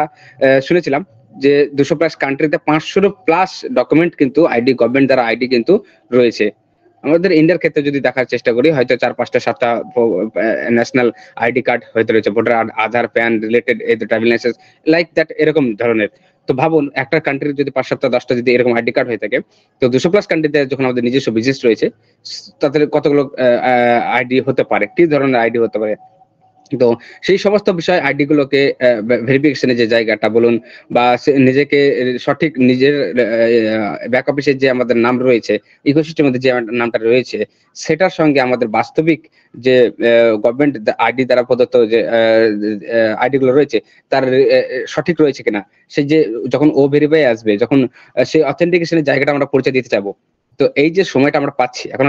শুনেছিলাম যে 200+ কান্ট্রিতে 500+ ডকুমেন্ট কিন্তু আইডি, গভর্নমেন্ট দ্বারা আইডি কিন্তু রয়েছে। আমাদের ইন্ডিয়ার ক্ষেত্রে যদি দেখার চেষ্টা করি, হয়তো 4-5-7টা ন্যাশনাল আইডি কার্ড হয়তো রয়েছে, ভোটার, আধার, প্যান রিলেটেড, এই ট্রাভেল লাইসেন্স, লাইক দ্যাট, এরকম ধরনের। তো ভাবুন, একটা কান্ট্রির যদি 5-7-10টা যদি এরকম আইডি কার্ড হয়ে থাকে, তো 200+ কান্ট্রিতে যখন আমাদের নিজস্ব বিজনেস রয়েছে, তাদের কতগুলো আইডি হতে পারে, কি ধরনের আইডি হতে পারে। তো সেই সমস্ত বিষয় আইডি গুলোকে ভেরিফিকেশনের যে জায়গাটা বলুন, বা নিজেকে সঠিক নিজের ব্যাক অফিসের যে আমাদের নাম রয়েছে, ইকোসিস্টেমের মধ্যে যে নামটা রয়েছে, সেটার সঙ্গে আমাদের বাস্তবিক যে গভর্নমেন্ট আইডি দ্বারা প্রদত্ত যে আইডি গুলো রয়েছে, তার সঠিক রয়েছে কিনা, সেই যে যখন ও ভেরিফাই আসবে, যখন সেই অথেন্টিকেশনের জায়গাটা আমরা পরিচয় দিতে যাবো, তো এই যে সময়টা আমরা পাচ্ছি, এখন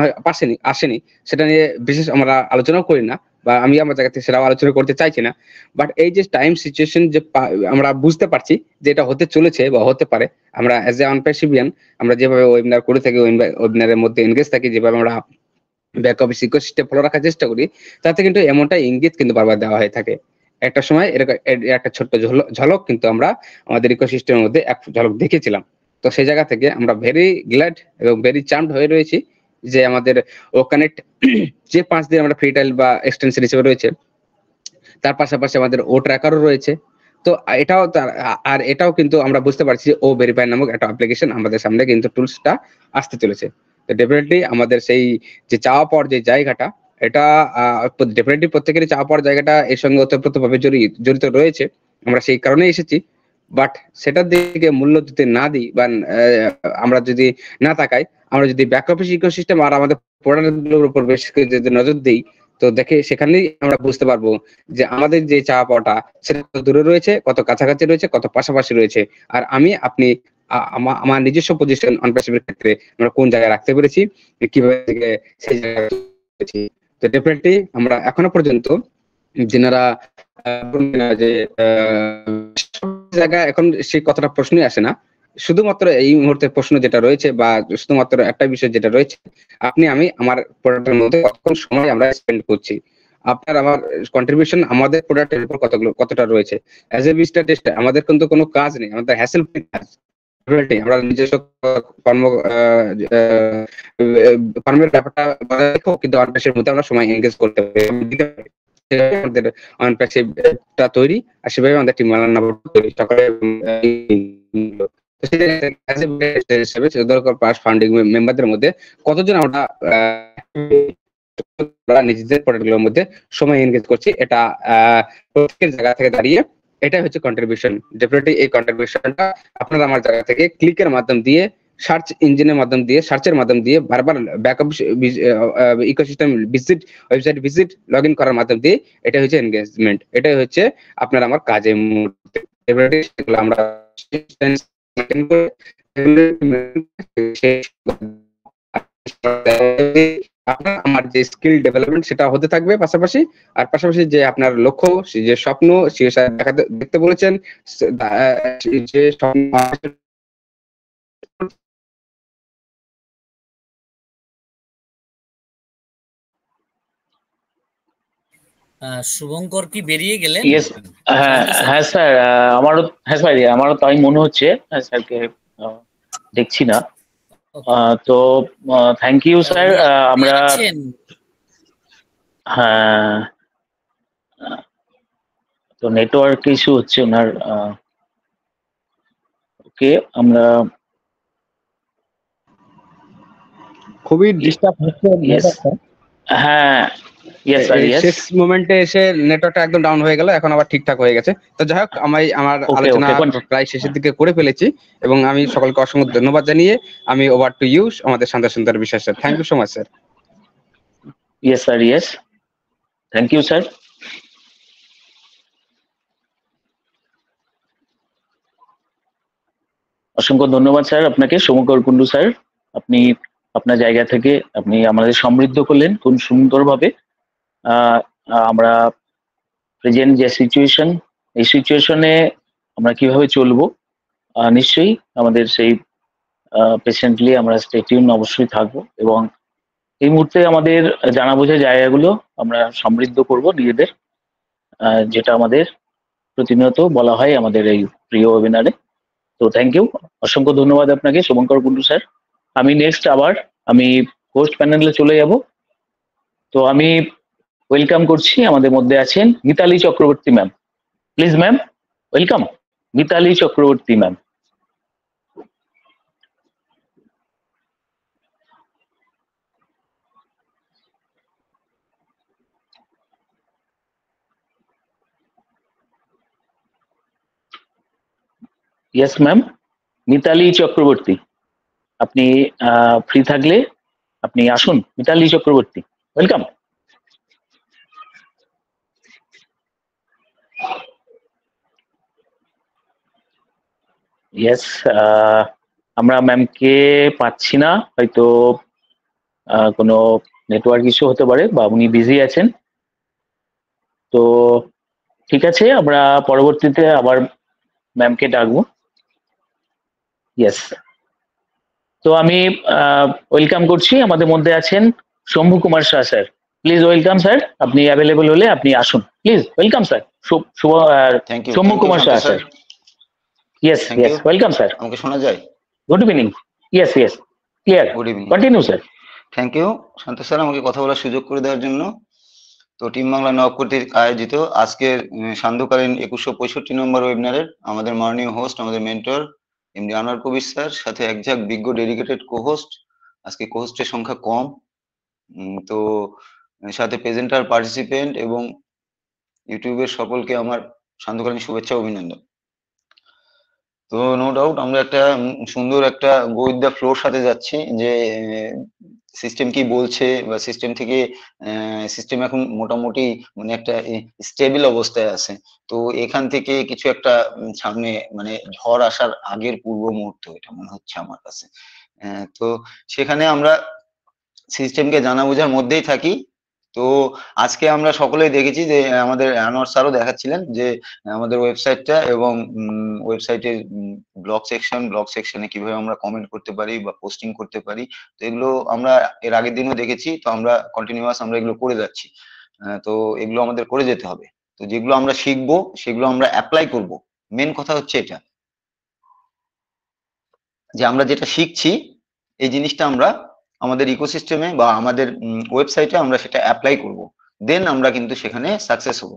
আসেনি, সেটা নিয়ে বিশেষ আমরা আলোচনাও করি না, বা আমি আমার জায়গা থেকে সেটাও আলোচনা করতে চাইছি না। বাট এই যে টাইম সিচুয়েশন যে আমরা বুঝতে পারছি যে এটা হতে চলেছে বা হতে পারে, আমরা অ্যাজ এ অনপ্যাসিভিয়ান আমরা যেভাবে ওয়েবিনার করে থাকি, ওয়েবিনারের মধ্যে এনগেজ থাকি, যেভাবে আমরা ব্যাক অফিস ইকোসিস্টেম ফলো রাখার চেষ্টা করি, তাতে কিন্তু এমনটা ইঙ্গিত কিন্তু বারবার দেওয়া হয়ে থাকে। একটা সময় এরকম একটা ছোট্ট ঝলক কিন্তু আমরা আমাদের ইকোসিস্টেমের মধ্যে এক ঝলক দেখেছিলাম। তো সেই জায়গা থেকে আমরা ভেরি গ্ল্যাড এবং ভেরি চার্মড হয়ে রয়েছি যে আমাদের ও কানেক্ট যে 5 দিন আমরা ফ্রি ট্রায়াল বা এক্সটেনশন হিসেবে রয়েছে, তার পাশাপাশি আমাদের ও ট্র্যাকারও রয়েছে। তো এটাও কিন্তু আমরা বুঝতে পারছি ও ভেরিফাই নামক একটা অ্যাপ্লিকেশন আমাদের সামনে কিন্তু টুলসটা আসতে চলেছে। তো ডেফিনেটলি আমাদের সেই যে চাওয়া পাওয়ার যে জায়গাটা, এটা ডেফিনেটলি প্রত্যেকেরই চাওয়া পাওয়ার জায়গাটা এর সঙ্গে ওতপ্রোতভাবে জড়িত রয়েছে। আমরা সেই কারণে এসেছি। বাট সেটার দিকে মূল্য দিতে না দিই, বা আমরা যদি না তাকাই, আমরা যদি ব্যাক অফিস ইকোসিস্টেম আর আমাদের প্রোডাক্টগুলোর উপর বেশ যদি নজর দিই, তো দেখে সেখানেই আমরা বুঝতে পারবো যে আমাদের যে চাওয়া পাওয়াটা সেটা কত দূরে রয়েছে, কত কাছাকাছি রয়েছে, কত পাশাপাশি রয়েছে, আর আপনি আমার নিজস্ব পজিশন অনপ্যাসিভের ক্ষেত্রে আমরা কোন জায়গায় রাখতে পেরেছি, কিভাবে সেই জায়গায়। তো ডেফিনেটলি আমরা এখনো পর্যন্ত যেনারা যে জায়গা, এখন সেই কথাটা প্রশ্নই আসে না। শুধুমাত্র এই মুহূর্তে প্রশ্ন যেটা রয়েছে, বা শুধুমাত্র একটা বিষয় যেটা রয়েছে, আপনি আমি আমার প্রোডাক্টের মধ্যে কতক্ষণ সময় আমরা স্পেন্ড করছি, আপনার আমার কন্ট্রিবিউশন আমাদের প্রোডাক্টের উপর কতটা রয়েছে। অ্যাজ এ বিজনেস টেস্ট আমাদের কিন্তু কোনো কাজ নেই, আমাদের হ্যাসেল ফ্রি কাজ। আমরা নিজস্ব কর্মের ব্যাপারটা দেখো, কিন্তু অনপ্যাসিভের মধ্যে আমরা সময় এনগেজ করতে পারি, আমাদের অনপ্যাসিভটা তৈরি, আর সেভাবে আমাদের টিম তৈরি সকালে ফান্ডিং মেম্বারদের মধ্যে কতজন আমরা নিজেদের প্রোডাক্টগুলোর মধ্যে সময় এনগেজ করছি, এটা প্রত্যেকের জায়গা থেকে দাঁড়িয়ে এটাই হচ্ছে কন্ট্রিবিউশন। ডেফিনেটলি এই কন্ট্রিবিউশনটা আপনারা আমার জায়গা থেকে ক্লিকের মাধ্যম দিয়ে সার্চ ইঞ্জিনের মাধ্যম দিয়ে, সার্চের মাধ্যম দিয়ে বারবার backup ecosystem visit, website visit, log in করার মাধ্যম দিয়ে এটা হচ্ছে এনগেজমেন্ট। এটাই হচ্ছে আপনার আমার কাজের মুহূর্তে। সেগুলো আমরা আপনার আমার যে স্কিল ডেভেলপমেন্ট সেটা হতে থাকবে পাশাপাশি। আর পাশাপাশি যে আপনার লক্ষ্য, যে স্বপ্ন, সে দেখতে বলেছেন, যে স্বপ্ন শুভঙ্কর কি বেরিয়ে গেলেন? ইয়েস, হ্যাঁ হ্যাঁ স্যার, আমারও তাই মনে হচ্ছে। স্যারকে দেখছি না। তো থ্যাংক ইউ স্যার। আমরা হ্যাঁ, তো নেটওয়ার্ক ইস্যু হচ্ছে ওনার। ওকে, আমরা খুবই ডিস্টার্ব হচ্ছে। হ্যাঁ শেষ মোমেন্টে এসে নেটওয়ার্কটা একদম ডাউন হয়ে গেল, এখন আবার ঠিকঠাক হয়ে গেছে। তো যাই হোক, আমার আলোচনা প্রায় শেষের দিকে করে ফেলেছি এবং আমি সকলকে অসংখ্য ধন্যবাদ জানিয়ে আমি ওভার টু ইউ আমাদের Shanta Sundar Biswas sir. Thank you so much sir. Yes sir, yes, thank you sir. অসংখ্য ধন্যবাদ স্যার আপনাকে, শুভঙ্কর কুন্ডু স্যার। আপনি আপনার জায়গা থেকে আপনি আমাদের সমৃদ্ধ করলেন খুব সুন্দরভাবে। আমরা প্রেজেন্ট যে সিচুয়েশন, এই সিচুয়েশনে আমরা কিভাবে চলবো, নিশ্চয়ই আমাদের সেই পেশেন্টলি আমরা স্টে টিউন অবশ্যই থাকবো এবং এই মুহূর্তে আমাদের জানা বোঝা জায়গাগুলো আমরা সমৃদ্ধ করব নিজেদের, যেটা আমাদের প্রতিনিয়ত বলা হয় আমাদের এই প্রিয় ওয়েবিনারে। তো থ্যাংক ইউ, অসংখ্য ধন্যবাদ আপনাকে শুভঙ্কর কুন্ডু স্যার। আমি নেক্সট আবার আমি হোস্ট প্যানেলে চলে যাব। তো আমি ওয়েলকাম করছি, আমাদের মধ্যে আছেন Mitali Chakraborty ma'am. Please ma'am, welcome Mitali Chakraborty ma'am. Yes ma'am, Mitali Chakraborty, আপনি ফ্রি থাকলে আপনি আসুন। মিতালি চক্রবর্তী, ওয়েলকাম। ইয়েস, আমরা ম্যামকে পাচ্ছি না, হয়তো কোনো নেটওয়ার্ক ইস্যু হতে পারে বা উনি বিজি আছেন। তো ঠিক আছে, আমরা পরবর্তীতে আবার ম্যামকে ডাকবো। ইয়েস, তো আমি ওয়েলকাম করছি, আমাদের মধ্যে আছেন Shambhu Kumar Shah sir. Please welcome sir, আপনি অ্যাভেলেবল হলে আপনি আসুন please. Welcome sir, Shambhu Kumar Shah sir. Yes yes, welcome sir. আমাকে শোনা যায়? Good evening. Yes yes, clear. Good evening, continue sir. Thank you Shanta sir আমাকে কথা বলার সুযোগ করে দেওয়ার জন্য। তো টিম বাংলা নব কর্তৃক আয়োজিত আজকের সান্ধ্যকালীন 2165 নম্বর ওয়েবিনারের আমাদের মাননীয় হোস্ট, আমাদের মেন্টর এমডি আনোয়ার কবির স্যার, সাথে একঝাঁক বিজ্ঞ ডেডিকেটেড কোহোস্ট। আজকে কোহোস্টের সংখ্যা কম, তো সাথে প্রেজেন্টার, পার্টিসিপেন্ট এবং ইউটিউবের সকলকে আমার সান্ধ্যকালীন শুভেচ্ছা অভিনন্দন। তো নো ডাউট আমরা একটা সুন্দর একটা গো উইথ দ্য ফ্লোর সাথে যাচ্ছি, যে সিস্টেম কি বলছে বা সিস্টেম থেকে সিস্টেম এখন মোটামুটি মানে একটা স্টেবল অবস্থায় আছে। তো এখান থেকে কিছু একটা সামনে মানে ঝড় আসার আগের পূর্ব মুহূর্ত এটা মনে হচ্ছে আমার কাছে। তো সেখানে আমরা সিস্টেমকে জানা বোঝার মধ্যেই থাকি। তো আজকে আমরা সকলেই দেখেছি যে আমাদের আনোয়ার স্যারও দেখাচ্ছিলেন যে আমাদের ওয়েবসাইটটা এবং ওয়েবসাইটের ব্লগ সেকশনে কিভাবে আমরা কমেন্ট করতে পারি বা পোস্টিং করতে পারি। তো এগুলো আমরা এর আগের দিনও দেখেছি, তো আমরা কন্টিনিউয়াস আমরা এগুলো করে যাচ্ছি। তো এগুলো আমাদের করে যেতে হবে। তো যেগুলো আমরা শিখবো সেগুলো আমরা অ্যাপ্লাই করব। মেন কথা হচ্ছে এটা, যে আমরা যেটা শিখছি এই জিনিসটা আমরা আমাদের ইকোসিস্টেমে বা আমাদের ওয়েবসাইটে আমরা সেটা অ্যাপ্লাই করব, দেন আমরা কিন্তু সেখানে সাকসেস হব।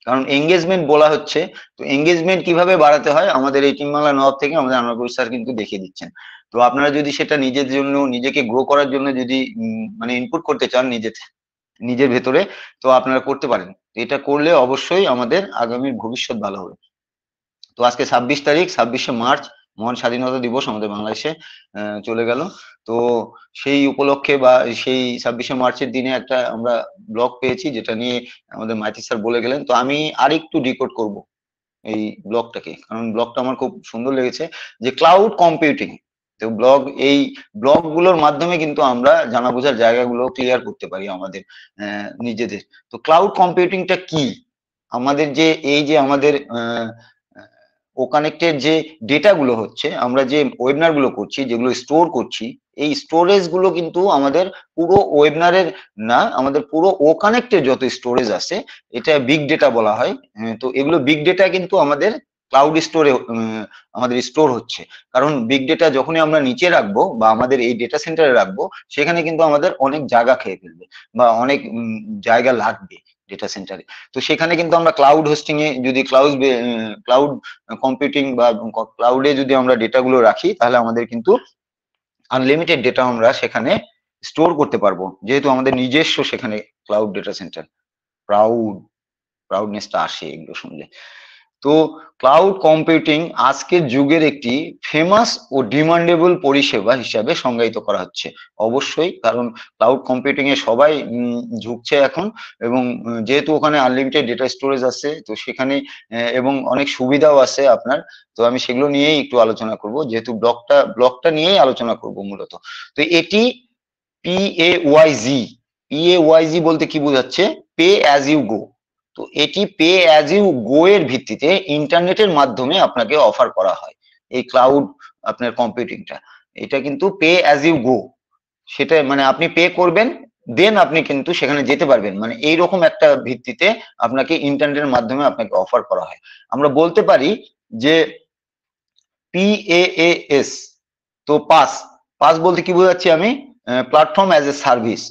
কারণ এঙ্গেজমেন্ট বলা হচ্ছে, তো এঙ্গেজমেন্ট কিভাবে বাড়াতে হয় আমাদের এই টিম বাংলা নব থেকে আমাদের আনোয়ার কবির স্যার কিন্তু দেখিয়ে দিচ্ছেন। তো আপনারা যদি সেটা নিজের জন্য, নিজেকে গ্রো করার জন্য যদি মানে ইনপুট করতে চান নিজের ভেতরে, তো আপনারা করতে পারেন। এটা করলে অবশ্যই আমাদের আগামীর ভবিষ্যৎ ভালো হবে। তো আজকে 26 তারিখ, 26শে মার্চ মহান স্বাধীনতা দিবস আমাদের বাংলাদেশে চলে গেল। তো সেই উপলক্ষে বা সেই 26শে মার্চের দিনে একটা আমরা ব্লগ পেয়েছি, যেটা নিয়ে আমাদের মাইতি স্যার বলে গেলেন। তো আমি আরেকটু ডিকোড করব এই ব্লগটাকে, কারণ ব্লগটা আমার খুব সুন্দর লেগেছে, যে ক্লাউড কম্পিউটিং। তো এই ব্লগ গুলোর মাধ্যমে কিন্তু আমরা জানা বোঝার জায়গাগুলো ক্লিয়ার করতে পারি আমাদের নিজেদের। তো ক্লাউড কম্পিউটিংটা কি? আমাদের যে এই যে আমাদের ও কানেক্টেড যে ডেটা গুলো হচ্ছে, আমরা যে ওয়েবিনার গুলো করছি, যেগুলো স্টোর করছি, এই স্টোরেজ গুলো কিন্তু আমাদের পুরো ওয়েবিনারের না, আমাদের পুরো ও কানেক্টেড যত স্টোরেজ আছে, এটা বিগ ডেটা বলা হয়। তো এগুলো বিগ ডেটা কিন্তু আমাদের ক্লাউড স্টোরে আমাদের স্টোর হচ্ছে। কারণ বিগ ডেটা যখনই আমরা নিচে রাখবো বা আমাদের এই ডেটা সেন্টারে রাখবো, সেখানে কিন্তু আমাদের অনেক জায়গা খেয়ে ফেলবে বা অনেক জায়গা লাগবে ডেটা সেন্টারে। তো সেখানে কিন্তু আমরা ক্লাউড হোস্টিং এ যদি ক্লাউড কম্পিউটিং বা ক্লাউডে যদি আমরা ডেটাগুলো রাখি, তাহলে আমাদের কিন্তু আনলিমিটেড ডেটা আমরা সেখানে স্টোর করতে পারবো, যেহেতু আমাদের নিজস্ব সেখানে ক্লাউড ডেটা সেন্টার। প্রাউডনেসটা আসে এগুলো শুনলে। তো ক্লাউড কম্পিউটিং আজকের যুগের একটি ফেমাস ও ডিমান্ডেবল পরিষেবা হিসাবে সংজ্ঞায়িত করা হচ্ছে। অবশ্যই, কারণ ক্লাউড কম্পিউটিং এ সবাই ঝুঁকছে এখন, এবং যেহেতু ওখানে আনলিমিটেড ডেটা স্টোরেজ আছে, তো সেখানে এবং অনেক সুবিধাও আছে আপনার। তো আমি সেগুলো নিয়েই একটু আলোচনা করব, যেহেতু ব্লকটা নিয়েই আলোচনা করব মূলত। তো এটি PAYG বলতে কি বোঝাচ্ছে? Pay as you go. তো এটি পে অ্যাজ ইউ গো এর ভিত্তিতে ইন্টারনেটের মাধ্যমে আপনাকে অফার করা হয় এই ক্লাউড আপনার কম্পিউটিংটা। এটা কিন্তু পে অ্যাজ ইউ গো, সেটা মানে আপনি পে করবেন, দেন আপনি কিন্তু সেখানে যেতে পারবেন, মানে এইরকম একটা ভিত্তিতে আপনাকে ইন্টারনেটের মাধ্যমে আপনাকে অফার করা হয়। আমরা বলতে পারি যে PaaS। তো পাস বলতে কি বোঝাচ্ছি আমি? Platform as a service.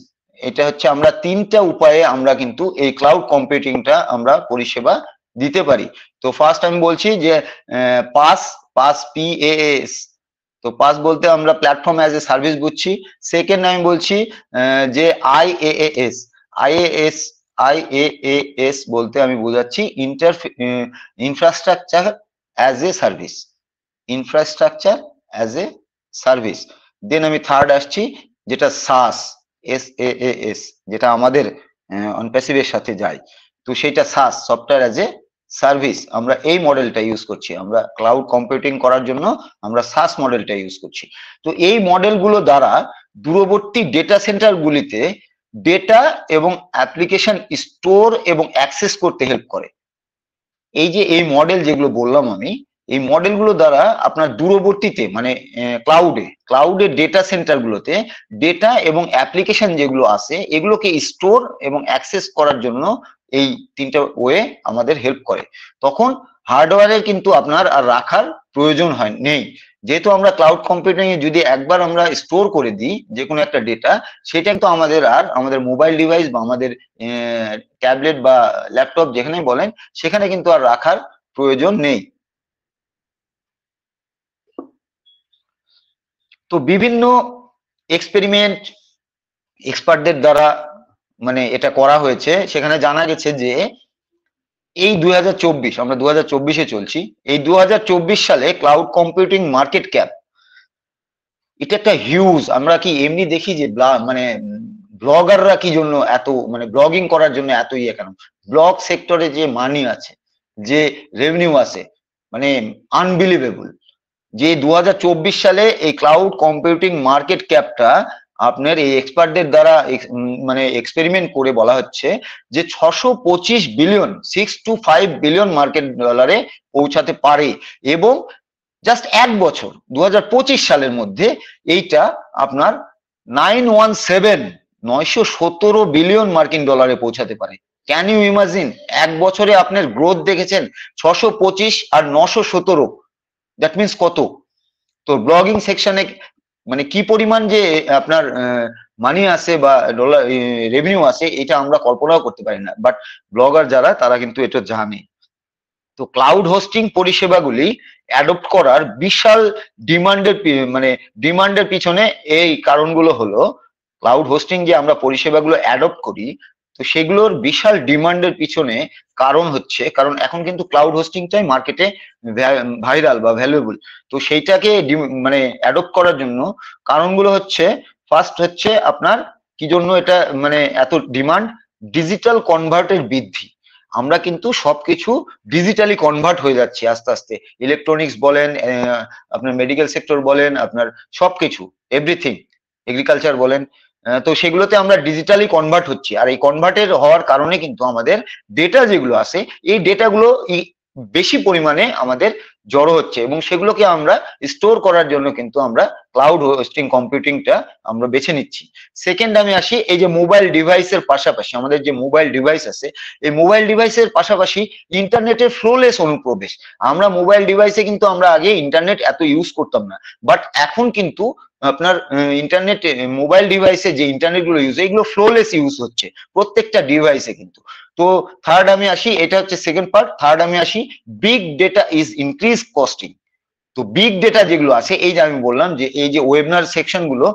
এটা হচ্ছে আমরা তিনটা উপায়ে আমরা কিন্তু এই ক্লাউড কম্পিউটিংটা আমরা পরিষেবা দিতে পারি। তো ফার্স্ট আমি বলছি যে পাস PaaS। তো পাস বলতে আমরা প্ল্যাটফর্ম অ্যাজ এ সার্ভিস বুঝছি। সেকেন্ড আমি বলছি যে IaaS বলতে আমি বোঝাচ্ছি infrastructure as a service. Infrastructure as a service. Then আমি থার্ড আসছি, যেটা SaaS, যেটা আমাদের অনপ্যাসিভের সাথে যায়। তো সেটা SaaS, software as a service. আমরা এই মডেলটা ইউজ করছি, আমরা ক্লাউড কম্পিউটিং করার জন্য আমরা SaaS মডেলটা ইউজ করছি। তো এই মডেলগুলো দ্বারা দূরবর্তী ডেটা সেন্টার গুলিতে ডেটা এবং অ্যাপ্লিকেশন স্টোর এবং অ্যাক্সেস করতে হেল্প করে। এই যে এই মডেল যেগুলো বললাম আমি, এই মডেলগুলো দ্বারা আপনার দূরবর্তীতে মানে ক্লাউডে ডেটা সেন্টার গুলোতে ডেটা এবং অ্যাপ্লিকেশন যেগুলো আছে, এগুলোকে স্টোর এবং অ্যাক্সেস করার জন্য এই তিনটা ওয়ে আমাদের হেল্প করে। তখন হার্ডওয়্যারের কিন্তু আপনার আর রাখার প্রয়োজন নেই, যেহেতু আমরা ক্লাউড কম্পিউটিং এ যদি একবার আমরা স্টোর করে দিই যে কোনো একটা ডেটা, সেটা কিন্তু আমাদের মোবাইল ডিভাইস বা আমাদের ট্যাবলেট বা ল্যাপটপ যেখানেই বলেন, সেখানে কিন্তু আর রাখার প্রয়োজন নেই। তো বিভিন্ন এক্সপেরিমেন্ট এক্সপার্টদের দ্বারা মানে এটা করা হয়েছে, সেখানে জানা গেছে যে এই 2024, আমরা 2024-এ চলছি, এই 2024 সালে ক্লাউড কম্পিউটিং মার্কেট ক্যাপ এটা একটা হিউজ। আমরা কি এমনি দেখি যে মানে ব্লগাররা কি জন্য এত মানে ব্লগিং করার জন্য এত কেন? ব্লগ সেক্টরে যে মানি আছে, যে রেভিনিউ আছে, মানে আনবিলিভেবল। যে 2024 সালে এই ক্লাউড কম্পিউটিং মার্কেট ক্যাপটা আপনার এই এক্সপার্টদের দ্বারা মানে এক্সপেরিমেন্ট করে বলা হচ্ছে যে 625 বিলিয়ন 625 বিলিয়ন মার্কেট ডলারে পৌঁছাতে পারে, এবং জাস্ট এক বছর 2025 সালের মধ্যে এইটা আপনার 917 বিলিয়ন মার্কিন ডলারে পৌঁছাতে পারে। Can you imagine? এক বছরে আপনার গ্রোথ দেখেছেন 625 আর 917, দ্যাট মিনস কত? তো ব্লগিং সেকশনে মানে কি পরিমাণ যে আপনার মানি আসে বা ডলার রেভিনিউ আসে, এটা আমরা কল্পনাও করতে পারি না, বাট ব্লগার যারা তারা কিন্তু এটা জানে। তো ক্লাউড হোস্টিং পরিষেবাগুলি অ্যাডপ্ট করার বিশাল ডিমান্ডের পিছনে এই কারণগুলো হলো, ক্লাউড হোস্টিং যে আমরা পরিষেবাগুলো অ্যাডপ্ট করি, তো সেগুলোর বিশাল ডিমান্ডের পিছনে কারণ হচ্ছে, কারণ এখন কিন্তু ক্লাউড হোস্টিংটাই মার্কেটে ভাইরাল বা ভ্যালুয়েবল। তো সেইটাকে মানে অ্যাডপ্ট করার জন্য কারণগুলো হচ্ছে, ফার্স্ট হচ্ছে আপনার কি জন্য এটা মানে এত ডিমান্ড, ডিজিটাল কনভার্টের বৃদ্ধি। আমরা কিন্তু সবকিছু ডিজিটালি কনভার্ট হয়ে যাচ্ছি আস্তে আস্তে। ইলেকট্রনিক্স বলেন, আপনার মেডিকেল সেক্টর বলেন, আপনার সবকিছু এভরিথিং, এগ্রিকালচার বলেন, তো সেগুলোতে আমরা ডিজিটালি কনভার্ট হচ্ছি। আর এই কনভার্টের হওয়ার কারণে কিন্তু আমাদের ডেটা যেগুলো আছে, এই ডেটাগুলো বেশি পরিমাণে আমাদের জড়ো হচ্ছে, এবং সেগুলোকে আমরা স্টোর করার জন্য কিন্তু আমরা ক্লাউড হোস্টিং কম্পিউটিংটা আমরা বেছে নিচ্ছি। সেকেন্ড আমি আসি, এই যে মোবাইল ডিভাইসের পাশাপাশি আমাদের যে মোবাইল ডিভাইস আছে, এই মোবাইল ডিভাইসের পাশাপাশি ইন্টারনেটের ফ্লোলেস অনুপ্রবেশ। আমরা মোবাইল ডিভাইসে কিন্তু আমরা আগে ইন্টারনেট এত ইউজ করতাম না, বাট এখন কিন্তু আপনার ইন্টারনেট, মোবাইল ডিভাইসে যে ইন্টারনেট গুলো ইউজ, এইগুলো ফ্লোলেস ইউজ হচ্ছে প্রত্যেকটা ডিভাইসে কিন্তু। তো থার্ড আমি আসি, এটা হচ্ছে সেকেন্ড পার্ট। থার্ড আমি আসি, big data is increase costing. তো বিগ ডেটা যেগুলো আছে, এই যে আমি বললাম যে এই যে ওয়েবিনার সেকশন গুলো,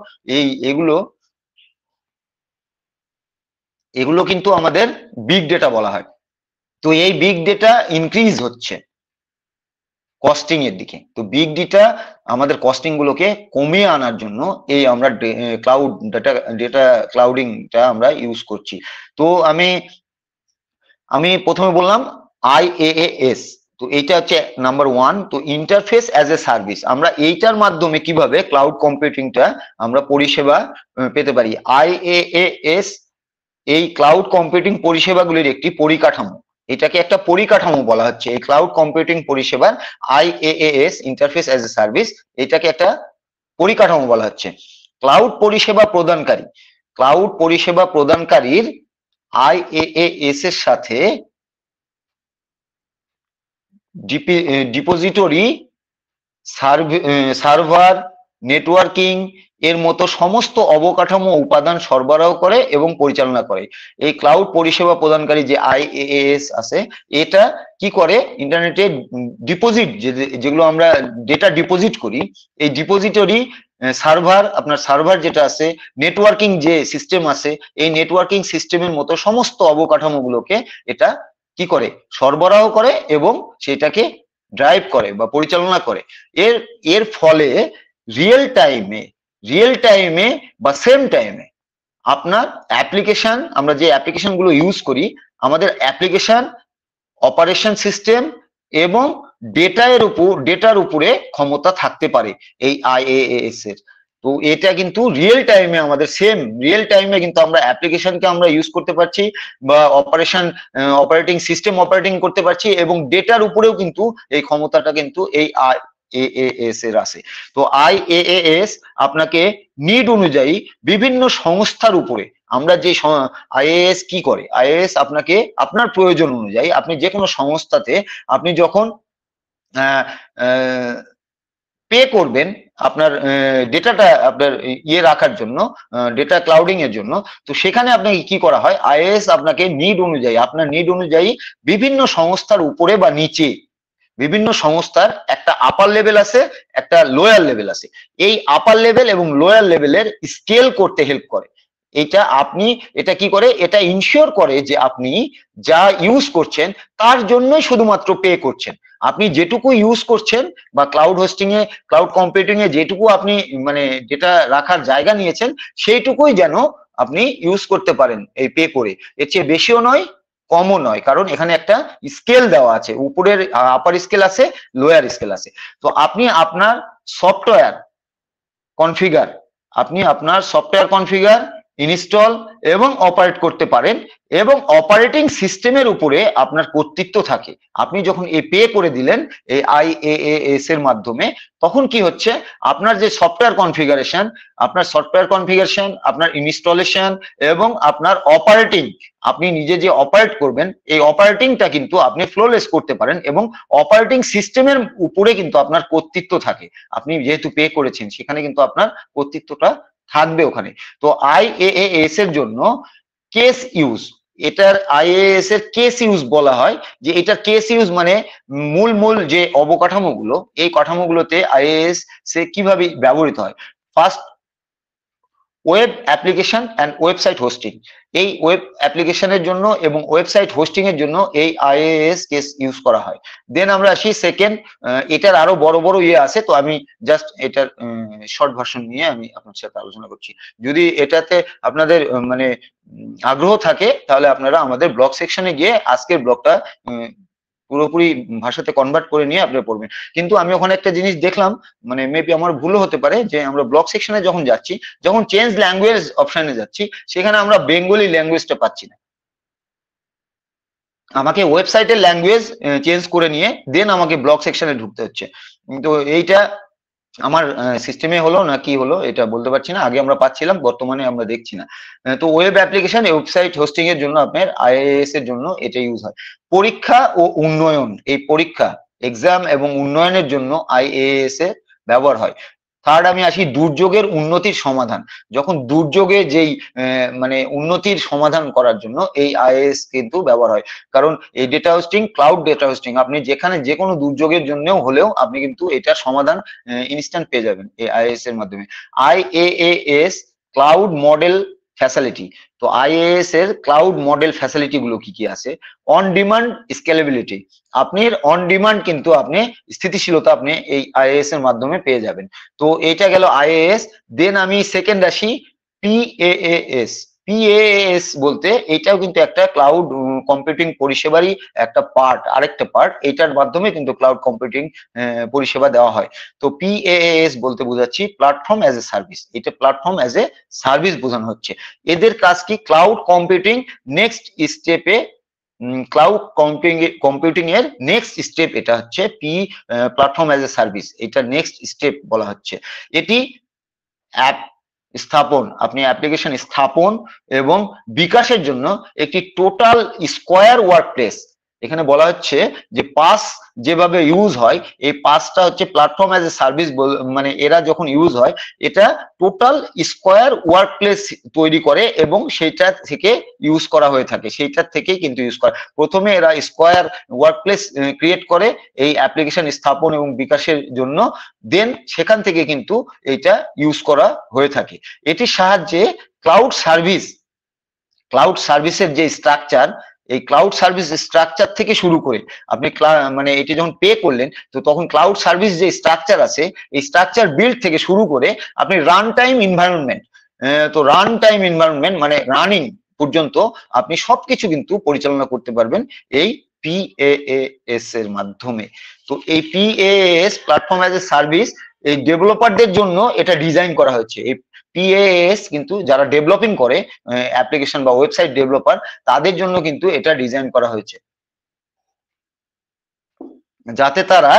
এগুলো কিন্তু আমাদের বিগ ডেটা বলা হয়। তো এই বিগ ডেটা ইনক্রিজ হচ্ছে কস্টিং এর দিকে। তো বিগ ডেটা আমাদের কস্টিং গুলোকে কমিয়ে আনার জন্য এই আমরা ক্লাউড ডেটা ক্লাউডিংটা আমরা ইউজ করছি। তো আমি প্রথমে বললাম IaaS, তো এইটা হচ্ছে নাম্বার 1। তো ইন্টারফেস অ্যাজ এ সার্ভিস, আমরা এইটার মাধ্যমে কিভাবে ক্লাউড কম্পিউটিংটা আমরা পরিষেবা পেতে পারি। IaaS এই ক্লাউড কম্পিউটিং পরিষেবাগুলির একটি পরিকাঠামো, এটাকে একটা পরিকাঠামো বলা হচ্ছে। এই ক্লাউড কম্পিউটিং পরিষেবার IaaS interface as a service, এটাকে একটা পরিকাঠামো বলা হচ্ছে। ক্লাউড পরিষেবা প্রদানকারীর IaaS এর সাথে ডিপোজিটরি, সার্ভার, নেটওয়ার্কিং এর মতো সমস্ত অবকাঠামো উপাদান সরবরাহ করে এবং পরিচালনা করে। এই ক্লাউড পরিষেবা প্রদানকারী যে IaaS আছে, এটা কি করে, ইন্টারনেটে ডিপোজিট যেগুলো আমরা ডেটা ডিপোজিট করি, এই ডিপোজিটরি, সার্ভার, আপনার সার্ভার যেটা আছে, নেটওয়ার্কিং যে সিস্টেম আছে, এই নেটওয়ার্কিং সিস্টেমের মতো সমস্ত অবকাঠামোগুলোকে এটা কি করে, সরবরাহ করে এবং সেটাকে ড্রাইভ করে বা পরিচালনা করে। এর ফলে রিয়েল টাইমে বা সেম টাইমে আপনার অ্যাপ্লিকেশন, আমরা যে অ্যাপ্লিকেশন গুলো ইউজ করি, আমাদের অ্যাপ্লিকেশন, অপারেশন সিস্টেম এবং ডেটার উপরে ক্ষমতা থাকতে পারে এই IaaS এর। তো এটা কিন্তু রিয়েল টাইমে আমাদের রিয়েল টাইমে কিন্তু আমরা অ্যাপ্লিকেশনকে আমরা ইউজ করতে পারছি বা অপারেটিং সিস্টেম অপারেটিং করতে পারছি, এবং ডেটার উপরেও কিন্তু এই ক্ষমতাটা কিন্তু এই IaaS এর আছে। তো IaaS আপনাকে নিড অনুযায়ী বিভিন্ন সংস্থার উপরে, আমরা যে IaaS কি করে, IaaS আপনাকে আপনার প্রয়োজন অনুযায়ী আপনি যে কোনো সংস্থাতে আপনি যখন পে করবেন আপনার ডেটাটা আপনার রাখার জন্য, ডেটা ক্লাউডিং এর জন্য, তো সেখানে আপনাকে কি করা হয়, IaaS আপনাকে আপনার নিড অনুযায়ী বিভিন্ন সংস্থার উপরে বা নিচে, বিভিন্ন সংস্থার একটা আপার লেভেল আছে, একটা লোয়ার লেভেল আছে। এই আপার লেভেল এবং লোয়ার লেভেলের স্কেল করতে হেল্প করে। এটা কি করে, এটা ইনশিওর করে যে আপনি যা ইউজ করছেন তার জন্যই শুধুমাত্র পে করছেন। আপনি যেটুকু ইউজ করছেন বা ক্লাউড হোস্টিং এ, ক্লাউড কম্পিউটিং এ যেটুকু আপনি মানে ডেটা রাখার জায়গা নিয়েছেন, সেইটুকুই যেন আপনি ইউজ করতে পারেন এই পে করে। এর চেয়ে বেশিও নয়, কমও নয়, কারণ এখানে একটা স্কেল দেওয়া আছে, উপরের আপার স্কেল আছে, লোয়ার স্কেল আছে। তো আপনি আপনার সফটওয়্যার কনফিগার, ইনস্টল এবং অপারেট করতে পারেন, এবং অপারেটিং সিস্টেমের উপরে আপনার কর্তৃত্ব থাকে। আপনি যখন পে করে দিলেন এই IaaS এর মাধ্যমে, তখন কি হচ্ছে, আপনার যে সফটওয়্যার কনফিগারেশন, আপনার ইনস্টলেশন এবং আপনার অপারেটিং, আপনি নিজে যে অপারেট করবেন, এই অপারেটিংটা কিন্তু আপনি ফ্লোলেস করতে পারেন, এবং অপারেটিং সিস্টেমের উপরে কিন্তু আপনার কর্তৃত্ব থাকে। আপনি যেহেতু পে করেছেন, সেখানে কিন্তু আপনার কর্তৃত্বটা থাকবে ওখানে। তো IaaS এর জন্য কেস ইউজ, এটার IaaS এর কেস ইউজ বলা হয়, যে এটার কেস ইউজ মানে মূল যে অবকাঠামোগুলো, এই কাঠামোগুলোতে IaaS কিভাবে ব্যবহৃত হয়। First web application and website hosting. এই ওয়েব অ্যাপ্লিকেশনের জন্য এবং ওয়েবসাইট হোস্টিং এর জন্য এই IaaS কেস ইউজ করা হয়। দেন আমরা আসি সেকেন্ড, এটার আরো বড় বড় ইয়ে আছে, তো আমি জাস্ট এটার শর্ট ভার্সন নিয়ে আমি আপনার সাথে আলোচনা করছি। যদি এটাতে আপনাদের মানে আগ্রহ থাকে তাহলে আপনারা আমাদের ব্লগ সেকশনে গিয়ে আজকের ব্লগটা পুরোপুরি ভাষাতে কনভার্ট করে নিয়ে আপনারা পড়বেন। কিন্তু আমি ওখানে একটা জিনিস দেখলাম, মানে মেবি আমার ভুলও হতে পারে, যে আমরা ব্লগ সেকশনে যখন যাচ্ছি, যখন চেঞ্জ ল্যাঙ্গুয়েজ অপশনে যাচ্ছি, সেখানে আমরা বেঙ্গলি ল্যাঙ্গুয়েজটা পাচ্ছি না। আমাকে ওয়েবসাইটের ল্যাঙ্গুয়েজ চেঞ্জ করে নিয়ে দেন আমাকে ব্লগ সেকশনে ঢুকতে হচ্ছে। তো এইটা আমার সিস্টেমে হলো না কি হলো এটা বলতে পারছি না। আগে আমরা পাচ্ছিলাম, বর্তমানে আমরা দেখছি না। তো ওয়েব অ্যাপ্লিকেশন, ওয়েবসাইট হোস্টিং এর জন্য আপনার IaaS এর জন্য এটা ইউজ হয়। পরীক্ষা ও উন্নয়ন, এই পরীক্ষা এক্সাম এবং উন্নয়নের জন্য IaaS এর ব্যবহার হয়। থার্ড আমি আসি দুর্যোগের উন্নতির সমাধান। যখন দুর্যোগে যেই মানে উন্নতির সমাধান করার জন্য এই IaaS কিন্তু ব্যবহার হয়। কারণ এই data hosting, cloud data hosting, আপনি যেখানে যে কোনো দুর্যোগের জন্যও হলেও আপনি কিন্তু এটার সমাধান ইনস্ট্যান্ট পেয়ে যাবেন এই IaaS এর মাধ্যমে। IaaS cloud model facility. তো IaaS এর ক্লাউড মডেল ফ্যাসিলিটি গুলো কি কি আছে? অন ডিমান্ড স্কেলেবিলিটি, আপনি অন ডিমান্ড কিন্তু আপনি স্থিতিশীলতা আপনি এই IaaS এর মাধ্যমে পেয়ে যাবেন। তো এটা গেল IaaS। দেন আমি সেকেন্ড আসি PaaS। PaaS বলতে এটাও কিন্তু একটা ক্লাউড কম্পিউটিং পরিষেবারই একটা পার্ট, আরেকটা পার্ট। এটার মাধ্যমে কিন্তু ক্লাউড কম্পিউটিং পরিষেবা দেওয়া হয়। তো PaaS বলতে বোঝাচ্ছি প্ল্যাটফর্ম অ্যাজ এ সার্ভিস। এটা প্ল্যাটফর্ম অ্যাজ এ সার্ভিস বোঝানো হচ্ছে। এদের কাজ কি? ক্লাউড কম্পিউটিং নেক্সট স্টেপে, ক্লাউড কম্পিউটিং এর নেক্সট স্টেপ এটা হচ্ছে প্ল্যাটফর্ম অ্যাজ এ সার্ভিস। এটা নেক্সট স্টেপ বলা হচ্ছে। এটি অ্যাপ স্থাপন, আপনি অ্যাপ্লিকেশন স্থাপন এবং বিকাশের জন্য একটি টোটাল স্কোয়ার ওয়ার্কপ্লেস। এখানে বলা হচ্ছে যে পাস যেভাবে ইউজ হয়, এই পাসটা হচ্ছে প্ল্যাটফর্ম অ্যাজ এ সার্ভিস, মানে এরা যখন ইউজ হয় এটা টোটাল স্কোয়ার ওয়ার্কপ্লেস তৈরি করে এবং সেইটা থেকে ইউজ করা হয়ে থাকে, সেইটার থেকেই কিন্তু ইউজ করা। প্রথমে এরা স্কোয়ার ওয়ার্কপ্লেস ক্রিয়েট করে এই অ্যাপ্লিকেশন স্থাপন এবং বিকাশের জন্য, দেন সেখান থেকে কিন্তু এইটা ইউজ করা হয়ে থাকে। এটির সাহায্যে ক্লাউড সার্ভিসের যে স্ট্রাকচার, এই ক্লাউড সার্ভিস স্ট্রাকচার থেকে শুরু করে আপনি মানে এটি যখন পে করলেন, তো তখন ক্লাউড সার্ভিস যে স্ট্রাকচার আছে, এই স্ট্রাকচার বিল্ড থেকে শুরু করে আপনি রান টাইম এনভায়রনমেন্ট, তো রান টাইম এনভায়রনমেন্ট মানে রানিং পর্যন্ত আপনি সবকিছু কিন্তু পরিচালনা করতে পারবেন এই PaaS এর মাধ্যমে। তো এই PaaS platform as a service এই ডেভেলপারদের জন্য এটা ডিজাইন করা হয়েছে। এই PaaS কিন্তু যারা ডেভেলপিং করে অ্যাপ্লিকেশন বা ওয়েবসাইট ডেভেলপার, তাদের জন্য কিন্তু এটা ডিজাইন করা হয়েছে, যাতে তারা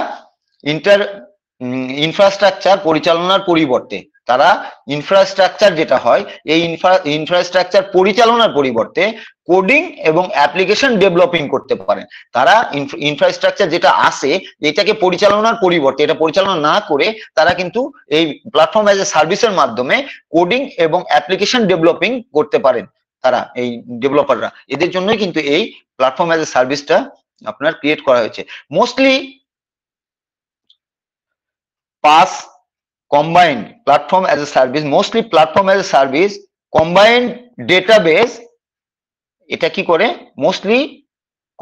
ইনফ্রাস্ট্রাকচার পরিচালনার পরিবর্তে, তারা ইনফ্রাস্ট্রাকচার যেটা হয় এই ইনফ্রাস্ট্রাকচার পরিচালনার পরিবর্তে কোডিং এবং অ্যাপ্লিকেশন ডেভেলপিং করতে পারেন। তারা ইনফ্রাস্ট্রাকচার যেটা আছে এটাকে পরিচালনার পরিবর্তে, এটা পরিচালনা না করে তারা কিন্তু এই প্ল্যাটফর্ম অ্যাজ এ সার্ভিসের মাধ্যমে কোডিং এবং অ্যাপ্লিকেশন ডেভেলপিং করতে পারেন। তারা এই ডেভেলপাররা, এদের জন্যই কিন্তু এই প্ল্যাটফর্ম অ্যাজ এ সার্ভিসটা আপনার ক্রিয়েট করা হয়েছে। Mostly PaaS combined platform as a service, mostly platform as a service combined database, এটা কি করে? মোস্টলি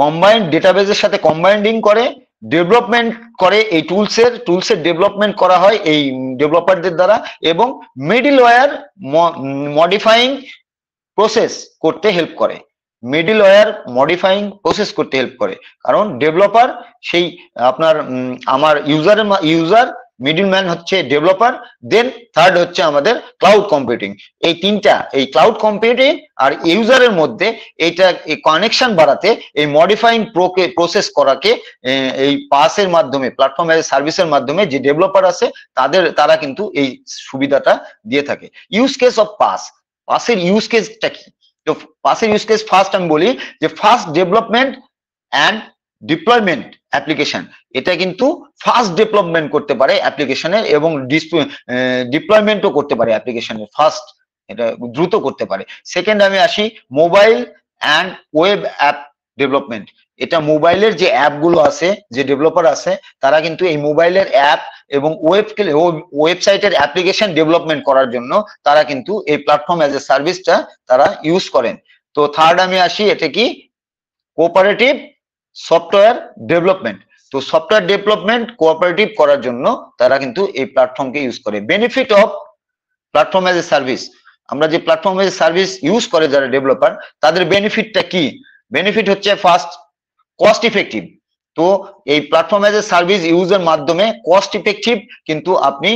কম্বাইন্ড ডেটাবেসের সাথে কম্বাইন্ডিং করে, ডেভেলপমেন্ট করে, এই টুলসের ডেভেলপমেন্ট করা হয় এই ডেভেলপারদের দ্বারা, এবং মিডলওয়্যার মডিফাইং প্রসেস করতে হেল্প করে, কারণ ডেভেলপার সেই আপনার আমার ইউজার মিডলম্যান হচ্ছে ডেভেলপার, দেন থার্ড হচ্ছে আমাদের ক্লাউড কম্পিউটিং। এই তিনটা, এই ক্লাউড কম্পিউটিং আর ইউজারের মধ্যে এইটা এই কানেকশন বাড়াতে, এই মডিফাইং প্রসেস করাকে এই পাসের মাধ্যমে, প্ল্যাটফর্ম অ্যাজ এ সার্ভিসের মাধ্যমে যে ডেভেলপার আছে তারা কিন্তু এই সুবিধাটা দিয়ে থাকে। ইউজ কেস অফ পাসের ইউজ কেসটা কি? তো পাসের ইউজ কেস ফার্স্ট আমি বলি যে fast development and deployment application. এটা কিন্তু ফাস্ট ডেভেলপমেন্ট করতে পারে অ্যাপ্লিকেশনের এবং ডিপ্লয়মেন্টও করতে পারে অ্যাপ্লিকেশনের, ফাস্ট, এটা দ্রুত করতে পারে। সেকেন্ড আমি আসি mobile and web app development. এটা মোবাইলের যে অ্যাপগুলো আছে, যে ডেভেলপার আছে, তারা কিন্তু এই মোবাইলের অ্যাপ এবং ওয়েবসাইটের অ্যাপ্লিকেশন ডেভেলপমেন্ট করার জন্য তারা কিন্তু এই প্ল্যাটফর্ম অ্যাজ এ সার্ভিসটা তারা ইউজ করেন। তো থার্ড আমি আসি, এটা কি কোঅপারেটিভ সফটওয়্যার ডেভেলপমেন্ট। তো সফটওয়্যার ডেভেলপমেন্ট কোঅপারেটিভ করার জন্য তারা কিন্তু এই প্ল্যাটফর্মকে ইউজ করে। Benefit of platform as a service, আমরা যে platform as a service use করে যারা ডেভেলপার, তাদের বেনিফিটটা কি? বেনিফিট হচ্ছে ফার্স্ট, কস্ট ইফেক্টিভ। তো এই প্ল্যাটফর্ম অ্যাজ এ সার্ভিস ইউজের মাধ্যমে কস্ট ইফেক্টিভ কিন্তু আপনি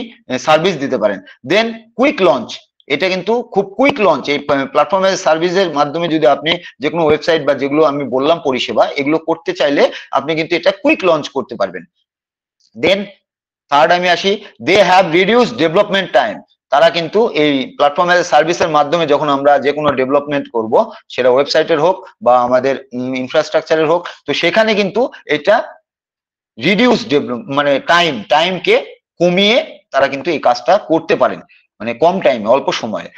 সার্ভিস দিতে পারেন। দেন কুইক লঞ্চ, এটা কিন্তু খুব কুইক লঞ্চ। এই প্ল্যাটফর্ম অ্যাজ এ সার্ভিসের মাধ্যমে যদি আপনি যে কোনো ওয়েবসাইট বা যেগুলো আমি বললাম পরিষেবা, এগুলো করতে চাইলে আপনি কিন্তু এটা কুইক লঞ্চ করতে পারবেন। দেন থার্ড আমি আসি, they have reduce development time. তারা কিন্তু এই প্ল্যাটফর্ম অ্যাজ এ সার্ভিসের মাধ্যমে যখন আমরা যে কোনো ডেভেলপমেন্ট করব, সেটা ওয়েবসাইটের হোক বা আমাদের ইনফ্রাস্ট্রাকচারের হোক, তো সেখানে কিন্তু এটা রিডিউস মানে টাইমকে কমিয়ে তারা কিন্তু এই কাজটা করতে পারেন, মানে কম টাইমে, অল্প সময়ে।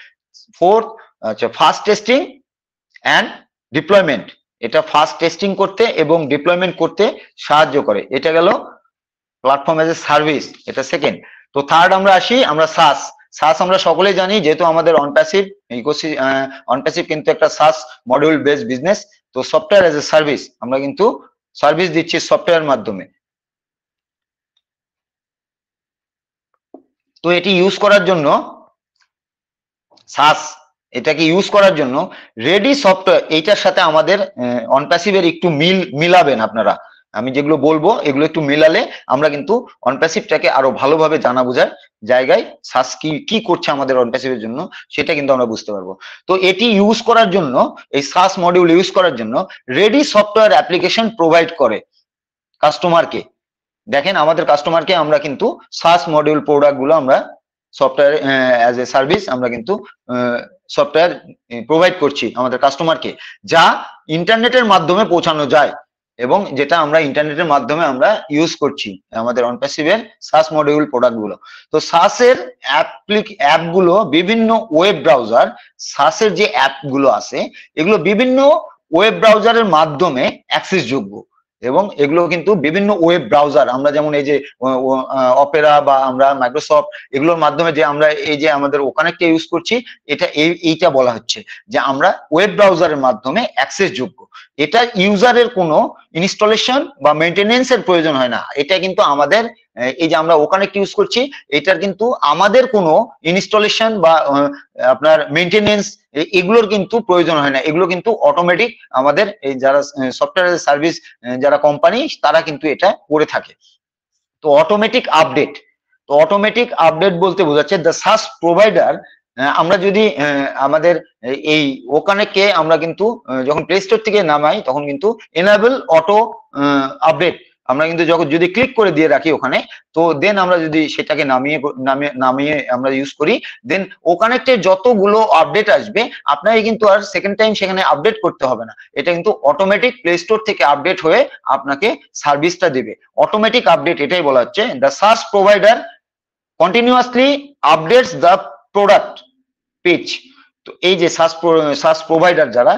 ফোর্থ, আচ্ছা, ফাস্ট টেস্টিং অ্যান্ড ডিপ্লয়মেন্ট। এটা ফাস্ট টেস্টিং করতে এবং ডিপ্লয়মেন্ট করতে সাহায্য করে। এটা গেল প্ল্যাটফর্ম অ্যাজ এ সার্ভিস, এটা সেকেন্ড। তো থার্ড আমরা আসি, আমরা সাস। সাস আমরা সকলেই জানি, যেহেতু আমাদের অনপ্যাসিভ কিন্তু একটা সাস মডিউল বেসড বিজনেস। তো সফটওয়্যার অ্যাজ এ সার্ভিস, আমরা কিন্তু সার্ভিস দিচ্ছি সফটওয়্যার মাধ্যমে। তো এটি ইউজ করার জন্য সাস, এটাকে ইউজ করার জন্য রেডি সফটওয়্যার, এইটার সাথে আমাদের অনপ্যাসিভের একটু মিলাবেন আপনারা। আমি যেগুলো বলবো এগুলো একটু মেলালে আমরা কিন্তু অনপ্যাসিভটাকে আরো ভালোভাবে জানা বোঝার জায়গায় সাস কি করছে আমাদের অনপ্যাসিভের জন্য, সেটা কিন্তু আমরা বুঝতে পারবো। তো এটি ইউজ করার জন্য, এই সাস মডিউল ইউজ করার জন্য রেডি সফটওয়্যার অ্যাপ্লিকেশন প্রোভাইড করে কাস্টমারকে। দেখেন, আমাদের কাস্টমারকে আমরা কিন্তু সাস মডিউল প্রোডাক্ট গুলো আমরা সফটওয়্যার অ্যাজ এ সার্ভিস আমরা কিন্তু সফটওয়্যার প্রোভাইড করছি আমাদের কাস্টমারকে, যা ইন্টারনেটের মাধ্যমে পৌঁছানো যায় এবং যেটা আমরা ইন্টারনেটের মাধ্যমে আমরা ইউজ করছি আমাদের অনপ্যাসিভের সাস মডিউল প্রোডাক্ট গুলো। তো সাসের অ্যাপগুলো বিভিন্ন ওয়েব ব্রাউজার, সাসের যে অ্যাপগুলো আছে এগুলো বিভিন্ন ওয়েব ব্রাউজারের মাধ্যমে অ্যাক্সেস যোগ্য, এবং এগুলো কিন্তু বিভিন্ন ওয়েব ব্রাউজার, আমরা যেমন এই যে অপেরা বা আমরা মাইক্রোসফট, এগুলোর মাধ্যমে যে আমরা এই যে আমাদের ওকানেক্ট ইউজ করছি, এইটা বলা হচ্ছে যে আমরা ওয়েব ব্রাউজারের মাধ্যমে অ্যাক্সেস যোগ্য। এটা ইউজারের কোনো ইনস্টলেশন বা মেইনটেনেন্সের প্রয়োজন হয় না। এটা কিন্তু আমাদের এই যে আমরা ওকানেক্ট ইউজ করছি, এটার কিন্তু আমাদের কোনো ইনস্টলেশন বা আপনার মেইনটেনেন্স এগুলোর কিন্তু প্রয়োজন হয় না। এগুলো কিন্তু অটোমেটিক আমাদের এই যারা সফটওয়্যার সার্ভিস যারা কোম্পানি, তারা কিন্তু এটা করে থাকে। তো অটোমেটিক আপডেট, তো অটোমেটিক আপডেট বলতে বোঝাচ্ছে দ্য সাস প্রোভাইডার, আমরা যদি আমাদের এই ওকানেক্টকে আমরা কিন্তু যখন প্লে স্টোর থেকে নামাই, তখন কিন্তু এনাবেল অটো আপডেট আমরা কিন্তু যখন যদি ক্লিক করে দিয়ে রাখি ওখানে, তো দেন আমরা যদি সেটাকে নামিয়ে আমরা ইউজ করি, দেন ওকানেক্টের যতগুলো আপডেট আসবে আপনাকে কিন্তু আর সেকেন্ড টাইম সেখানে আপডেট করতে হবে না। এটা কিন্তু অটোমেটিক প্লে স্টোর থেকে আপডেট হয়ে আপনাকে সার্ভিসটা দেবে। অটোমেটিক আপডেট এটাই বলা হচ্ছে, the SaaS provider continuously updates the product page. তো এই যে সাস প্রোভাইডার যারা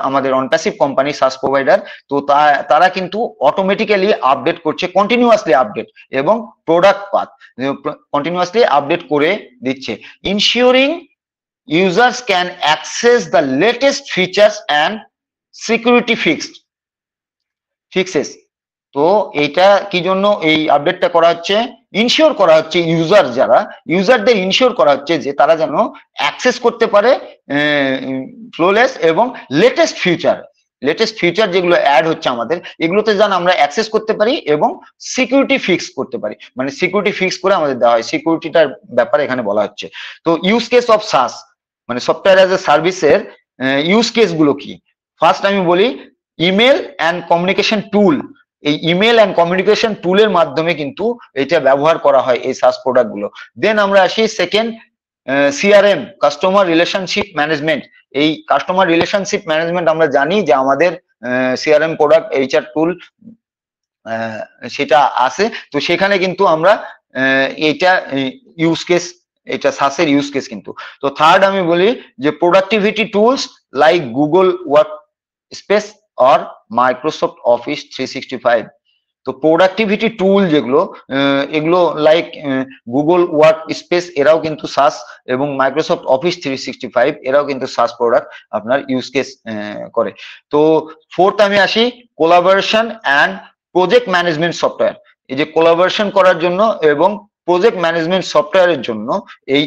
আমাদের অনপ্যাসিভ কোম্পানি সাস প্রোভাইডার, তো তারা কিন্তু অটোমেটিক্যালি আপডেট করছে, কন্টিনিউয়াসলি আপডেট, এবং প্রোডাক্ট পাথ কন্টিনিউয়াসলি আপডেট করে দিচ্ছে, ensuring users can access the latest features and security fixes. তো এইটা কি জন্য এই আপডেটটা করা হচ্ছে? ইনশিওর করা হচ্ছে ইউজারদের ইনশিওর করা হচ্ছে যে তারা যেন অ্যাক্সেস করতে পারে ফ্লোলেস এবং লেটেস্ট ফিচার যেগুলো অ্যাড হচ্ছে আমাদের, এগুলোতে যেন আমরা অ্যাক্সেস করতে পারি এবং সিকিউরিটি ফিক্স করতে পারি, মানে সিকিউরিটি ফিক্স করে আমাদের দেওয়া হয়, সিকিউরিটিটার ব্যাপারে এখানে বলা হচ্ছে। তো ইউজ কেস অফ সাস মানে সফটওয়্যার অ্যাজ এ সার্ভিসের ইউজ কেস গুলো কি? ফার্স্ট আমি বলি ইমেল অ্যান্ড কমিউনিকেশন টুল। এই ইমেল অ্যান্ড কমিউনিকেশন টুলের মাধ্যমে কিন্তু এটা ব্যবহার করা হয় এই সাস প্রোডাক্ট গুলো। দেন আমরা আসি second, CRM customer relationship management. এই কাস্টমার রিলেশনশিপ ম্যানেজমেন্ট আমরা জানি যে আমাদের সিআরএম প্রোডাক্ট এইচআর টুল সেটা আছে, তো সেখানে কিন্তু আমরা এইটা ইউজ কেস, এটা সাসের ইউজ কেস কিন্তু। তো থার্ড আমি বলি যে productivity tools like Google work space or Microsoft Office 365. তো প্রোডাক্টিভিটি টুল যেগুলো এগুলো লাইক গুগল ওয়ার্ক স্পেস এরাও কিন্তু সাস, এবং মাইক্রোসফট অফিস 365 এরাও কিন্তু সাস প্রোডাক্ট আপনার ইউজ কেস করে। তো ফোর্থ আমি আসি collaboration and project management software. এই যে কোলাবোরেশন করার জন্য এবং প্রজেক্ট ম্যানেজমেন্ট সফটওয়্যারের জন্য এই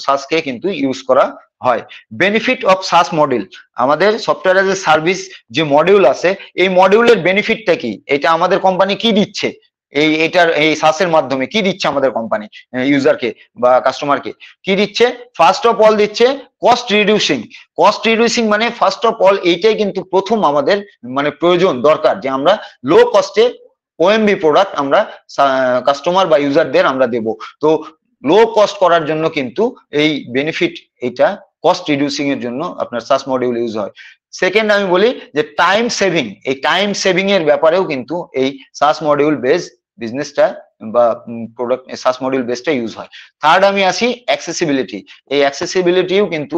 সাসকে কিন্তু ইউজ করা হয়। বেনিফিট অফ সাস মডেল, আমাদের সফটওয়্যার এজ এ সার্ভিস যে মডিউল আছে এই মডিউলের বেনিফিটটা কি, এটা আমাদের কোম্পানি কি দিচ্ছে, এই সাসের মাধ্যমে কি দিচ্ছে আমাদের কোম্পানি ইউজারকে বা কাস্টমারকে কি দিচ্ছে। ফার্স্ট অফ অল দিচ্ছে কস্ট রিডিউসিং। কস্ট রিডিউসিং মানে ফার্স্ট অফ অল এইটাই কিন্তু প্রথম আমাদের মানে প্রয়োজন দরকার, যে আমরা লো কস্টে ওএমবি প্রোডাক্ট আমরা কাস্টমার বা ইউজারদের আমরা দেব। তো লো কস্ট করার জন্য কিন্তু এই বেনিফিট, এইটা কস্ট রিডিউসিং এর জন্য আপনার সাস মডিউল ইউজ হয়। সেকেন্ড আমি বলি যে টাইম সেভিং, এই টাইম সেভিং এর ব্যাপারেও কিন্তু এই সাস মডিউল বেস বিজনেসটা বা প্রোডাক্ট সাস মডিউল বেসটা ইউজ হয়। থার্ড আমি আসি অ্যাক্সেসিবিলিটি, এই অ্যাক্সেসিবিলিটিও কিন্তু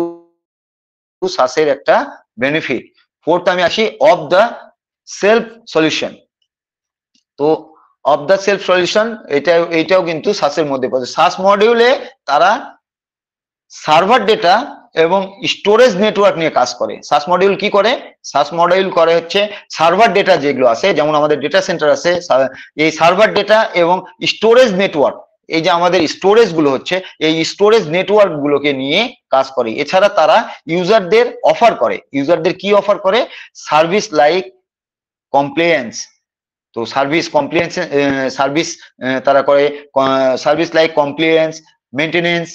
সাসের একটা বেনিফিট। ফোর্থ আমি আসি অফ দ্য সেলফ সলিউশন। তো অফ দ্য সেলফ সলিউশন এইটাও কিন্তু সাসের মধ্যে পড়ে। সাস মডিউলে তারা সার্ভার ডেটা এবং স্টোরেজ নেটওয়ার্ক নিয়ে কাজ করে। সাস মডিউল কি করে, সাস মডিউল করে হচ্ছে সার্ভার ডেটা যেগুলো আছে, যেমন আমাদের ডেটা সেন্টার আছে, এই সার্ভার ডেটা এবং স্টোরেজ নেটওয়ার্ক, এই যে আমাদের স্টোরেজ গুলো হচ্ছে এই স্টোরেজ নেটওয়ার্ক গুলোকে নিয়ে কাজ করে। এছাড়া তারা ইউজারদের অফার করে, ইউজারদের কি অফার করে, সার্ভিস লাইক কমপ্লেন্স। তো সার্ভিস কমপ্লেন্স সার্ভিস তারা করে, service like compliance, maintenance,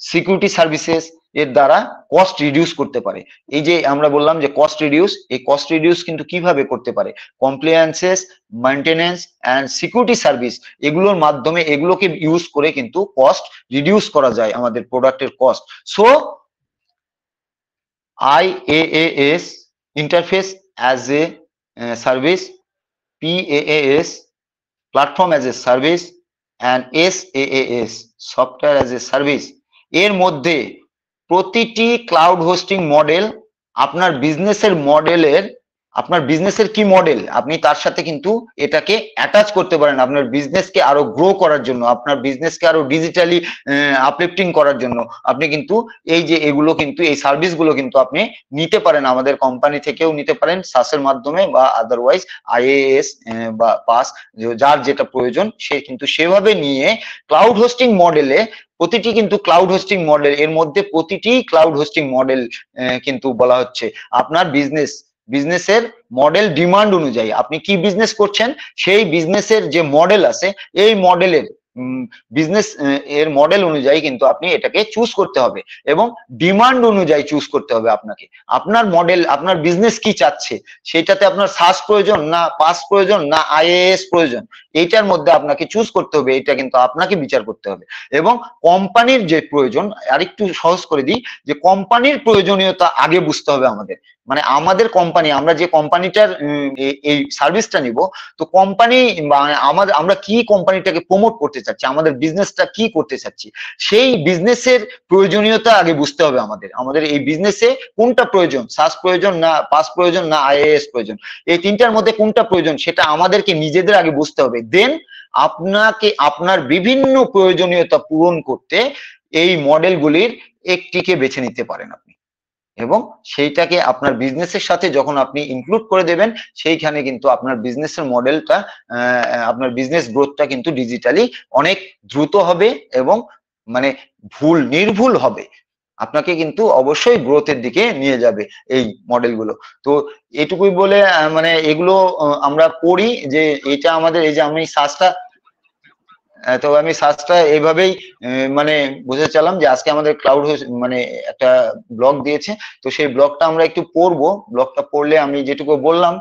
security services, এর দ্বারা কস্ট রিডিউস করতে পারে। এই যে আমরা বললাম যে কস্ট রিডিউস, এই কস্ট রিডিউস কিন্তু কিভাবে করতে পারে, কমপ্লেন্সেস, মেনটেনেন্স এন্ড সিকিউরিটি সার্ভিস এগুলোর মাধ্যমে, এগুলোকে ইউজ করে কিন্তু কস্ট রিডিউস করা যায় আমাদের প্রোডাক্টের cost. So IaaS interface as a service, PaaS platform as a service and SaaS software as a service, এর মধ্যে প্রতিটি ক্লাউড হোস্টিং মডেল আপনার বিজনেসের মডেলের, আপনার বিজনেসের কি মডেল আপনি তার সাথে কিন্তু এটাকে অ্যাটাচ করতে পারেন আপনার বিজনেসকে আরো গ্রো করার জন্য, আপনার বিজনেসকে আরো ডিজিটালি আপলিফটিং করার জন্য। আপনি কিন্তু এই যে এগুলো কিন্তু এই সার্ভিসগুলো কিন্তু আপনি নিতে পারেন, আমাদের কোম্পানি থেকেও নিতে পারেন সাসের মাধ্যমে, বা আদারওয়াইজ IaaS বা পাস, যার যেটা প্রয়োজন সে কিন্তু সেভাবে নিয়ে ক্লাউড হোস্টিং মডেলে, প্রতিটি কিন্তু ক্লাউড হোস্টিং মডেল, এর মধ্যে প্রতিটি ক্লাউড হোস্টিং মডেল কিন্তু বলা হচ্ছে আপনার বিজনেসের মডেল ডিমান্ড অনুযায়ী আপনি কি বিজনেস করছেন সেই বিজনেসের যে মডেল আছে এই মডেলের বিজনেস এর মডেল অনুযায়ী কিন্তু আপনি এটাকে চুজ করতে হবে এবং ডিমান্ড অনুযায়ী চুজ করতে হবে আপনাকে। আপনার মডেল, আপনার বিজনেস কি চাচ্ছে, সেটাতে আপনার সাস প্রয়োজন না পাস প্রয়োজন না IaaS প্রয়োজন, এইটার মধ্যে আপনাকে চুজ করতে হবে, এটা কিন্তু আপনাকে বিচার করতে হবে। এবং কোম্পানির যে প্রয়োজন, আরেকটু সহজ করে দিই, যে কোম্পানির প্রয়োজনীয়তা আগে বুঝতে হবে আমাদের, মানে আমাদের কোম্পানি, আমরা যে কোম্পানিটার এই সার্ভিসটা নিব, তো কোম্পানি আমরা কি কোম্পানিটাকে প্রমোট করতে চাচ্ছি, আমাদের বিজনেসটা কি করতে চাচ্ছি, সেই বিজনেসের প্রয়োজনীয়তা আগে বুঝতে হবে আমাদের এই বিজনেসে কোনটা প্রয়োজন, সাস প্রয়োজন না পাস প্রয়োজন না IaaS প্রয়োজন, এই তিনটার মধ্যে কোনটা প্রয়োজন সেটা আমাদেরকে নিজেদের আগে বুঝতে হবে। দেন আপনাকে আপনার বিভিন্ন প্রয়োজনীয়তা পূরণ করতে এই মডেলগুলির একটিকে বেছে নিতে পারেন আপনি, এবং সেইটাকে আপনার বিজনেসের সাথে যখন আপনি ইনক্লুড করে দেবেন, সেইখানে কিন্তু আপনার বিজনেসের মডেলটা, আপনার বিজনেস গ্রোথটা কিন্তু ডিজিটালি অনেক দ্রুত হবে এবং মানে নির্ভুল হবে, আপনাকে কিন্তু অবশ্যই গ্রোথের দিকে নিয়ে যাবে এই মডেলগুলো। তো এটুকুই বলে মানে এগুলো আমরা করি, যে এটা আমাদের, এই যে আমি সাসটা এইভাবেই মানে বোঝাতে চাইলাম যে আজকে আমাদের ক্লাউড মানে একটা ব্লগ দিয়েছে, তো সেই ব্লগটা আমরা একটু পড়বো। ব্লগটা পড়লে আমি যেটুকু বললাম,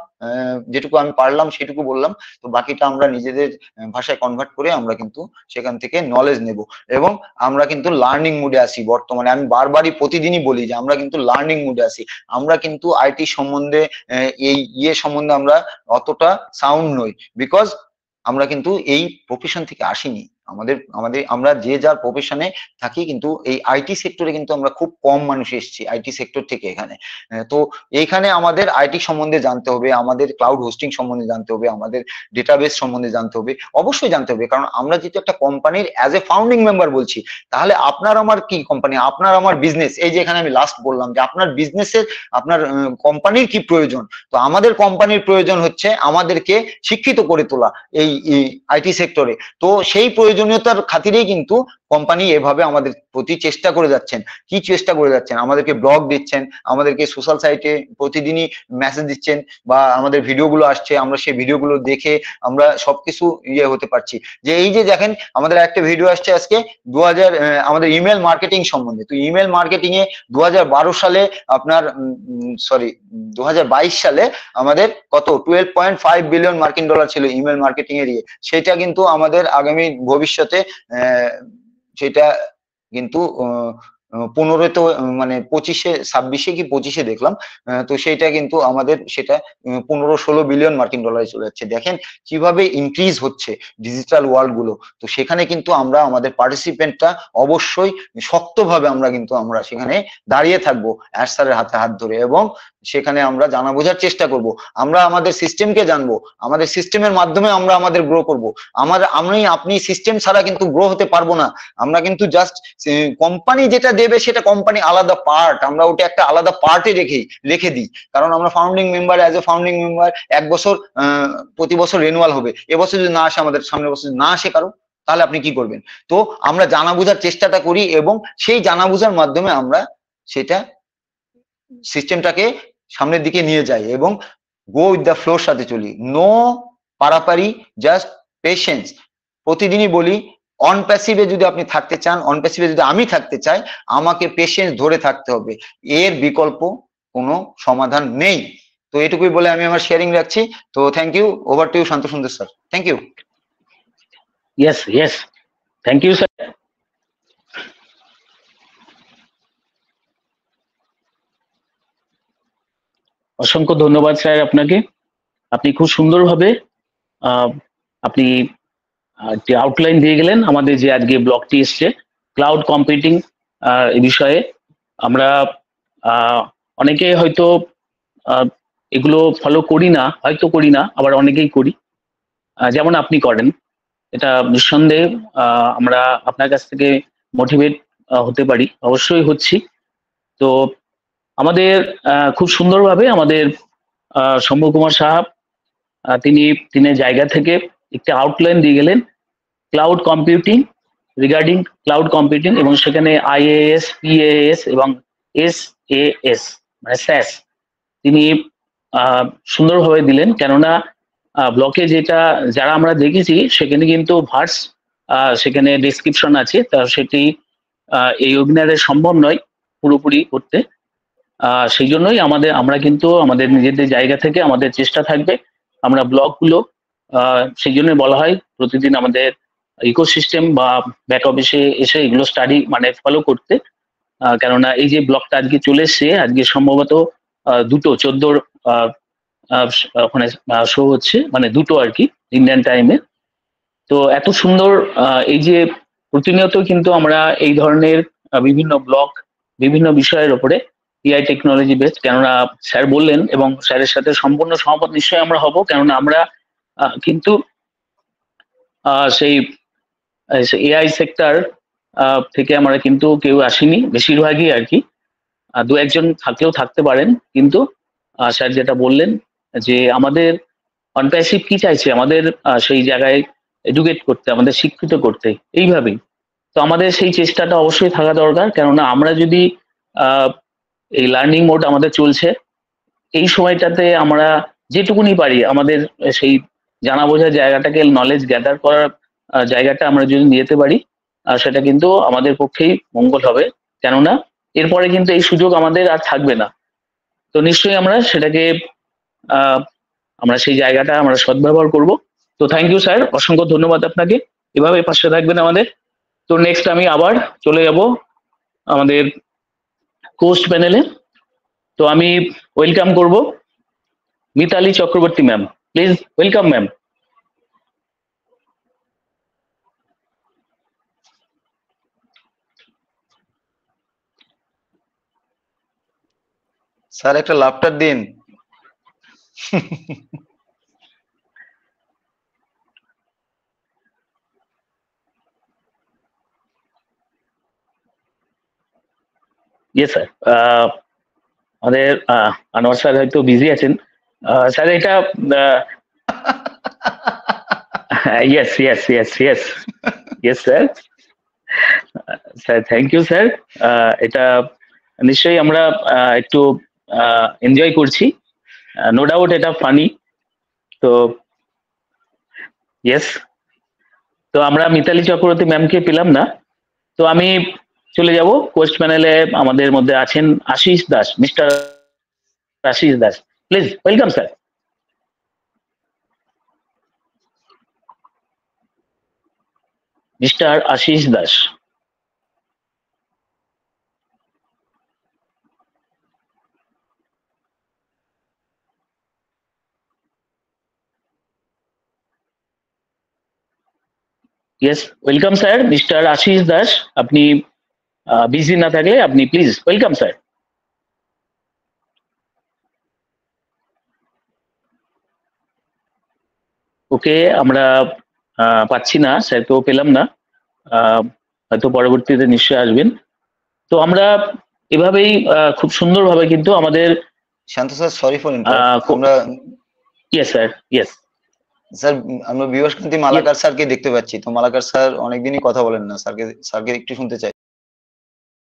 যেটুকু আমি পারলাম সেটুকু বললাম, তো বাকিটা আমরা নিজেদের ভাষায় কনভার্ট করে আমরা কিন্তু সেখান থেকে নলেজ নেব এবং আমরা কিন্তু লার্নিং মুডে আসি বর্তমানে। আমি বারবারই প্রতিদিনই বলি যে আমরা কিন্তু লার্নিং মুডে আসি, আমরা কিন্তু IT সম্বন্ধে এই সম্বন্ধে আমরা অতটা সাউন্ড নই, বিকজ আমরা কিন্তু এই প্রফেশন থেকে আসিনি, আমরা যে যার প্রফেশনে থাকি, কিন্তু এই আইটি সেক্টরে কিন্তু আমরা খুব কম মানুষ এসেছি আইটি সেক্টর থেকে এখানে। তো এইখানে আমাদের আইটি সম্বন্ধে জানতে হবে, আমাদের ক্লাউড হোস্টিং সম্বন্ধে জানতে হবে, আমাদের ডেটাবেস সম্বন্ধে জানতে হবে, অবশ্যই জানতে হবে। কারণ আমরা যেহেতু একটা কোম্পানির অ্যাজ এ ফাউন্ডিং মেম্বার বলছি, তাহলে আপনার আমার কি কোম্পানি, আপনার আমার বিজনেস, এই যে এখানে আমি লাস্ট বললাম যে আপনার বিজনেসের, আপনার কোম্পানির কি প্রয়োজন। তো আমাদের কোম্পানির প্রয়োজন হচ্ছে আমাদেরকে শিক্ষিত করে তোলা এই আইটি সেক্টরে। তো সেই প্রয়োজনীয়তার খাতিরেই কিন্তু কোম্পানি এভাবে আমাদের প্রতি চেষ্টা করে যাচ্ছেন। কি চেষ্টা করে যাচ্ছেন? আমাদেরকে ব্লগ দিচ্ছেন, আমাদেরকে সোশ্যাল সাইটে প্রতিদিনই মেসেজ দিচ্ছেন, বা আমাদের ভিডিওগুলো আসছে, আমরা সেই ভিডিওগুলো দেখে আমরা সবকিছু হতে পারছি। যে এই যে দেখেন আমাদের একটা ভিডিও আসছে আজকে আমাদের ইমেল মার্কেটিং সম্বন্ধে। তো ইমেল মার্কেটিং এ 2012 সালে আপনার 2022 সালে আমাদের কত 12.5 বিলিয়ন মার্কিন ডলার ছিল ইমেল মার্কেটিং এর সেটা কিন্তু আমাদের আগামী ভবিষ্যতে সেটা কিন্তু 15 তো মানে 26-এ কি 25-এ দেখলাম। তো সেইটা কিন্তু আমাদের সেটা 15-16 বিলিয়ন মার্কিন ডলারে চলে যাচ্ছে। দেখেন কিভাবে ইনক্রিজ হচ্ছে ডিজিটাল ওয়ার্ল্ড গুলো। তো সেখানে কিন্তু আমরা আমাদের পার্টিসিপেন্টটা অবশ্যই শক্তভাবে আমরা সেখানে দাঁড়িয়ে থাকবো অ্যাড স্যারের হাতে হাত ধরে, এবং সেখানে আমরা জানা বোঝার চেষ্টা করব। আমরা আমাদের সিস্টেমকে জানবো, আমাদের সিস্টেমের মাধ্যমে আমরা আমাদের গ্রো করব। আপনি সিস্টেম ছাড়া কিন্তু গ্রো হতে পারবো না। আমরা কিন্তু জাস্ট কোম্পানি যেটা দেবে সেটা কোম্পানি আলাদা পার্ট, আমরা ওটা একটা আলাদা পার্টে রেখে দিই। কারণ আমরা founding member, as a founding member 1 বছর প্রতি বছর রিনিউয়াল হবে। এবছর যদি না আসে, আমাদের সামনের বছর না আসে কারো, তাহলে আপনি কি করবেন? তো আমরা জানা বোঝার চেষ্টাটা করি, এবং সেই জানা বোঝার মাধ্যমে আমরা সেটা সিস্টেমটাকে সামনের দিকে নিয়ে যাই এবং গো উইথ দ্য ফ্লোর সাথে চলি। নো পারাপারি, জাস্ট পেশেন্স। প্রতিদিনই বলি, অন প্যাসিভে যদি আপনি থাকতে চান, অন প্যাসিভে যদি আমি থাকতে চাই, আমাকে পেশেন্স ধরে থাকতে হবে, এর বিকল্প কোনো সমাধান নেই। তো এটুকুই বলে আমি আমার শেয়ারিং রাখছি। তো thank you, over to you Shanta Sundar sir. Thank you. Yes, thank you sir. অসংখ্য ধন্যবাদ স্যার আপনাকে। আপনি খুব সুন্দরভাবে আপনি যে আউটলাইন দিয়ে গেলেন আমাদের যে আজকে ব্লগটি এসছে ক্লাউড কম্পিউটিং এই বিষয়ে। আমরা অনেকে হয়তো এগুলো ফলো করি না, আবার অনেকেই করি, যেমন আপনি করেন। এটা নিঃসন্দেহে আমরা আপনার কাছ থেকে মোটিভেট হতে পারি, অবশ্যই হচ্ছি। তো আমাদের খুব সুন্দরভাবে আমাদের শম্ভু কুমার সাহাব তিনি জায়গা থেকে একটি আউটলাইন দিয়ে গেলেন cloud computing, regarding cloud computing, এবং সেখানে IaaS, PaaS এবং SaaS মানে SaaS তিনি সুন্দরভাবে দিলেন। কেননা ব্লকে যারা আমরা দেখেছি সেখানে কিন্তু ভার্স সেখানে ডেসক্রিপশন আছে, তা সেটি এই ওয়েবিনারে সম্ভব নয় পুরোপুরি করতে। সেই জন্যই আমরা কিন্তু আমাদের নিজেদের জায়গা থেকে আমাদের চেষ্টা থাকবে আমরা ব্লগগুলো সেই জন্য বলা হয় প্রতিদিন আমাদের ইকোসিস্টেম বা ব্যাক অফিসে এসে এগুলো স্টাডি মানে ফলো করতে। কেননা এই যে ব্লগটা আজকে চলে এসছে, আজকে সম্ভবত 2:14 ওখানে শো হচ্ছে, মানে 2 আর কি ইন্ডিয়ান টাইমে। তো এত সুন্দর এই যে প্রতিনিয়ত কিন্তু আমরা এই ধরনের বিভিন্ন ব্লগ বিভিন্ন বিষয়ের উপরে AI টেকনোলজি বেসড, কেননা স্যার বললেন এবং স্যারের সাথে সম্পূর্ণ সহমত নিশ্চয়ই আমরা হব। কেননা আমরা কিন্তু সেই AI সেক্টর থেকে আমরা কিন্তু কেউ আসিনি, বেশিরভাগই আর কি 2-1 থাকলেও থাকতে পারেন। কিন্তু স্যার যেটা বললেন যে আমাদের অনপ্যাসিভ কি চাইছে, আমাদের সেই জায়গায় এডুকেট করতে, আমাদের শিক্ষিত করতে, এইভাবেই। তো আমাদের সেই চেষ্টাটা অবশ্যই থাকা দরকার। কেননা আমরা যদি এই লার্নিং মোড আমাদের চলছে, এই সময়টাতে আমরা যেটুকুনি পারি আমাদের সেই জানা বোঝার জায়গাটাকে, নলেজ গ্যাদার করার জায়গাটা আমরা যদি নিয়ে যেতে পারি, সেটা কিন্তু আমাদের পক্ষেই মঙ্গল হবে। কেননা এরপরে কিন্তু এই সুযোগ আমাদের আর থাকবে না। তো নিশ্চয়ই আমরা সেটাকে আমরা সেই জায়গাটা আমরা সদ্ব্যবহার করব। তো থ্যাংক ইউ স্যার, অসংখ্য ধন্যবাদ আপনাকে, এভাবে পাশে থাকবেন আমাদের। তো নেক্সট আমি আবার চলে যাব আমাদের কোস্ট প্যানেলে। তো আমি ওয়েলকাম করব Mitali Chakraborty ma'am, please welcome ma'am. Sir একটা লাফটার দিন। ইয়েস স্যার, আমাদের আনোয়ার স্যার হয়তো বিজি আছেন। স্যার এটা yes yes yes yes yes sir, sir thank you sir. এটা নিশ্চয়ই আমরা একটু এনজয় করছি, নো ডাউট এটা ফানি। তো ইয়েস, তো আমরা মিতালি চক্রবর্তী ম্যামকে পেলাম না, তো আমি চলে যাব কোস্ট প্যানেলে। আমাদের মধ্যে আছেন Ashis Das, mister Ashis Das, please welcome sir. Mister Ashis Das. Yes welcome sir, mister Ashis Das. আপনি বিজি না থাকলে আপনি প্লিজ ওয়েলকাম স্যার। ওকে, আমরা পাচ্ছি না, স্যারকেও পেলাম না, হয়তো পরবর্তীতে নিশ্চয়ই আসবেন। তো আমরা এভাবেই খুব সুন্দরভাবে কিন্তু আমাদের শান্ত স্যার, সরি ফর ইন্টারাপ্ট, আমরা ইয়েস স্যার, ইয়েস স্যার আমরা বিভাসকান্তি মালাকার স্যারকে দেখতে পাচ্ছি। তো মালাকার স্যার অনেকদিনই কথা বলেন না, স্যারকে একটু শুনতে চাই।